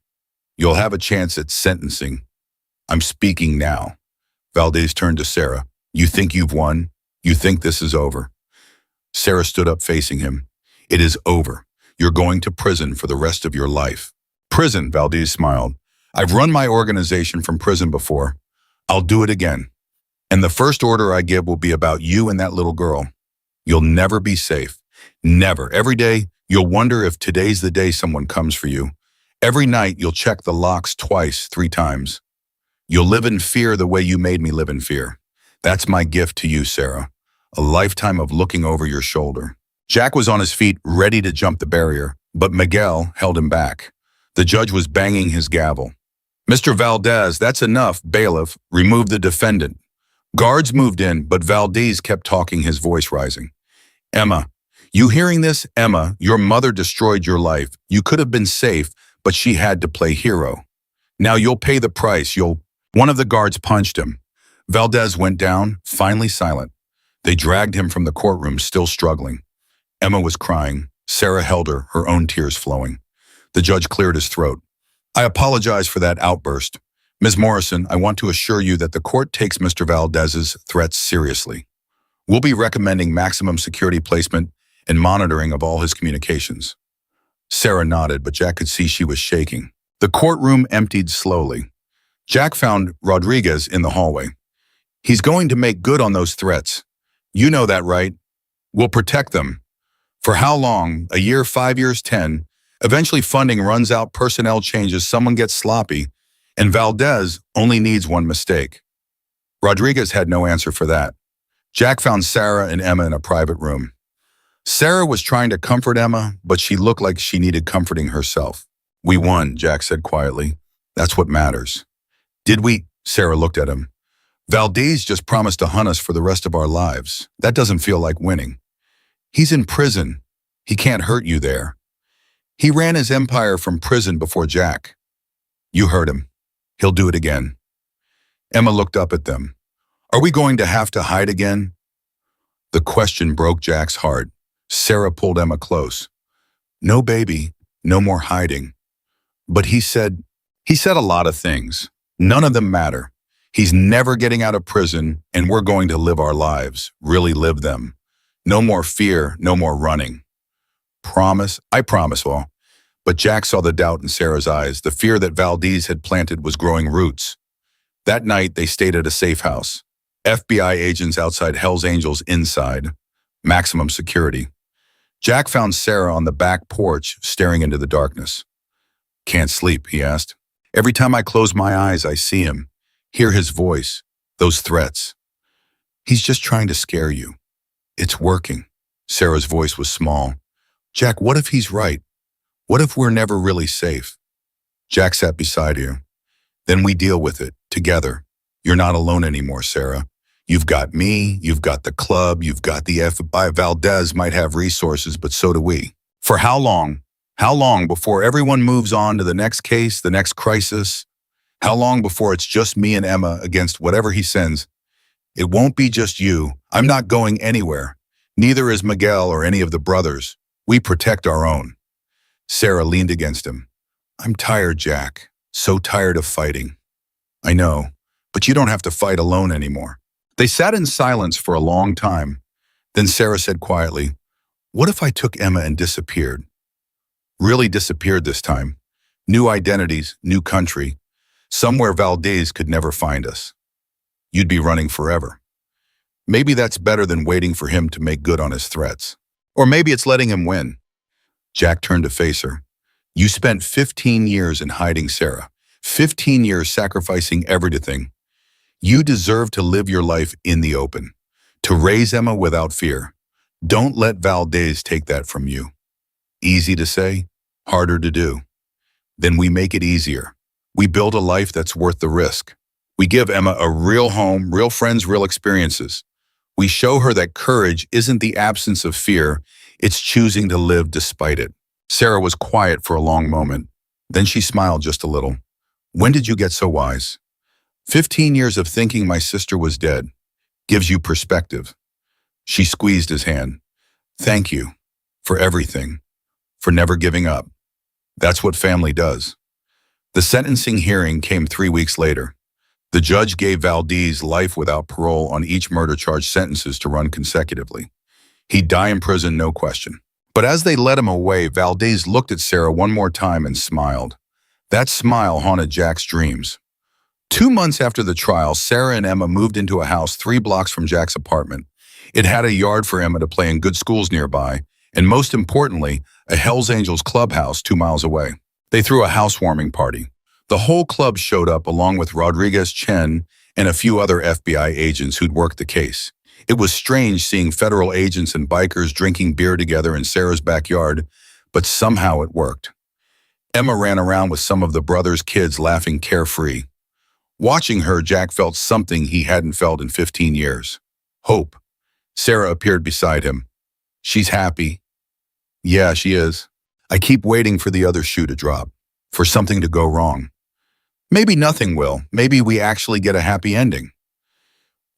You'll have a chance at sentencing. I'm speaking now. Valdez turned to Sarah. You think you've won? You think this is over? Sarah stood up facing him. It is over. You're going to prison for the rest of your life. Prison, Valdez smiled. I've run my organization from prison before. I'll do it again. And the first order I give will be about you and that little girl. You'll never be safe. Never. Every day, you'll wonder if today's the day someone comes for you. Every night, you'll check the locks twice, 3 times. You'll live in fear the way you made me live in fear. That's my gift to you, Sarah. A lifetime of looking over your shoulder. Jack was on his feet, ready to jump the barrier, but Miguel held him back. The judge was banging his gavel. Mr. Valdez, that's enough, bailiff. Remove the defendant. Guards moved in, but Valdez kept talking, his voice rising. Emma, you hearing this? Emma, your mother destroyed your life. You could have been safe, but she had to play hero. Now you'll pay the price. One of the guards punched him. Valdez went down, finally silent. They dragged him from the courtroom, still struggling. Emma was crying. Sarah held her, her own tears flowing. The judge cleared his throat. I apologize for that outburst. Ms. Morrison, I want to assure you that the court takes Mr. Valdez's threats seriously. We'll be recommending maximum security placement and monitoring of all his communications. Sarah nodded, but Jack could see she was shaking. The courtroom emptied slowly. Jack found Rodriguez in the hallway. He's going to make good on those threats. You know that, right? We'll protect them. For how long? A year, 5 years, 10. Eventually funding runs out, personnel changes, someone gets sloppy, and Valdez only needs one mistake. Rodriguez had no answer for that. Jack found Sarah and Emma in a private room. Sarah was trying to comfort Emma, but she looked like she needed comforting herself. We won, Jack said quietly. That's what matters. Did we? Sarah looked at him. Valdez just promised to hunt us for the rest of our lives. That doesn't feel like winning. He's in prison. He can't hurt you there. He ran his empire from prison before Jack. You heard him. He'll do it again. Emma looked up at them. Are we going to have to hide again? The question broke Jack's heart. Sarah pulled Emma close. No, baby, no more hiding. But he said a lot of things. None of them matter. He's never getting out of prison, and we're going to live our lives, really live them. No more fear, no more running. Promise? I promise, all. But Jack saw the doubt in Sarah's eyes. The fear that Valdez had planted was growing roots. That night, they stayed at a safe house. FBI agents outside, Hell's Angels inside. Maximum security. Jack found Sarah on the back porch, staring into the darkness. Can't sleep, he asked. Every time I close my eyes, I see him. Hear his voice. Those threats. He's just trying to scare you. It's working. Sarah's voice was small. Jack, what if he's right? What if we're never really safe? Jack sat beside her. Then we deal with it, together. You're not alone anymore, Sarah. You've got me, you've got the club, you've got the FBI. Valdez might have resources, but so do we. For how long? How long before everyone moves on to the next case, the next crisis? How long before it's just me and Emma against whatever he sends? It won't be just you. I'm not going anywhere. Neither is Miguel or any of the brothers. We protect our own. Sarah leaned against him. I'm tired, Jack. So tired of fighting. I know, but you don't have to fight alone anymore. They sat in silence for a long time. Then Sarah said quietly, what if I took Emma and disappeared? Really disappeared this time. New identities, new country. Somewhere Valdez could never find us. You'd be running forever. Maybe that's better than waiting for him to make good on his threats. Or maybe it's letting him win. Jack turned to face her. You spent 15 years in hiding, Sarah. 15 years sacrificing everything. You deserve to live your life in the open. To raise Emma without fear. Don't let Valdez take that from you. Easy to say, harder to do. Then we make it easier. We build a life that's worth the risk. We give Emma a real home, real friends, real experiences. We show her that courage isn't the absence of fear, it's choosing to live despite it. Sarah was quiet for a long moment. Then she smiled just a little. When did you get so wise? 15 years of thinking my sister was dead. Gives you perspective. She squeezed his hand. Thank you. For everything. For never giving up. That's what family does. The sentencing hearing came 3 weeks later. The judge gave Valdez life without parole on each murder charge, sentences to run consecutively. He'd die in prison, no question. But as they led him away, Valdez looked at Sarah one more time and smiled. That smile haunted Jack's dreams. 2 months after the trial, Sarah and Emma moved into a house 3 blocks from Jack's apartment. It had a yard for Emma to play in, good schools nearby, and most importantly, a Hells Angels clubhouse 2 miles away. They threw a housewarming party. The whole club showed up along with Rodriguez, Chen, and a few other FBI agents who'd worked the case. It was strange seeing federal agents and bikers drinking beer together in Sarah's backyard, but somehow it worked. Emma ran around with some of the brothers' kids laughing carefree. Watching her, Jack felt something he hadn't felt in 15 years. Hope. Sarah appeared beside him. She's happy. Yeah, she is. I keep waiting for the other shoe to drop, for something to go wrong. Maybe nothing will. Maybe we actually get a happy ending.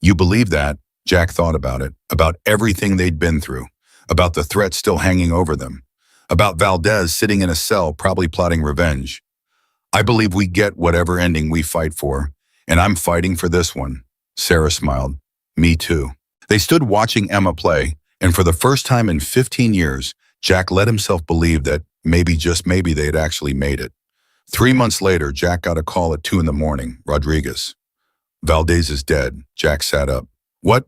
You believe that? Jack thought about it, about everything they'd been through, about the threat still hanging over them, about Valdez sitting in a cell probably plotting revenge. I believe we get whatever ending we fight for, and I'm fighting for this one. Sarah smiled. Me too. They stood watching Emma play, and for the first time in 15 years, Jack let himself believe that maybe, just maybe, they had actually made it. 3 months later, Jack got a call at 2 a.m. Rodriguez. Valdez is dead. Jack sat up. What?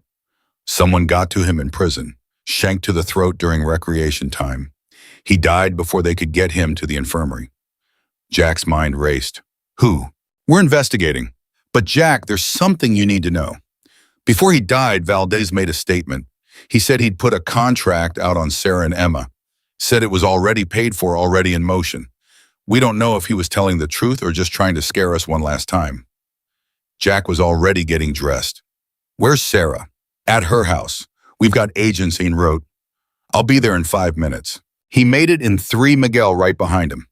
Someone got to him in prison, shanked to the throat during recreation time. He died before they could get him to the infirmary. Jack's mind raced. Who? We're investigating. But Jack, there's something you need to know. Before he died, Valdez made a statement. He said he'd put a contract out on Sarah and Emma. Said it was already paid for, already in motion. We don't know if he was telling the truth or just trying to scare us one last time. Jack was already getting dressed. Where's Sarah? At her house. We've got agents en route. I'll be there in 5 minutes. He made it in 3 Miguel right behind him.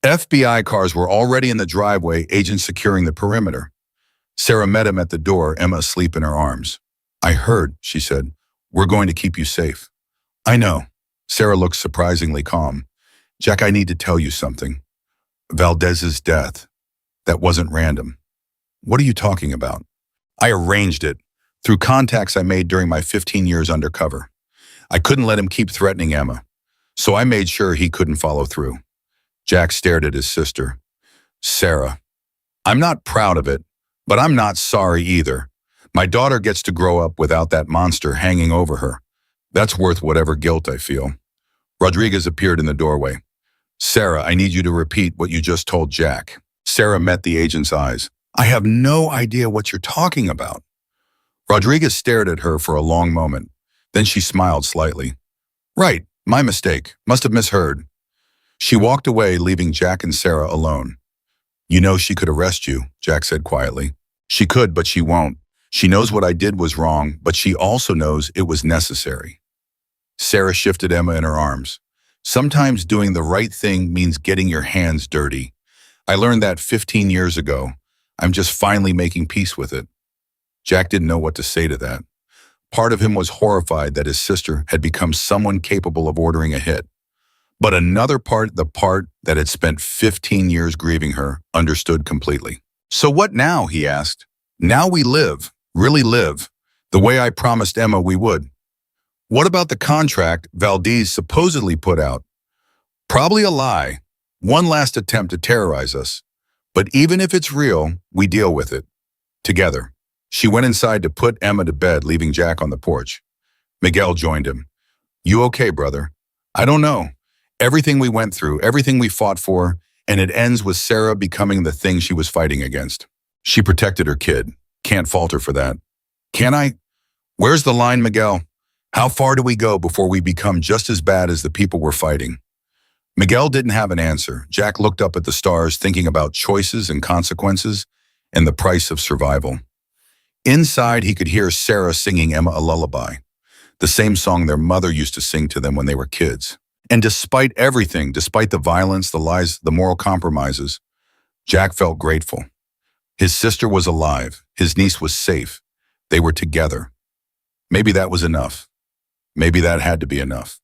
FBI cars were already in the driveway, agents securing the perimeter. Sarah met him at the door, Emma asleep in her arms. I heard, she said. We're going to keep you safe. I know. Sarah looked surprisingly calm. Jack, I need to tell you something. Valdez's death. That wasn't random. What are you talking about? I arranged it, through contacts I made during my 15 years undercover. I couldn't let him keep threatening Emma, so I made sure he couldn't follow through. Jack stared at his sister. Sarah, I'm not proud of it, but I'm not sorry either. My daughter gets to grow up without that monster hanging over her. That's worth whatever guilt I feel. Rodriguez appeared in the doorway. Sarah, I need you to repeat what you just told Jack. Sarah met the agent's eyes. I have no idea what you're talking about. Rodriguez stared at her for a long moment. Then she smiled slightly. Right, my mistake. Must have misheard. She walked away, leaving Jack and Sarah alone. You know she could arrest you, Jack said quietly. She could, but she won't. She knows what I did was wrong, but she also knows it was necessary. Sarah shifted Emma in her arms. Sometimes doing the right thing means getting your hands dirty. I learned that 15 years ago. I'm just finally making peace with it. Jack didn't know what to say to that. Part of him was horrified that his sister had become someone capable of ordering a hit. But another part, the part that had spent 15 years grieving her, understood completely. So what now, he asked. Now we live, really live, the way I promised Emma we would. What about the contract Valdez supposedly put out? Probably a lie. One last attempt to terrorize us. But even if it's real, we deal with it. Together. She went inside to put Emma to bed, leaving Jack on the porch. Miguel joined him. You okay, brother? I don't know. Everything we went through, everything we fought for, and it ends with Sarah becoming the thing she was fighting against. She protected her kid. Can't fault her for that. Can I? Where's the line, Miguel? How far do we go before we become just as bad as the people we're fighting? Miguel didn't have an answer. Jack looked up at the stars, thinking about choices and consequences and the price of survival. Inside, he could hear Sarah singing Emma a lullaby, the same song their mother used to sing to them when they were kids. And despite everything, despite the violence, the lies, the moral compromises, Jack felt grateful. His sister was alive. His niece was safe. They were together. Maybe that was enough. Maybe that had to be enough.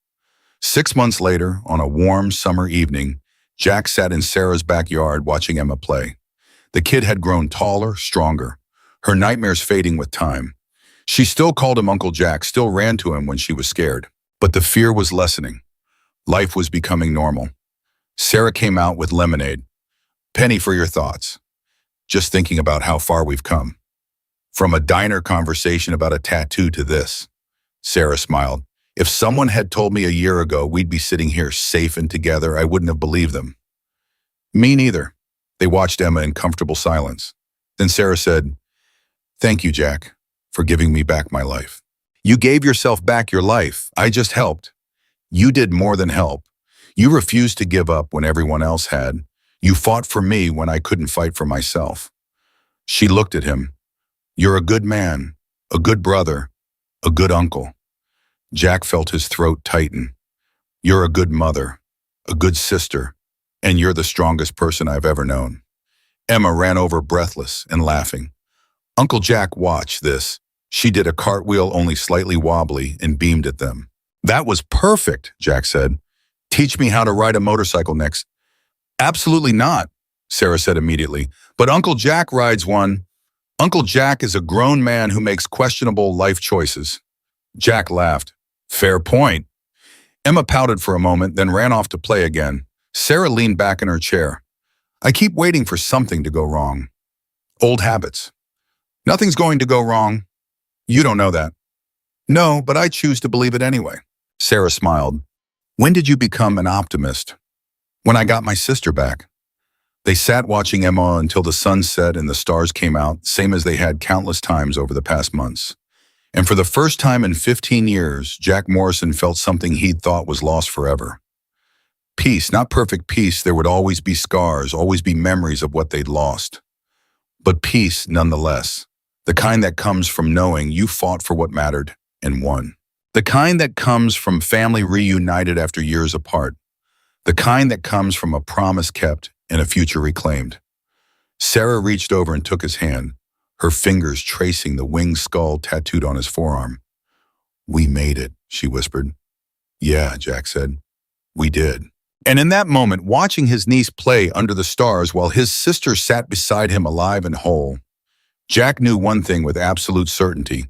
6 months later, on a warm summer evening, Jack sat in Sarah's backyard watching Emma play. The kid had grown taller, stronger, her nightmares fading with time. She still called him Uncle Jack, still ran to him when she was scared. But the fear was lessening. Life was becoming normal. Sarah came out with lemonade. "Penny, for your thoughts. Just thinking about how far we've come. From a diner conversation about a tattoo to this." Sarah smiled. "If someone had told me a year ago we'd be sitting here safe and together, I wouldn't have believed them." "Me neither." They watched Emma in comfortable silence. Then Sarah said, "Thank you, Jack, for giving me back my life." "You gave yourself back your life. I just helped." "You did more than help. You refused to give up when everyone else had. You fought for me when I couldn't fight for myself." She looked at him. "You're a good man, a good brother, a good uncle." Jack felt his throat tighten. "You're a good mother, a good sister, and you're the strongest person I've ever known." Emma ran over breathless and laughing. Uncle Jack watched this. She did a cartwheel only slightly wobbly and beamed at them. "That was perfect," Jack said. "Teach me how to ride a motorcycle next." "Absolutely not," Sarah said immediately. "But Uncle Jack rides one." "Uncle Jack is a grown man who makes questionable life choices." Jack laughed. "Fair point." Emma pouted for a moment, then ran off to play again. Sarah leaned back in her chair. "I keep waiting for something to go wrong." "Old habits." "Nothing's going to go wrong." "You don't know that." "No, but I choose to believe it anyway." Sarah smiled. "When did you become an optimist?" "When I got my sister back." They sat watching Emma until the sun set and the stars came out, same as they had countless times over the past months. And for the first time in 15 years, Jack Morrison felt something he'd thought was lost forever. Peace, not perfect peace. There would always be scars, always be memories of what they'd lost. But peace nonetheless. The kind that comes from knowing you fought for what mattered and won. The kind that comes from family reunited after years apart. The kind that comes from a promise kept and a future reclaimed. Sarah reached over and took his hand, her fingers tracing the winged skull tattooed on his forearm. "We made it," she whispered. "Yeah," Jack said. "We did." And in that moment, watching his niece play under the stars while his sister sat beside him alive and whole, Jack knew one thing with absolute certainty.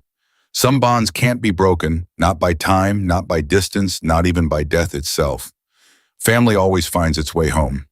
Some bonds can't be broken, not by time, not by distance, not even by death itself. Family always finds its way home.